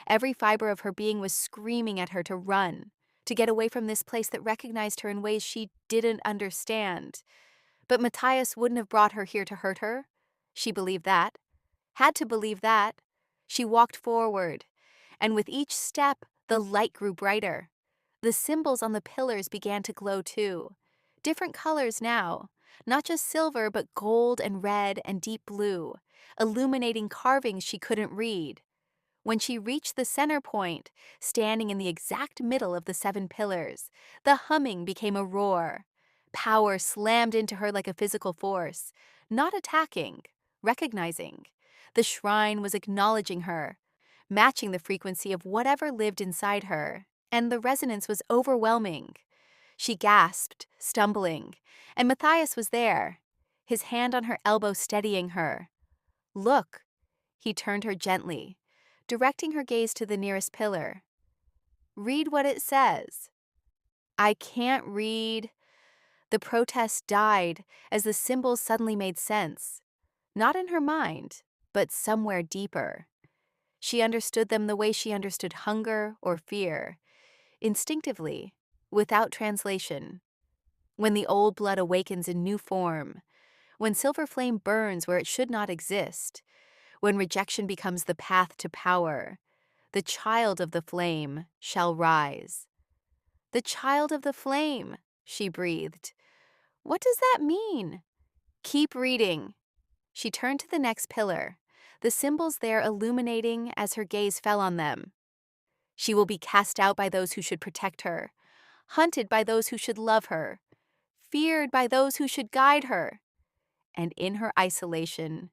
Every fiber of her being was screaming at her to run, to get away from this place that recognized her in ways she didn't understand. But Matthias wouldn't have brought her here to hurt her. She believed that. Had to believe that. She walked forward, and with each step, the light grew brighter. The symbols on the pillars began to glow too. Different colors now, not just silver, but gold and red and deep blue, illuminating carvings she couldn't read. When she reached the center point, standing in the exact middle of the 7 pillars, the humming became a roar. Power slammed into her like a physical force, not attacking, recognizing. The shrine was acknowledging her, matching the frequency of whatever lived inside her, and the resonance was overwhelming. She gasped, stumbling, and Matthias was there, his hand on her elbow steadying her. Look, he turned her gently, directing her gaze to the nearest pillar. Read what it says. I can't read. The protest died as the symbols suddenly made sense. Not in her mind, but somewhere deeper. She understood them the way she understood hunger or fear, instinctively, without translation. When the old blood awakens in new form, when silver flame burns where it should not exist, when rejection becomes the path to power, the child of the flame shall rise. The child of the flame, she breathed. What does that mean? Keep reading. She turned to the next pillar, the symbols there illuminating as her gaze fell on them. She will be cast out by those who should protect her, hunted by those who should love her, feared by those who should guide her. And in her isolation,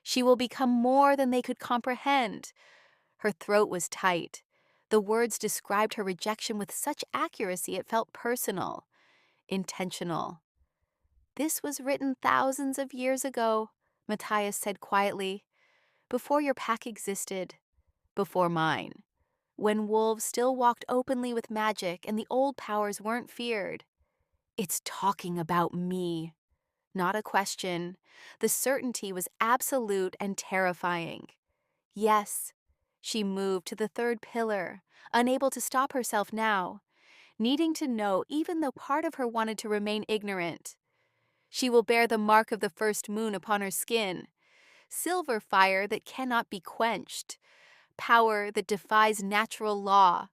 she will become more than they could comprehend. Her throat was tight. The words described her rejection with such accuracy it felt personal, intentional. This was written thousands of years ago, Matthias said quietly, before your pack existed, before mine, when wolves still walked openly with magic and the old powers weren't feared. It's talking about me. Not a question. The certainty was absolute and terrifying. Yes. She moved to the 3rd pillar, unable to stop herself now, needing to know even though part of her wanted to remain ignorant. She will bear the mark of the first moon upon her skin, silver fire that cannot be quenched, power that defies natural law,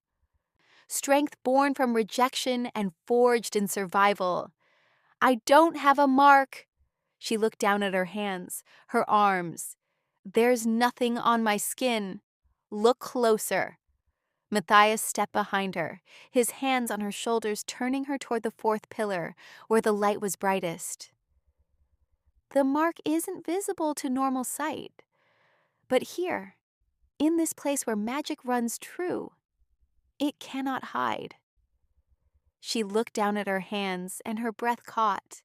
strength born from rejection and forged in survival. I don't have a mark. She looked down at her hands, her arms. There's nothing on my skin. Look closer. Matthias stepped behind her, his hands on her shoulders, turning her toward the 4th pillar, where the light was brightest. The mark isn't visible to normal sight, but here, in this place where magic runs true, it cannot hide. She looked down at her hands, and her breath caught.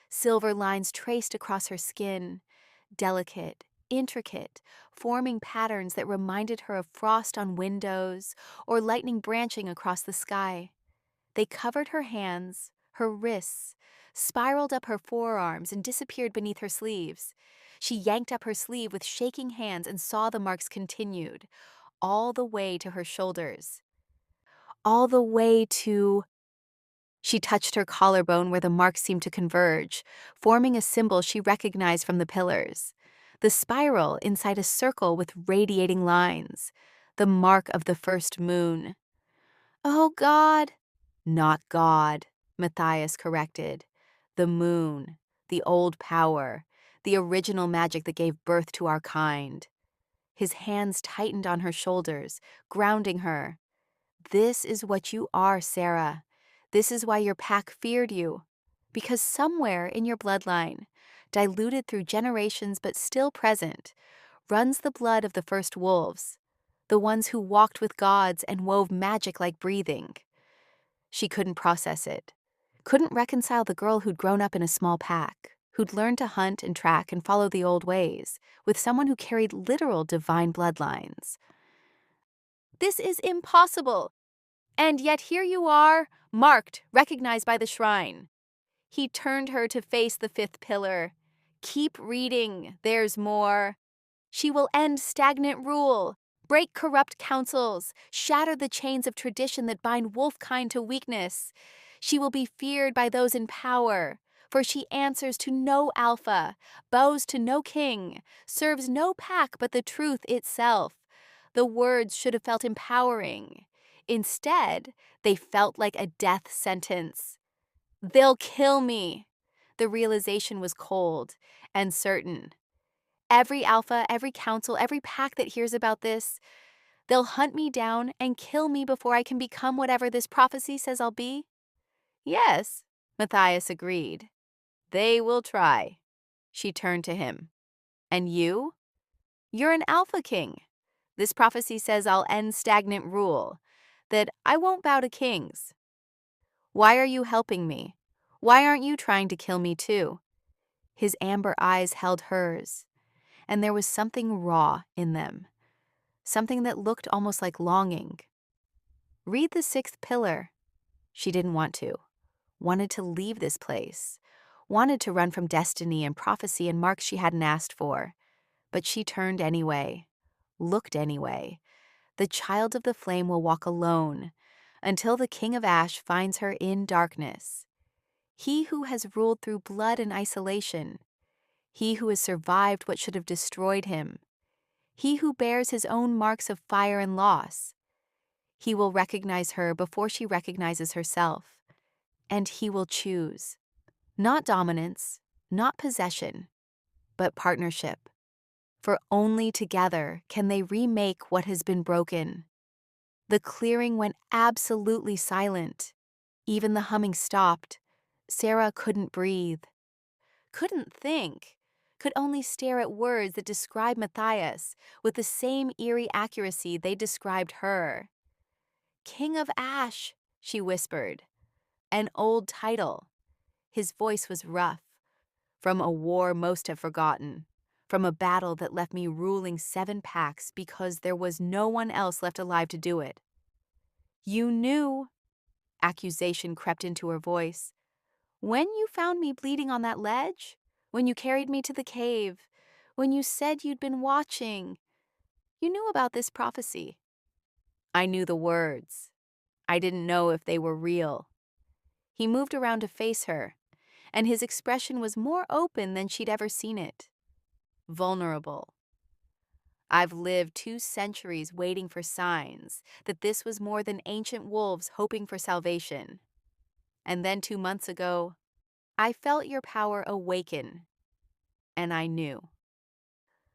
Silver lines traced across her skin, delicate, intricate, forming patterns that reminded her of frost on windows or lightning branching across the sky. They covered her hands, her wrists, spiraled up her forearms, and disappeared beneath her sleeves. She yanked up her sleeve with shaking hands and saw the marks continued, all the way to her shoulders. All the way to... She touched her collarbone where the marks seemed to converge, forming a symbol she recognized from the pillars. The spiral inside a circle with radiating lines. The mark of the first moon. "Oh, God." "Not God," Matthias corrected. "The moon, the old power, the original magic that gave birth to our kind." His hands tightened on her shoulders, grounding her. "This is what you are, Sarah. This is why your pack feared you. Because somewhere in your bloodline, diluted through generations but still present, runs the blood of the first wolves, the ones who walked with gods and wove magic like breathing." She couldn't process it, couldn't reconcile the girl who'd grown up in a small pack, who'd learned to hunt and track and follow the old ways, with someone who carried literal divine bloodlines. "This is impossible. And yet here you are, marked, recognized by the shrine." He turned her to face the fifth pillar. "Keep reading, there's more. She will end stagnant rule, break corrupt councils, shatter the chains of tradition that bind wolfkind to weakness. She will be feared by those in power, for she answers to no alpha, bows to no king, serves no pack but the truth itself." The words should have felt empowering. Instead, they felt like a death sentence. "They'll kill me." The realization was cold and certain. Every alpha, every council, every pack that hears about this, they'll hunt me down and kill me before I can become whatever this prophecy says I'll be. "Yes," Matthias agreed. "They will try." She turned to him. "And you? You're an alpha king. This prophecy says I'll end stagnant rule, that I won't bow to kings. Why are you helping me? Why aren't you trying to kill me too?" His amber eyes held hers, and there was something raw in them, something that looked almost like longing. "Read the sixth pillar." She didn't want to, wanted to leave this place, wanted to run from destiny and prophecy and marks she hadn't asked for. But she turned anyway, looked anyway. The child of the flame will walk alone until the king of ash finds her in darkness. He who has ruled through blood and isolation. He who has survived what should have destroyed him. He who bears his own marks of fire and loss. He will recognize her before she recognizes herself. And he will choose. Not dominance, not possession, but partnership. For only together can they remake what has been broken. The clearing went absolutely silent. Even the humming stopped. Sarah couldn't breathe, couldn't think, could only stare at words that described Matthias with the same eerie accuracy they described her. "King of Ash," she whispered. An old title. His voice was rough. "From a war most have forgotten. From a battle that left me ruling 7 packs because there was no one else left alive to do it." "You knew," accusation crept into her voice. "When you found me bleeding on that ledge? When you carried me to the cave? When you said you'd been watching? You knew about this prophecy." "I knew the words. I didn't know if they were real." He moved around to face her, and his expression was more open than she'd ever seen it. Vulnerable. "I've lived 2 centuries waiting for signs that this was more than ancient wolves hoping for salvation. And then 2 months ago, I felt your power awaken, and I knew."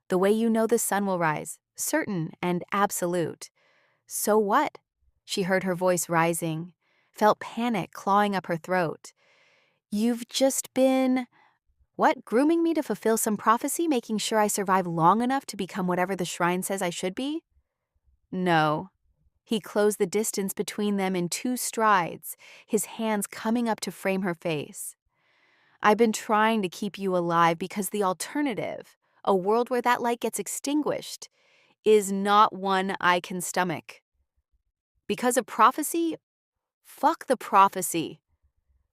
"The way you know the sun will rise, certain and absolute." "So what?" She heard her voice rising, felt panic clawing up her throat. "You've just been... What, grooming me to fulfill some prophecy, making sure I survive long enough to become whatever the shrine says I should be?" "No." He closed the distance between them in 2 strides, his hands coming up to frame her face. "I've been trying to keep you alive because the alternative, a world where that light gets extinguished, is not one I can stomach. Because of prophecy? Fuck the prophecy."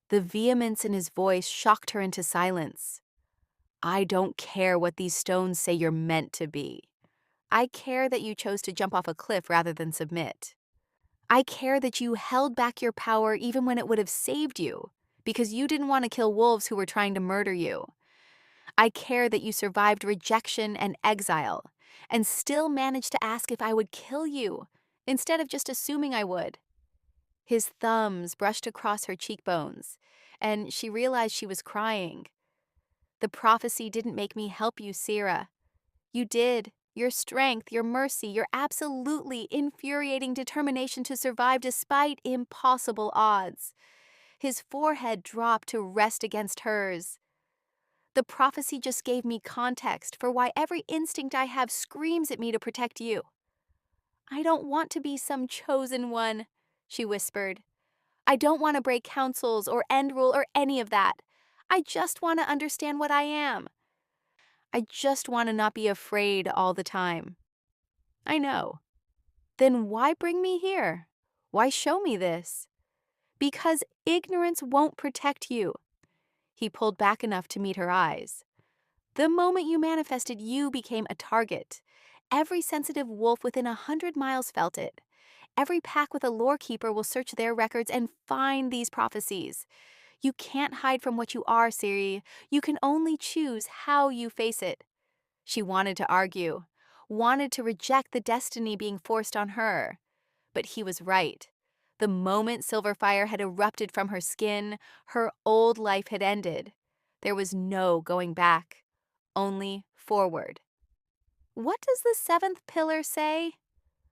The vehemence in his voice shocked her into silence. I don't care what these stones say you're meant to be. I care that you chose to jump off a cliff rather than submit. I care that you held back your power even when it would have saved you, because you didn't want to kill wolves who were trying to murder you. I care that you survived rejection and exile, and still managed to ask if I would kill you, instead of just assuming I would. His thumbs brushed across her cheekbones, and she realized she was crying. The prophecy didn't make me help you, Sira. You did. Your strength, your mercy, your absolutely infuriating determination to survive despite impossible odds. His forehead dropped to rest against hers. The prophecy just gave me context for why every instinct I have screams at me to protect you. I don't want to be some chosen one, she whispered. I don't want to break counsels or end rule or any of that. I just want to understand what I am. I just want to not be afraid all the time. I know. Then why bring me here? Why show me this? Because ignorance won't protect you. He pulled back enough to meet her eyes. The moment you manifested, you became a target. Every sensitive wolf within 100 miles felt it. Every pack with a lore keeper will search their records and find these prophecies. You can't hide from what you are, Siri. You can only choose how you face it. She wanted to argue, wanted to reject the destiny being forced on her. But he was right. The moment Silverfire had erupted from her skin, her old life had ended. There was no going back, only forward. What does the seventh pillar say?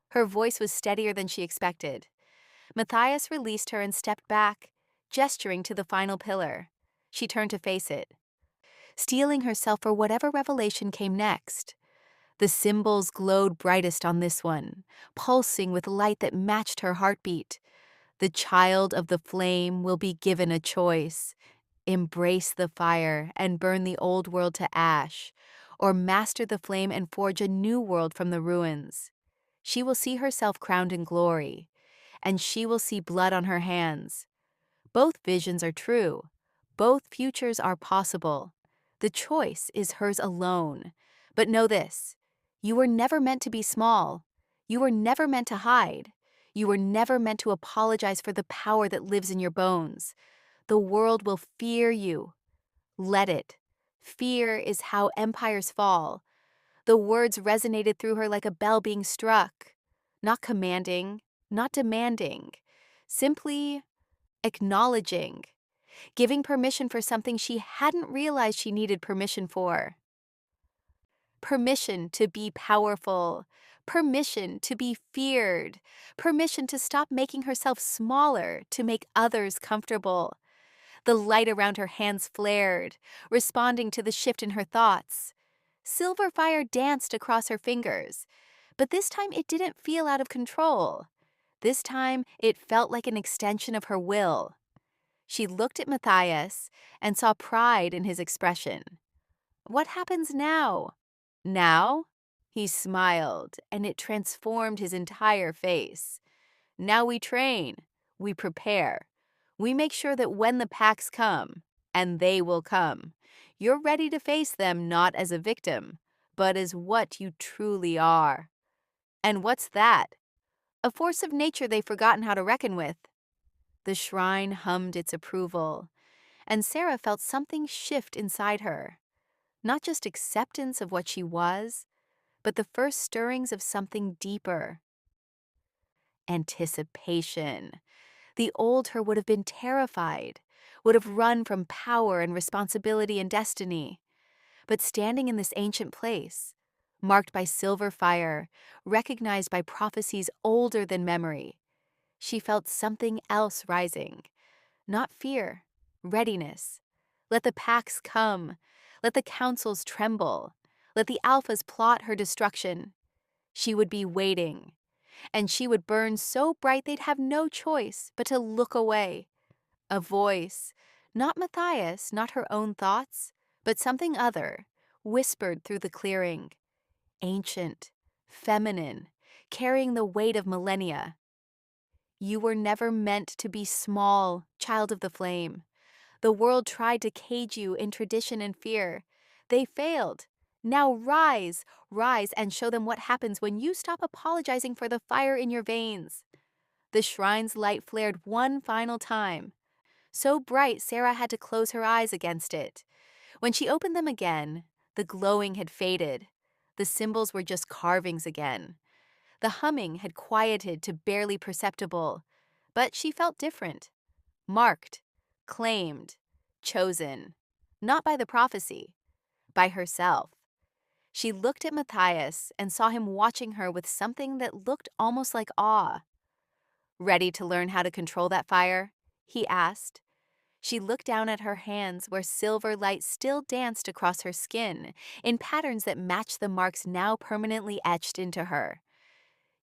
Her voice was steadier than she expected. Matthias released her and stepped back, gesturing to the final pillar. She turned to face it, steeling herself for whatever revelation came next. The symbols glowed brightest on this one, pulsing with light that matched her heartbeat. The child of the flame will be given a choice. Embrace the fire and burn the old world to ash, or master the flame and forge a new world from the ruins. She will see herself crowned in glory, and she will see blood on her hands. Both visions are true. Both futures are possible. The choice is hers alone. But know this, you were never meant to be small. You were never meant to hide. You were never meant to apologize for the power that lives in your bones. The world will fear you. Let it. Fear is how empires fall. The words resonated through her like a bell being struck. Not commanding, not demanding, simply acknowledging, giving permission for something she hadn't realized she needed permission for. Permission to be powerful, permission to be feared, permission to stop making herself smaller to make others comfortable. The light around her hands flared, responding to the shift in her thoughts. Silver fire danced across her fingers, but this time it didn't feel out of control. This time it felt like an extension of her will. She looked at Matthias and saw pride in his expression. What happens now? Now? He smiled, and it transformed his entire face. Now we train, we prepare. We make sure that when the packs come, and they will come, you're ready to face them not as a victim, but as what you truly are. And what's that? A force of nature they've forgotten how to reckon with. The shrine hummed its approval, and Sarah felt something shift inside her. Not just acceptance of what she was, but the first stirrings of something deeper. Anticipation. The old her would have been terrified, would have run from power and responsibility and destiny. But standing in this ancient place, marked by silver fire, recognized by prophecies older than memory, she felt something else rising. Not fear, readiness. Let the packs come. Let the councils tremble. Let the alphas plot her destruction. She would be waiting, and she would burn so bright they'd have no choice but to look away. A voice, not Matthias, not her own thoughts, but something other, whispered through the clearing. Ancient, feminine, carrying the weight of millennia. You were never meant to be small, child of the flame. The world tried to cage you in tradition and fear. They failed. Now rise, rise, and show them what happens when you stop apologizing for the fire in your veins. The shrine's light flared one final time. So bright, Sarah had to close her eyes against it. When she opened them again, the glowing had faded. The symbols were just carvings again. The humming had quieted to barely perceptible, but she felt different. Marked, claimed, chosen. Not by the prophecy, by herself. She looked at Matthias and saw him watching her with something that looked almost like awe. "Ready to learn how to control that fire?" he asked. She looked down at her hands where silver light still danced across her skin in patterns that matched the marks now permanently etched into her.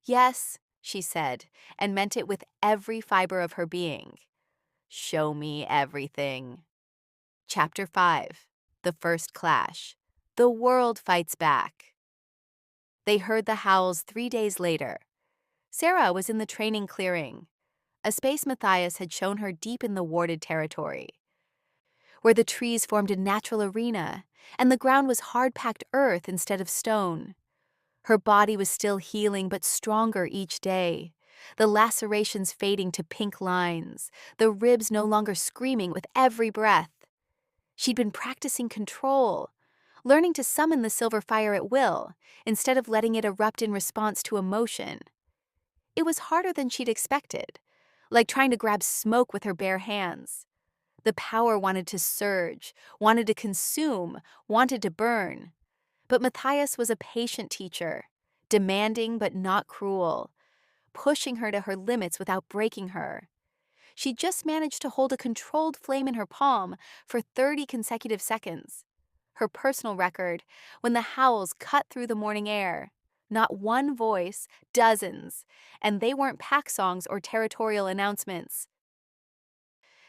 "Yes," she said, and meant it with every fiber of her being. "Show me everything." Chapter 5. The First Clash. The world fights back. They heard the howls 3 days later. Sarah was in the training clearing, a space Matthias had shown her deep in the warded territory, where the trees formed a natural arena and the ground was hard-packed earth instead of stone. Her body was still healing but stronger each day, the lacerations fading to pink lines, the ribs no longer screaming with every breath. She'd been practicing control, learning to summon the silver fire at will instead of letting it erupt in response to emotion. It was harder than she'd expected, like trying to grab smoke with her bare hands. The power wanted to surge, wanted to consume, wanted to burn. But Matthias was a patient teacher, demanding but not cruel, pushing her to her limits without breaking her. She just managed to hold a controlled flame in her palm for 30 consecutive seconds. Her personal record, when the howls cut through the morning air. Not one voice, dozens, and they weren't pack songs or territorial announcements.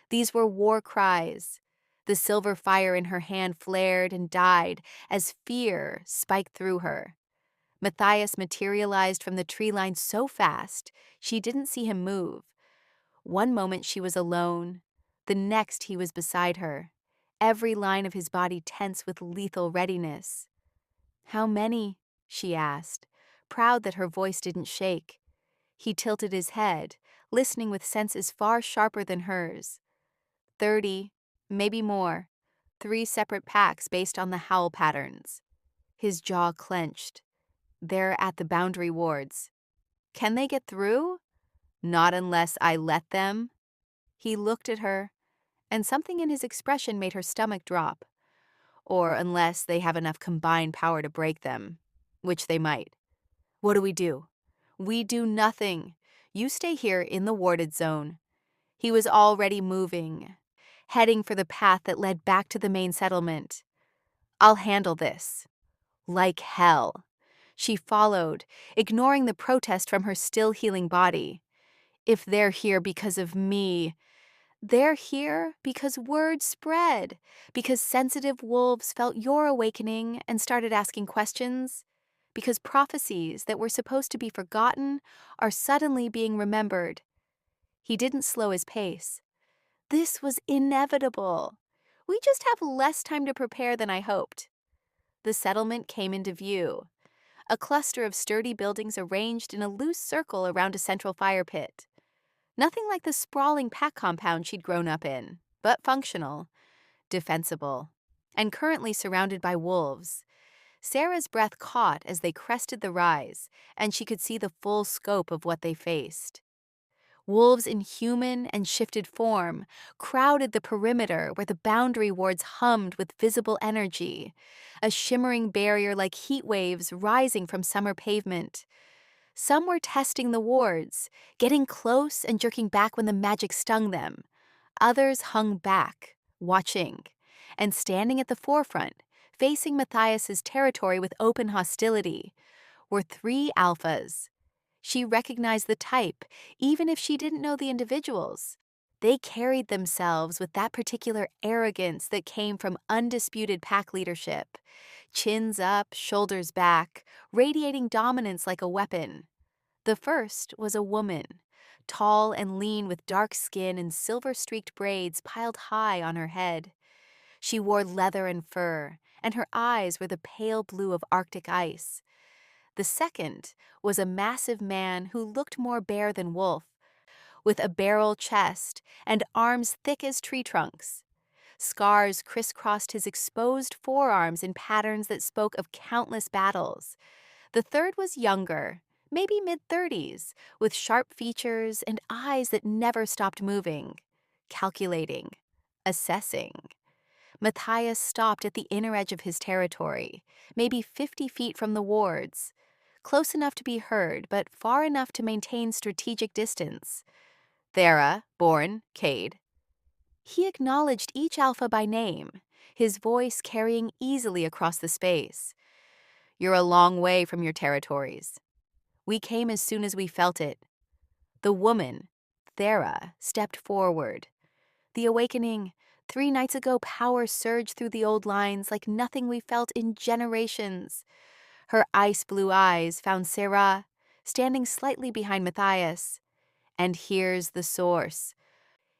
These were war cries. The silver fire in her hand flared and died as fear spiked through her. Matthias materialized from the tree line so fast, she didn't see him move. One moment she was alone, the next he was beside her, every line of his body tense with lethal readiness. "How many?" she asked, proud that her voice didn't shake. He tilted his head, listening with senses far sharper than hers. 30, maybe more. 3 separate packs based on the howl patterns. His jaw clenched. "They're at the boundary wards. Can they get through?" "Not unless I let them." He looked at her, and something in his expression made her stomach drop. "Or unless they have enough combined power to break them, which they might." "What do we do?" "We do nothing. You stay here in the warded zone." He was already moving, heading for the path that led back to the main settlement. "I'll handle this." Like hell. She followed, ignoring the protest from her still healing body. "If they're here because of me..." "They're here because word spread, because sensitive wolves felt your awakening and started asking questions, because prophecies that were supposed to be forgotten are suddenly being remembered." He didn't slow his pace. "This was inevitable. We just have less time to prepare than I hoped." The settlement came into view, a cluster of sturdy buildings arranged in a loose circle around a central fire pit. Nothing like the sprawling pack compound she'd grown up in, but functional, defensible, and currently surrounded by wolves. Sarah's breath caught as they crested the rise, and she could see the full scope of what they faced. Wolves in human and shifted form crowded the perimeter where the boundary wards hummed with visible energy, a shimmering barrier like heat waves rising from summer pavement. Some were testing the wards, getting close and jerking back when the magic stung them. Others hung back, watching, and standing at the forefront, facing Matthias's territory with open hostility, were 3 alphas. She recognized the type, even if she didn't know the individuals. They carried themselves with that particular arrogance that came from undisputed pack leadership. Chins up, shoulders back, radiating dominance like a weapon. The first was a woman, tall and lean with dark skin and silver-streaked braids piled high on her head. She wore leather and fur, and her eyes were the pale blue of Arctic ice. The second was a massive man who looked more bear than wolf, with a barrel chest and arms thick as tree trunks. Scars crisscrossed his exposed forearms in patterns that spoke of countless battles. The third was younger, maybe mid-30s, with sharp features and eyes that never stopped moving, calculating, assessing. Matthias stopped at the inner edge of his territory, maybe 50 feet from the wards, close enough to be heard, but far enough to maintain strategic distance. Thera, Born, Cade. He acknowledged each alpha by name, his voice carrying easily across the space. You're a long way from your territories. We came as soon as we felt it. The woman, Thera, stepped forward. The awakening, 3 nights ago, power surged through the old lines like nothing we felt in generations. Her ice-blue eyes found Sarah, standing slightly behind Matthias. And here's the source.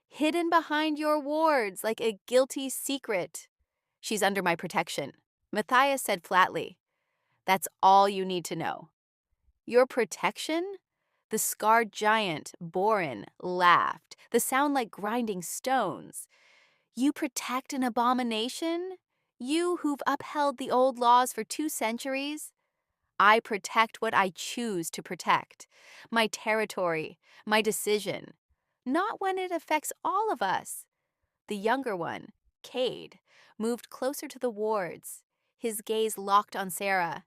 Hidden behind your wards like a guilty secret. She's under my protection, Matthias said flatly. That's all you need to know. Your protection? The scarred giant, Borin, laughed, the sound like grinding stones. You protect an abomination? You who've upheld the old laws for 2 centuries? I protect what I choose to protect. My territory, my decision. Not when it affects all of us. The younger one, Cade, moved closer to the wards, his gaze locked on Sarah.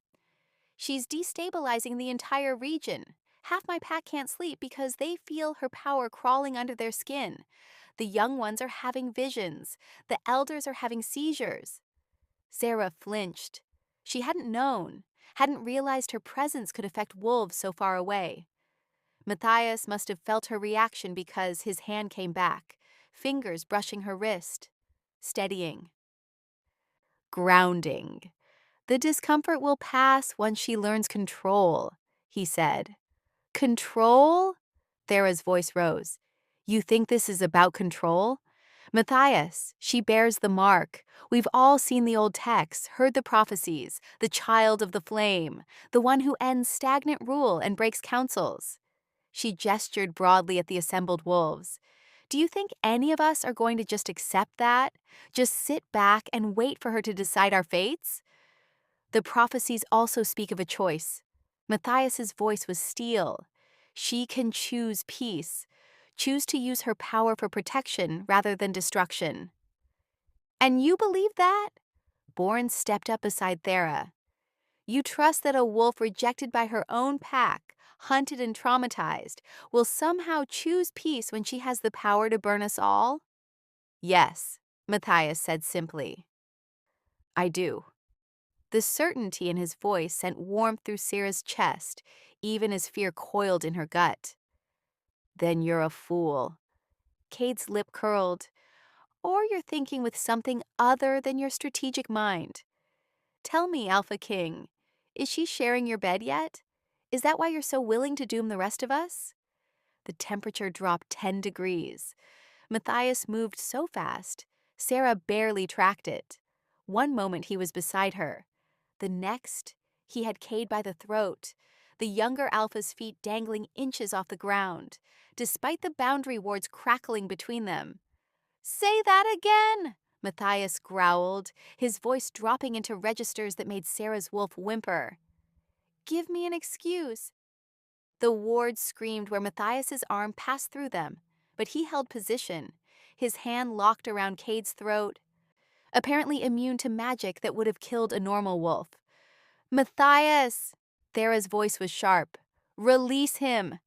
She's destabilizing the entire region. Half my pack can't sleep because they feel her power crawling under their skin. The young ones are having visions. The elders are having seizures. Sarah flinched. She hadn't known, hadn't realized her presence could affect wolves so far away. Matthias must have felt her reaction because his hand came back, fingers brushing her wrist, steadying. Grounding. The discomfort will pass once she learns control, he said. Control? Thera's voice rose. You think this is about control? Matthias, she bears the mark. We've all seen the old texts, heard the prophecies, the child of the flame, the one who ends stagnant rule and breaks councils. She gestured broadly at the assembled wolves. Do you think any of us are going to just accept that? Just sit back and wait for her to decide our fates? The prophecies also speak of a choice. Matthias's voice was steel. She can choose peace, choose to use her power for protection rather than destruction. And you believe that? Born stepped up beside Thera. You trust that a wolf rejected by her own pack, hunted and traumatized, will somehow choose peace when she has the power to burn us all? Yes, Matthias said simply. I do. The certainty in his voice sent warmth through Sarah's chest, even as fear coiled in her gut. Then you're a fool. Cade's lip curled. Or you're thinking with something other than your strategic mind. Tell me, Alpha King, is she sharing your bed yet? Is that why you're so willing to doom the rest of us? The temperature dropped 10 degrees. Matthias moved so fast, Sarah barely tracked it. One moment he was beside her. The next, he had Cade by the throat, the younger alpha's feet dangling inches off the ground, despite the boundary wards crackling between them. Say that again, Matthias growled, his voice dropping into registers that made Sarah's wolf whimper. Give me an excuse. The wards screamed where Matthias's arm passed through them, but he held position, his hand locked around Cade's throat, apparently immune to magic that would have killed a normal wolf. Matthias! Thera's voice was sharp. Release him!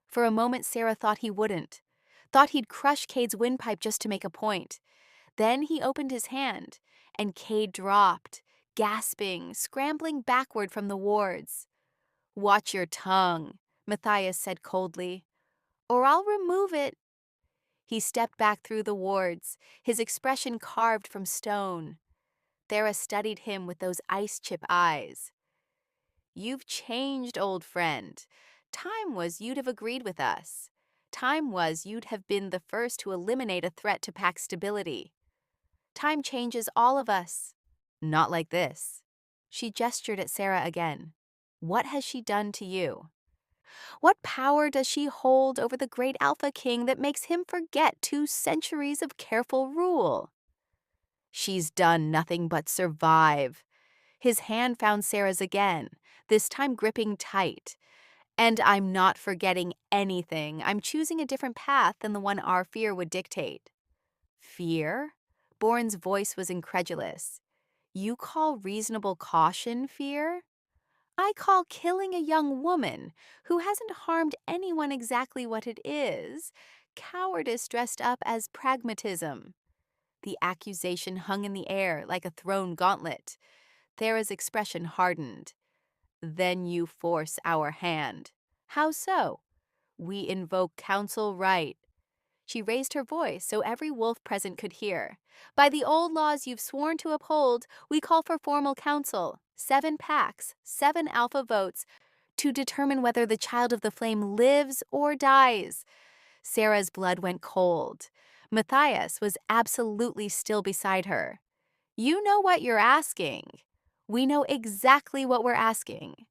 For a moment, Sarah thought he wouldn't. Thought he'd crush Cade's windpipe just to make a point. Then he opened his hand, and Cade dropped, gasping, scrambling backward from the wards. Watch your tongue, Matthias said coldly, or I'll remove it. He stepped back through the wards, his expression carved from stone. Thera studied him with those ice-chip eyes. You've changed, old friend. Time was you'd have agreed with us. time was you'd have been the first to eliminate a threat to pack stability. Time changes all of us. Not like this. She gestured at Sarah again. What has she done to you? What power does she hold over the great Alpha King that makes him forget 2 centuries of careful rule? She's done nothing but survive. His hand found Sarah's again, this time gripping tight. And I'm not forgetting anything. I'm choosing a different path than the one our fear would dictate. Fear? Bourne's voice was incredulous. You call reasonable caution fear? I call killing a young woman who hasn't harmed anyone exactly what it is, cowardice dressed up as pragmatism. The accusation hung in the air like a thrown gauntlet. Thera's expression hardened. Then you force our hand. How so? We invoke counsel right. She raised her voice so every wolf present could hear. By the old laws you've sworn to uphold, we call for formal council, 7 packs, 7 alpha votes, to determine whether the child of the flame lives or dies. Sarah's blood went cold. Matthias was absolutely still beside her. You know what you're asking. We know exactly what we're asking.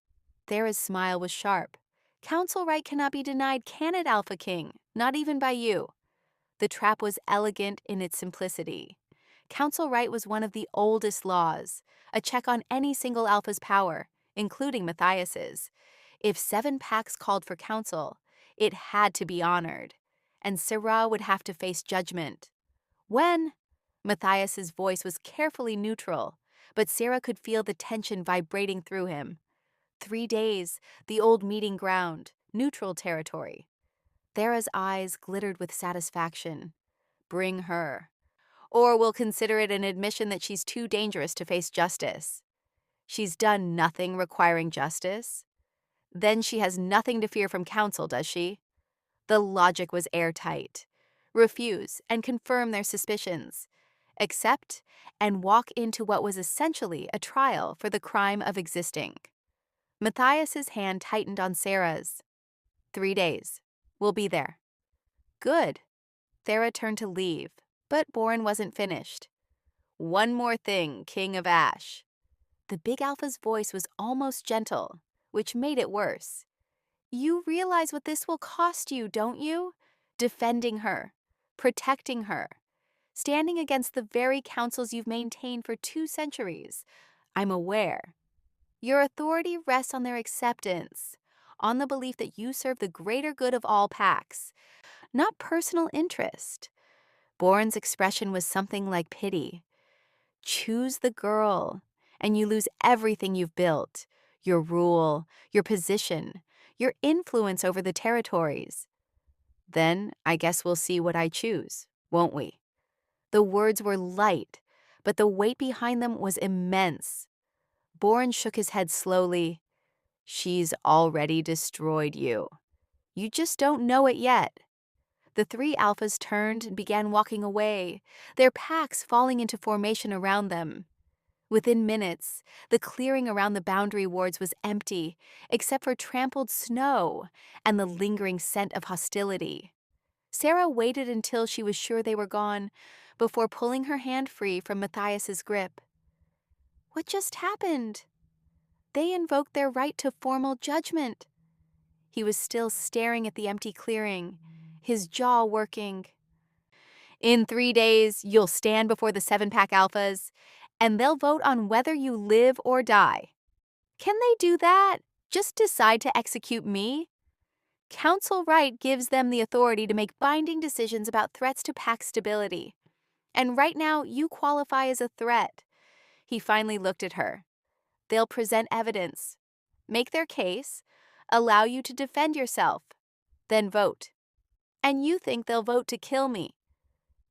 Thera's smile was sharp. Council right cannot be denied, can it, Alpha King? Not even by you. The trap was elegant in its simplicity. Council right was one of the oldest laws, a check on any single alpha's power, including Matthias's. If 7 packs called for council, it had to be honored, and Sarah would have to face judgment. When? Matthias's voice was carefully neutral, but Sarah could feel the tension vibrating through him. 3 days, the old meeting ground, neutral territory. Thera's eyes glittered with satisfaction. Bring her. Or we'll consider it an admission that she's too dangerous to face justice. She's done nothing requiring justice. Then she has nothing to fear from council, does she? The logic was airtight. Refuse and confirm their suspicions. Accept and walk into what was essentially a trial for the crime of existing. Matthias's hand tightened on Sarah's. 3 days. We'll be there. Good. Thera turned to leave, but Bourne wasn't finished. One more thing, King of Ash. The big alpha's voice was almost gentle, which made it worse. You realize what this will cost you, don't you? Defending her, protecting her, standing against the very councils you've maintained for 2 centuries. I'm aware. Your authority rests on their acceptance, on the belief that you serve the greater good of all packs, not personal interest. Bourne's expression was something like pity. Choose the girl, and you lose everything you've built, your rule, your position, your influence over the territories. Then I guess we'll see what I choose, won't we? The words were light, but the weight behind them was immense. Bourne shook his head slowly. She's already destroyed you. You just don't know it yet. The 3 alphas turned and began walking away, their packs falling into formation around them. Within minutes, the clearing around the boundary wards was empty, except for trampled snow and the lingering scent of hostility. Sarah waited until she was sure they were gone, before pulling her hand free from Matthias's grip. What just happened? They invoked their right to formal judgment. He was still staring at the empty clearing, his jaw working. In 3 days, you'll stand before the 7-pack alphas, and they'll vote on whether you live or die. Can they do that? Just decide to execute me? Council right gives them the authority to make binding decisions about threats to pack stability. And right now, you qualify as a threat. He finally looked at her. They'll present evidence, make their case, allow you to defend yourself, then vote. And you think they'll vote to kill me.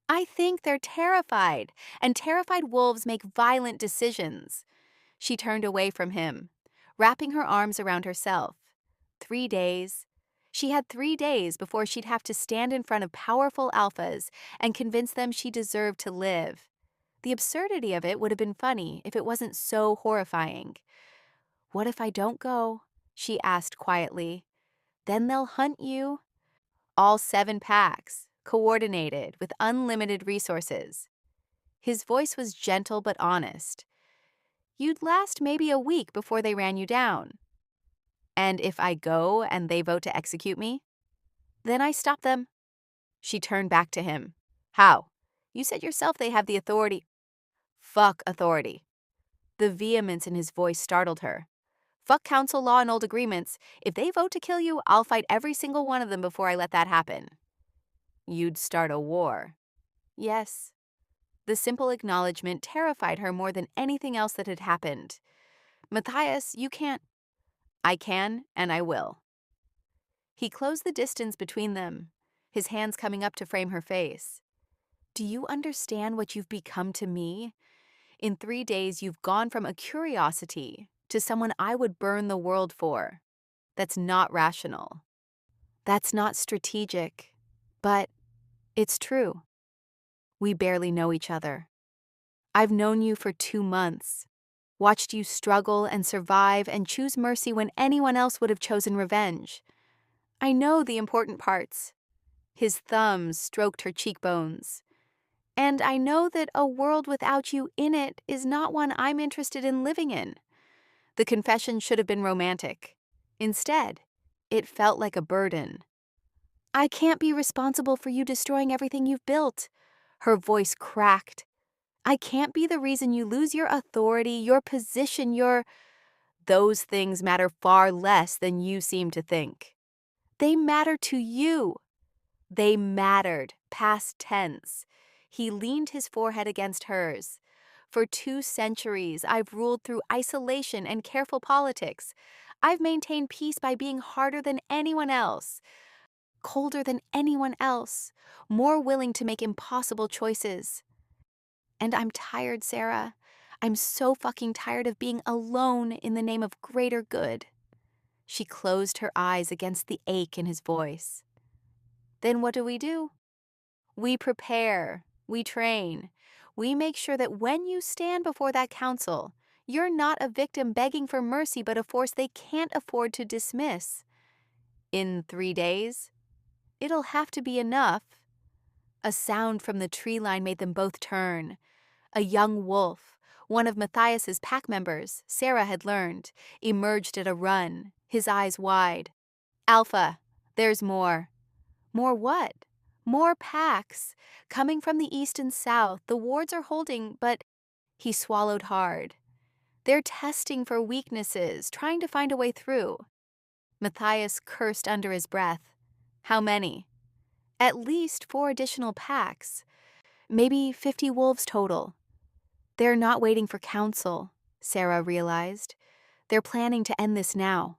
I think they're terrified, and terrified wolves make violent decisions. She turned away from him, wrapping her arms around herself. 3 days. She had 3 days before she'd have to stand in front of powerful alphas and convince them she deserved to live. The absurdity of it would have been funny if it wasn't so horrifying. What if I don't go? She asked quietly. Then they'll hunt you. All 7 packs, coordinated with unlimited resources. His voice was gentle but honest. You'd last maybe a week before they ran you down. And if I go and they vote to execute me, then I stop them. She turned back to him. How? You said yourself they have the authority. Fuck authority. The vehemence in his voice startled her. Fuck council law and old agreements. If they vote to kill you, I'll fight every single one of them before I let that happen. You'd start a war. Yes. The simple acknowledgement terrified her more than anything else that had happened. Matthias, you can't. I can, and I will. He closed the distance between them, his hands coming up to frame her face. Do you understand what you've become to me? In 3 days, you've gone from a curiosity to someone I would burn the world for. That's not rational. That's not strategic. But it's true. We barely know each other. I've known you for 2 months, watched you struggle and survive and choose mercy when anyone else would have chosen revenge. I know the important parts. His thumbs stroked her cheekbones. And I know that a world without you in it is not one I'm interested in living in. The confession should have been romantic. Instead, it felt like a burden. I can't be responsible for you destroying everything you've built. Her voice cracked. I can't be the reason you lose your authority, your position, your... Those things matter far less than you seem to think. They matter to you. They mattered, past tense. He leaned his forehead against hers. For 2 centuries, I've ruled through isolation and careful politics. I've maintained peace by being harder than anyone else, colder than anyone else, more willing to make impossible choices. And I'm tired, Sarah. I'm so fucking tired of being alone in the name of greater good. She closed her eyes against the ache in his voice. Then what do? We prepare, we train, we make sure that when you stand before that council, you're not a victim begging for mercy but a force they can't afford to dismiss. In 3 days, it'll have to be enough. A sound from the tree line made them both turn. A young wolf, one of Matthias's pack members, Sarah had learned, emerged at a run, his eyes wide. Alpha, there's more. More what? More packs. Coming from the east and south, the wards are holding, but he swallowed hard. They're testing for weaknesses, trying to find a way through. Matthias cursed under his breath. How many? At least 4 additional packs. Maybe 50 wolves total. They're not waiting for counsel, Sarah realized. They're planning to end this now.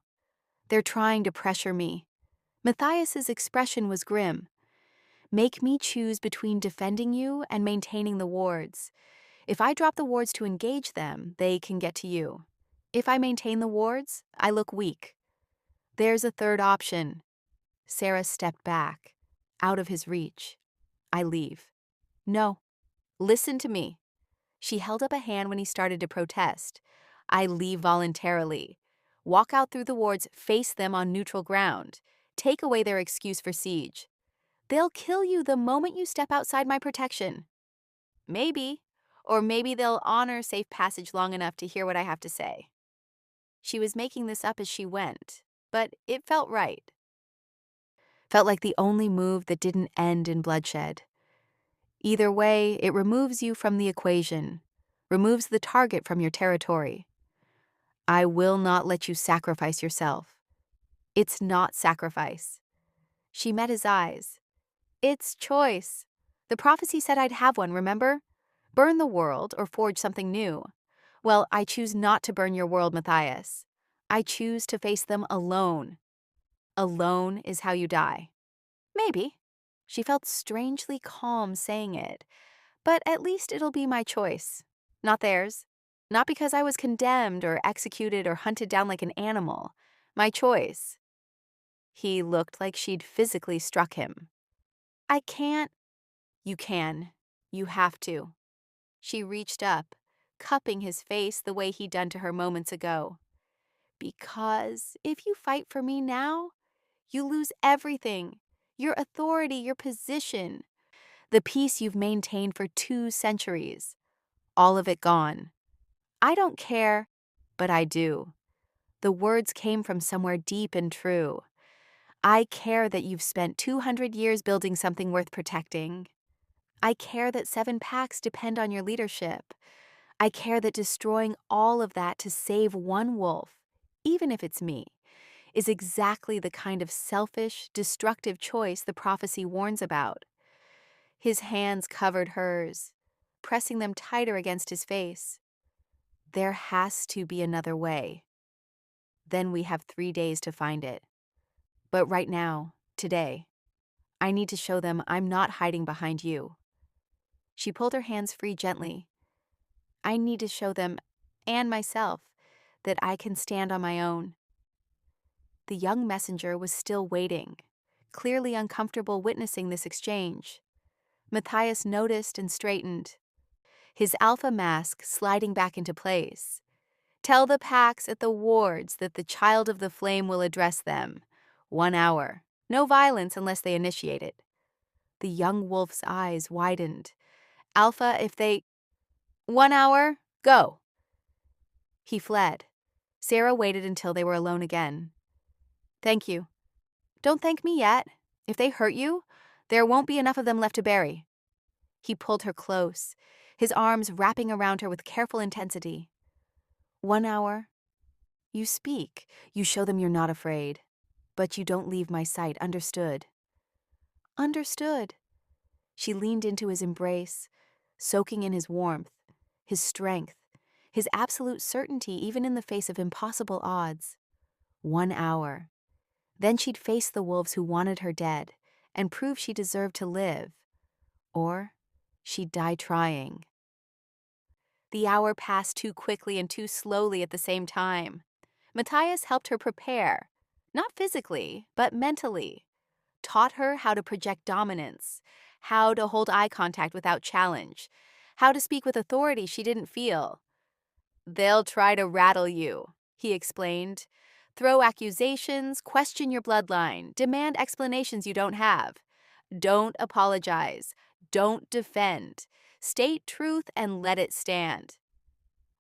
They're trying to pressure me. Matthias's expression was grim. Make me choose between defending you and maintaining the wards. If I drop the wards to engage them, they can get to you. If I maintain the wards, I look weak. There's a third option. Sarah stepped back, out of his reach. I leave. No. Listen to me. She held up a hand when he started to protest. I leave voluntarily. Walk out through the wards, face them on neutral ground. Take away their excuse for siege. They'll kill you the moment you step outside my protection. Maybe. Or maybe they'll honor safe passage long enough to hear what I have to say. She was making this up as she went, but it felt right. Felt like the only move that didn't end in bloodshed. Either way, it removes you from the equation, removes the target from your territory. I will not let you sacrifice yourself. It's not sacrifice. She met his eyes. It's choice. The prophecy said I'd have one, remember? Burn the world or forge something new. Well, I choose not to burn your world, Matthias. I choose to face them alone. Alone is how you die. Maybe. She felt strangely calm saying it. But at least it'll be my choice, not theirs. Not because I was condemned or executed or hunted down like an animal. My choice. He looked like she'd physically struck him. I can't. You can. You have to. She reached up, cupping his face the way he'd done to her moments ago. Because if you fight for me now, you lose everything. your authority, your position, the peace you've maintained for 2 centuries. All of it gone. I don't care, but I do. The words came from somewhere deep and true. I care that you've spent 200 years building something worth protecting. I care that 7 packs depend on your leadership. I care that destroying all of that to save one wolf, even if it's me, is exactly the kind of selfish, destructive choice the prophecy warns about. His hands covered hers, pressing them tighter against his face. There has to be another way. Then we have 3 days to find it. But right now, today, I need to show them I'm not hiding behind you. She pulled her hands free gently. I need to show them, and myself, that I can stand on my own. The young messenger was still waiting, clearly uncomfortable witnessing this exchange. Matthias noticed and straightened, his alpha mask sliding back into place. Tell the packs at the wards that the child of the flame will address them. 1 hour. No violence unless they initiate it. The young wolf's eyes widened. Alpha, if they... 1 hour? Go. He fled. Sarah waited until they were alone again. Thank you. Don't thank me yet. If they hurt you, there won't be enough of them left to bury. He pulled her close, his arms wrapping around her with careful intensity. 1 hour. You speak. You show them you're not afraid. But you don't leave my sight, understood? Understood. She leaned into his embrace, soaking in his warmth, his strength, his absolute certainty even in the face of impossible odds. 1 hour. Then she'd face the wolves who wanted her dead and prove she deserved to live. Or she'd die trying. The hour passed too quickly and too slowly at the same time. Matthias helped her prepare, not physically, but mentally. Taught her how to project dominance, how to hold eye contact without challenge, how to speak with authority she didn't feel. They'll try to rattle you, he explained. Throw accusations, question your bloodline, demand explanations you don't have. Don't apologize. Don't defend. State truth and let it stand.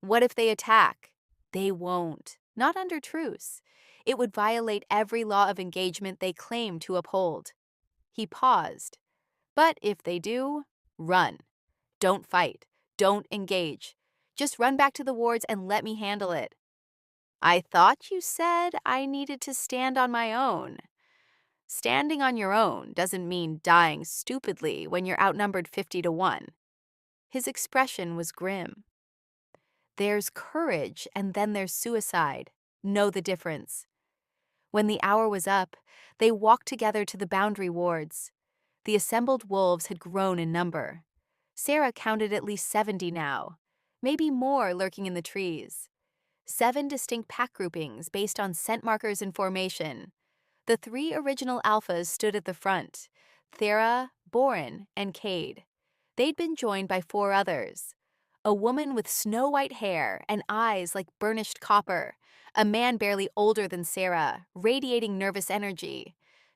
What if they attack? They won't. Not under truce. It would violate every law of engagement they claim to uphold. He paused. But if they do, run. Don't fight. Don't engage. Just run back to the wards and let me handle it. I thought you said I needed to stand on my own. Standing on your own doesn't mean dying stupidly when you're outnumbered 50-1. His expression was grim. There's courage and then there's suicide. Know the difference. When the hour was up, they walked together to the boundary wards. The assembled wolves had grown in number. Sarah counted at least 70 now, maybe more lurking in the trees. 7 distinct pack groupings based on scent markers and formation. The 3 original alphas stood at the front, Thera, Boren, and Cade. They'd been joined by 4 others. A woman with snow-white hair and eyes like burnished copper. A man barely older than Sarah, radiating nervous energy.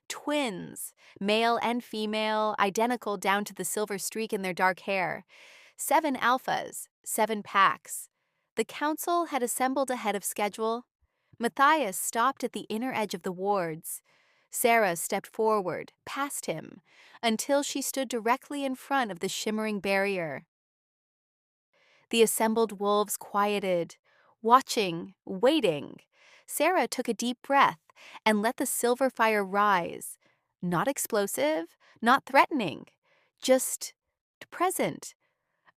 Twins, male and female, identical down to the silver streak in their dark hair. 7 alphas, 7 packs. The council had assembled ahead of schedule. Matthias stopped at the inner edge of the wards. Sarah stepped forward, past him, until she stood directly in front of the shimmering barrier. The assembled wolves quieted, watching, waiting. Sarah took a deep breath and let the silver fire rise. Not explosive, not threatening, just present.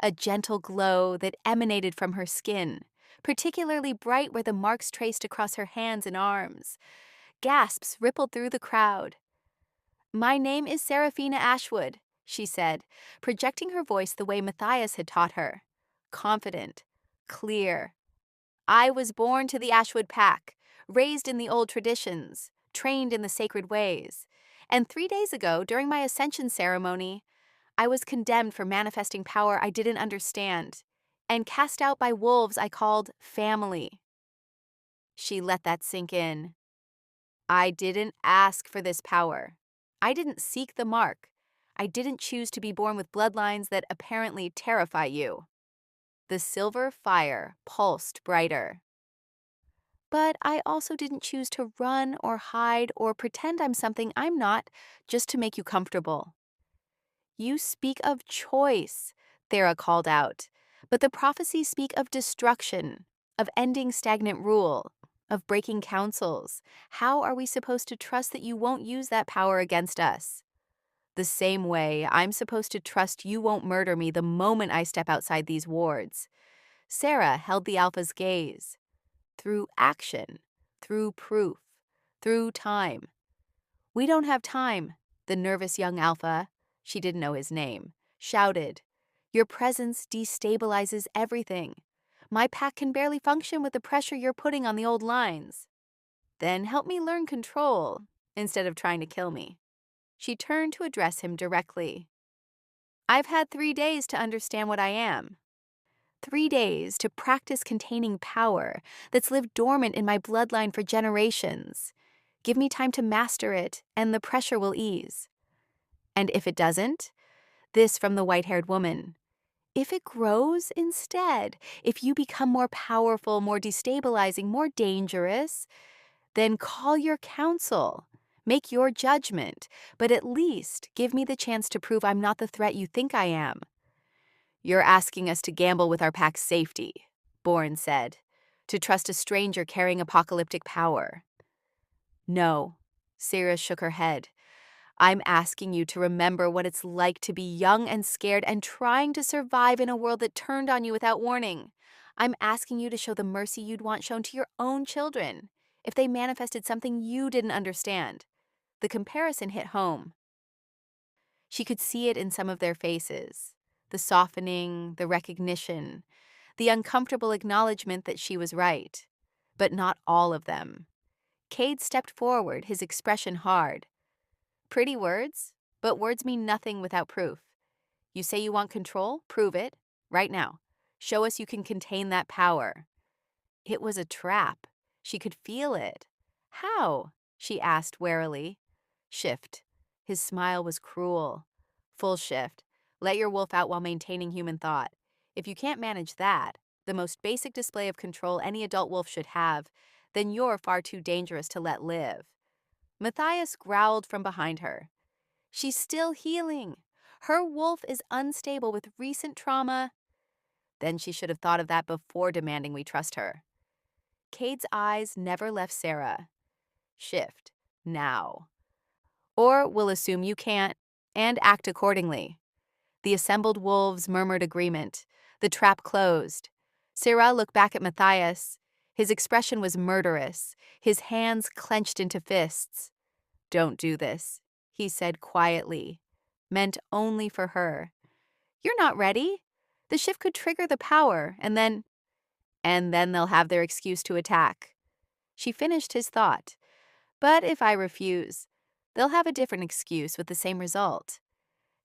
A gentle glow that emanated from her skin, particularly bright where the marks traced across her hands and arms. Gasps rippled through the crowd. My name is Seraphina Ashwood, she said, projecting her voice the way Matthias had taught her. Confident, clear. I was born to the Ashwood pack, raised in the old traditions, trained in the sacred ways. And 3 days ago, during my ascension ceremony, I was condemned for manifesting power I didn't understand, and cast out by wolves I called family. She let that sink in. I didn't ask for this power. I didn't seek the mark. I didn't choose to be born with bloodlines that apparently terrify you. The silver fire pulsed brighter. But I also didn't choose to run or hide or pretend I'm something I'm not just to make you comfortable. You speak of choice, Thera called out, but the prophecies speak of destruction, of ending stagnant rule, of breaking councils. How are we supposed to trust that you won't use that power against us? The same way I'm supposed to trust you won't murder me the moment I step outside these wards. Sarah held the alpha's gaze. Through action, through proof, through time. We don't have time, the nervous young alpha, she didn't know his name, shouted. Your presence destabilizes everything. My pack can barely function with the pressure you're putting on the old lines. Then help me learn control, instead of trying to kill me. She turned to address him directly. I've had 3 days to understand what I am. 3 days to practice containing power that's lived dormant in my bloodline for generations. Give me time to master it, and the pressure will ease. And if it doesn't, this from the white-haired woman. If it grows instead, if you become more powerful, more destabilizing, more dangerous, then call your counsel. Make your judgment, but at least give me the chance to prove I'm not the threat you think I am. You're asking us to gamble with our pack's safety, Bourne said, to trust a stranger carrying apocalyptic power. No, Sarah shook her head. I'm asking you to remember what it's like to be young and scared and trying to survive in a world that turned on you without warning. I'm asking you to show the mercy you'd want shown to your own children if they manifested something you didn't understand. The comparison hit home. She could see it in some of their faces, the softening, the recognition, the uncomfortable acknowledgement that she was right, but not all of them. Cade stepped forward, his expression hard. Pretty words, but words mean nothing without proof. You say you want control? Prove it. Right now. Show us you can contain that power. It was a trap. She could feel it. How? She asked warily. Shift. His smile was cruel. Full shift. Let your wolf out while maintaining human thought. If you can't manage that, the most basic display of control any adult wolf should have, then you're far too dangerous to let live. Matthias growled from behind her. She's still healing. Her wolf is unstable with recent trauma. Then she should have thought of that before demanding we trust her. Cade's eyes never left Sarah. Shift. Now. Or we'll assume you can't, and act accordingly. The assembled wolves murmured agreement. The trap closed. Sarah looked back at Matthias. His expression was murderous, his hands clenched into fists. Don't do this, he said quietly, meant only for her. You're not ready. The shift could trigger the power, and then they'll have their excuse to attack. She finished his thought. But if I refuse, they'll have a different excuse with the same result.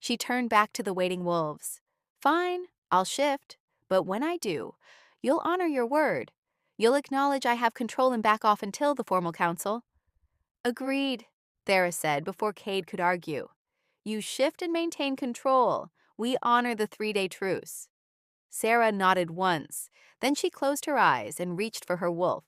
She turned back to the waiting wolves. Fine, I'll shift, but when I do, you'll honor your word. You'll acknowledge I have control and back off until the formal council. Agreed, Thera said before Cade could argue. You shift and maintain control. We honor the 3-day truce. Sarah nodded once, then she closed her eyes and reached for her wolf.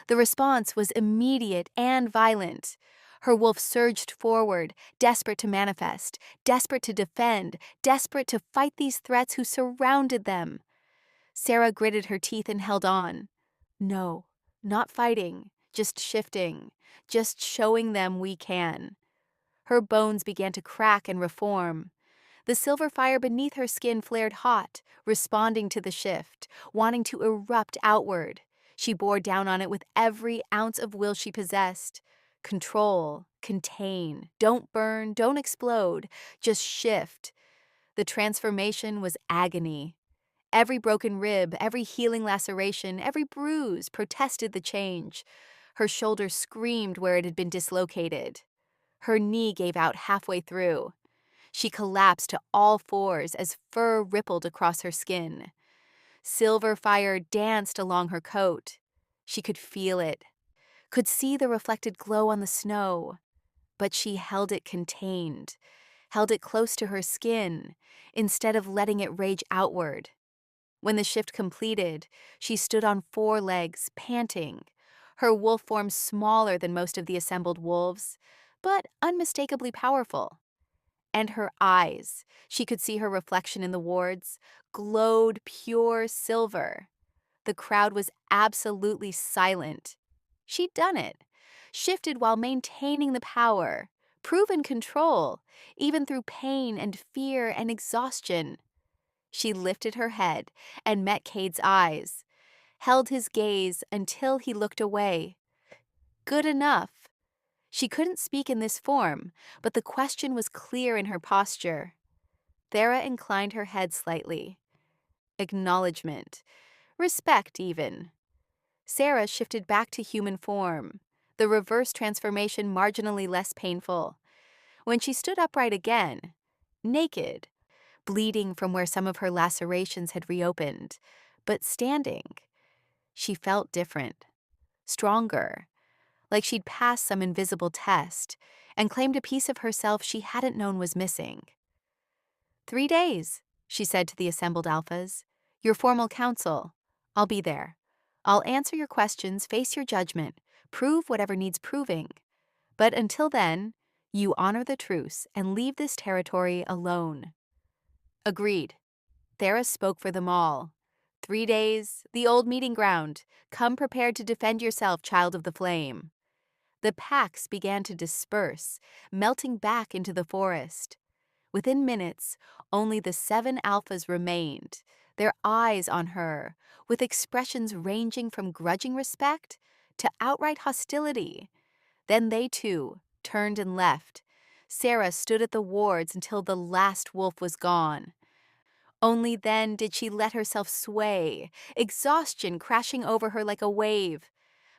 The response was immediate and violent. Her wolf surged forward, desperate to manifest, desperate to defend, desperate to fight these threats who surrounded them. Sarah gritted her teeth and held on. No, not fighting, just shifting, just showing them we can. Her bones began to crack and reform. The silver fire beneath her skin flared hot, responding to the shift, wanting to erupt outward. She bore down on it with every ounce of will she possessed. Control, contain, don't burn, don't explode, just shift. The transformation was agony. Every broken rib, every healing laceration, every bruise protested the change. Her shoulder screamed where it had been dislocated. Her knee gave out halfway through. She collapsed to all fours as fur rippled across her skin. Silver fire danced along her coat. She could feel it, could see the reflected glow on the snow. but she held it contained, held it close to her skin, instead of letting it rage outward. When the shift completed, she stood on 4 legs, panting, her wolf form smaller than most of the assembled wolves, but unmistakably powerful. And her eyes, she could see her reflection in the wards, glowed pure silver. The crowd was absolutely silent. She'd done it, shifted while maintaining the power, proven control, even through pain and fear and exhaustion. She lifted her head and met Cade's eyes, held his gaze until he looked away. Good enough. She couldn't speak in this form, but the question was clear in her posture. Thera inclined her head slightly. Acknowledgement. Respect, even. Sarah shifted back to human form, the reverse transformation marginally less painful. When she stood upright again, naked, bleeding from where some of her lacerations had reopened, but standing, she felt different, stronger, like she'd passed some invisible test and claimed a piece of herself she hadn't known was missing. 3 days, she said to the assembled alphas. Your formal council. I'll be there. I'll answer your questions, face your judgment, prove whatever needs proving. But until then, you honor the truce and leave this territory alone. Agreed. Thera spoke for them all. 3 days, the old meeting ground. Come prepared to defend yourself, child of the flame. The packs began to disperse, melting back into the forest. Within minutes, only the 7 alphas remained, their eyes on her, with expressions ranging from grudging respect to outright hostility. Then they too turned and left. Sarah stood at the wards until the last wolf was gone. Only then did she let herself sway, exhaustion crashing over her like a wave.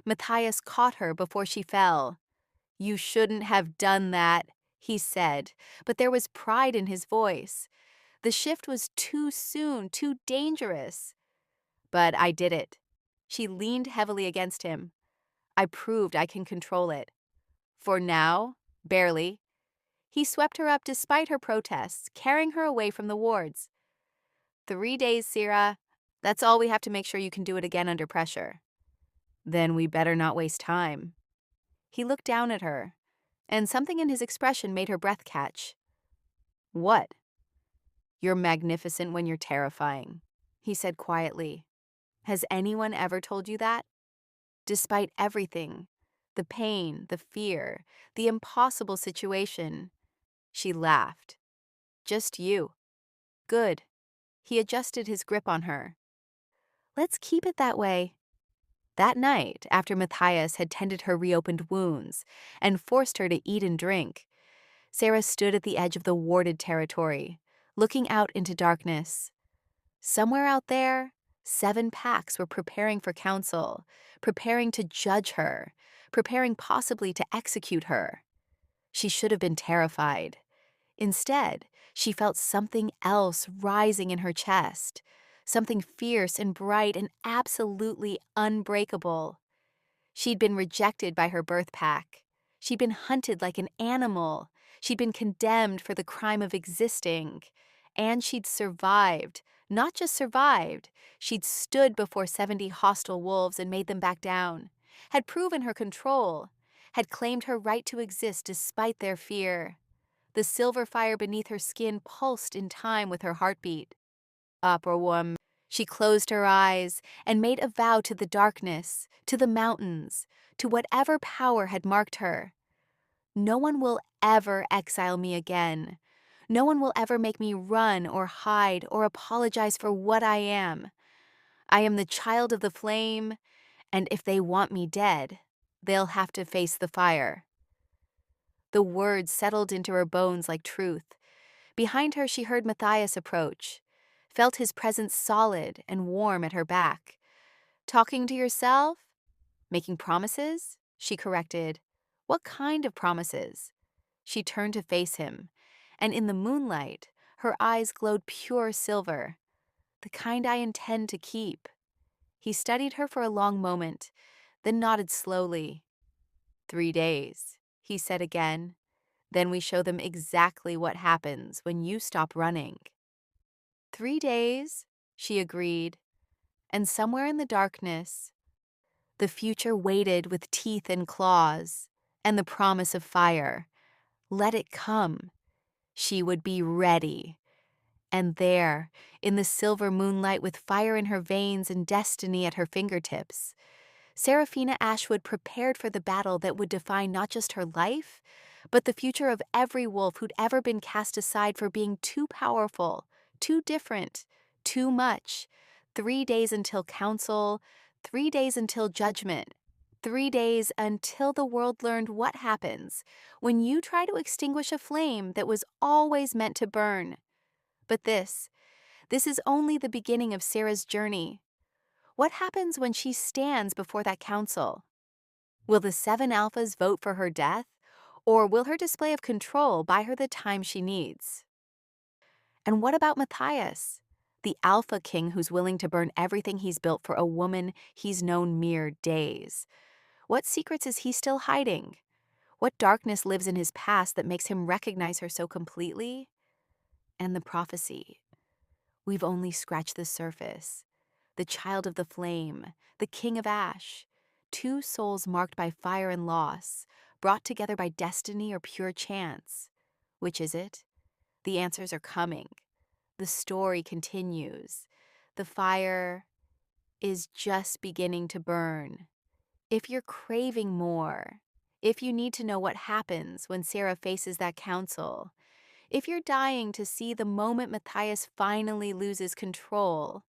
Matthias caught her before she fell. You shouldn't have done that, he said, but there was pride in his voice. The shift was too soon, too dangerous. But I did it. She leaned heavily against him. I proved I can control it. For now, barely. He swept her up despite her protests, carrying her away from the wards. 3 days, Sira. That's all we have to make sure you can do it again under pressure. Then we better not waste time. He looked down at her, and something in his expression made her breath catch. What? You're magnificent when you're terrifying, he said quietly. Has anyone ever told you that? Despite everything, the pain, the fear, the impossible situation. She laughed. Just you. Good. He adjusted his grip on her. Let's keep it that way. That night, after Matthias had tended her reopened wounds and forced her to eat and drink, Sarah stood at the edge of the warded territory, looking out into darkness. Somewhere out there, 7 packs were preparing for council, preparing to judge her, preparing possibly to execute her. She should have been terrified. Instead, she felt something else rising in her chest, something fierce and bright and absolutely unbreakable. She'd been rejected by her birth pack. She'd been hunted like an animal. She'd been condemned for the crime of existing. And she'd survived. Not just survived, she'd stood before 70 hostile wolves and made them back down, had proven her control, had claimed her right to exist despite their fear. The silver fire beneath her skin pulsed in time with her heartbeat. Upperwom. She closed her eyes and made a vow to the darkness, to the mountains, to whatever power had marked her. No one will ever exile me again. No one will ever make me run or hide or apologize for what I am. I am the child of the flame, and if they want me dead, they'll have to face the fire. The words settled into her bones like truth. Behind her, she heard Matthias approach, felt his presence solid and warm at her back. Talking to yourself? Making promises? She corrected. What kind of promises? She turned to face him, and in the moonlight, her eyes glowed pure silver. The kind I intend to keep. He studied her for a long moment, then nodded slowly. 3 days, he said again. Then we show them exactly what happens when you stop running. 3 days, she agreed, and somewhere in the darkness, the future waited with teeth and claws and the promise of fire. Let it come. She would be ready. And there, in the silver moonlight with fire in her veins and destiny at her fingertips, Seraphina Ashwood prepared for the battle that would define not just her life, but the future of every wolf who'd ever been cast aside for being too powerful, too different, too much. 3 days until council, 3 days until judgment, 3 days until the world learned what happens when you try to extinguish a flame that was always meant to burn. But this is only the beginning of Sarah's journey. What happens when she stands before that council? Will the 7 alphas vote for her death, or will her display of control buy her the time she needs? And what about Matthias, the alpha king who's willing to burn everything he's built for a woman he's known mere days? What secrets is he still hiding? What darkness lives in his past that makes him recognize her so completely? And the prophecy. We've only scratched the surface. The child of the flame, the king of ash, 2 souls marked by fire and loss, brought together by destiny or pure chance. Which is it? The answers are coming. The story continues. The fire is just beginning to burn. If you're craving more, if you need to know what happens when Sarah faces that council, if you're dying to see the moment Matthias finally loses control,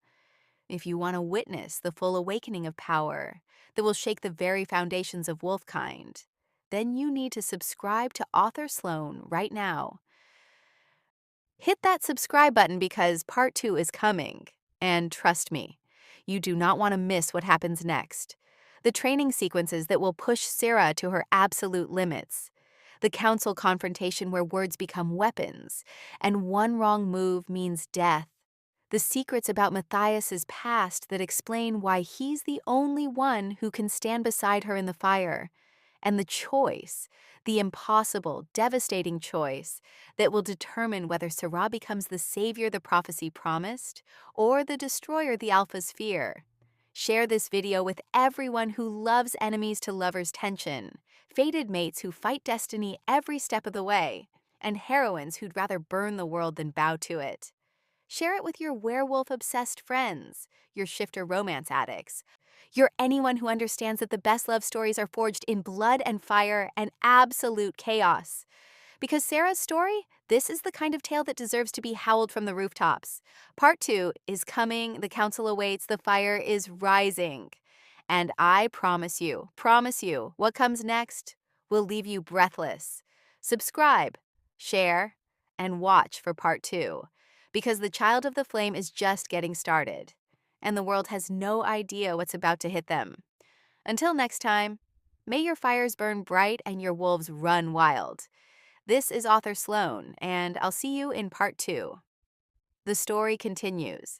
if you want to witness the full awakening of power that will shake the very foundations of wolfkind, then you need to subscribe to Author Sloan right now. Hit that subscribe button because part 2 is coming. And trust me, you do not want to miss what happens next. The training sequences that will push Sarah to her absolute limits. The council confrontation where words become weapons, and one wrong move means death. The secrets about Matthias's past that explain why he's the only one who can stand beside her in the fire. And the choice, the impossible, devastating choice, that will determine whether Sarah becomes the savior the prophecy promised or the destroyer the alphas fear. Share this video with everyone who loves enemies to lovers tension, fated mates who fight destiny every step of the way, and heroines who'd rather burn the world than bow to it. Share it with your werewolf-obsessed friends, your shifter romance addicts, you're anyone who understands that the best love stories are forged in blood and fire and absolute chaos. Because Sarah's story, this is the kind of tale that deserves to be howled from the rooftops. Part 2 is coming, the council awaits, the fire is rising. And I promise you, what comes next will leave you breathless. Subscribe, share, and watch for part 2. Because the child of the flame is just getting started. And the world has no idea what's about to hit them. Until next time, may your fires burn bright and your wolves run wild. This is Author Sloan, and I'll see you in part 2. The story continues.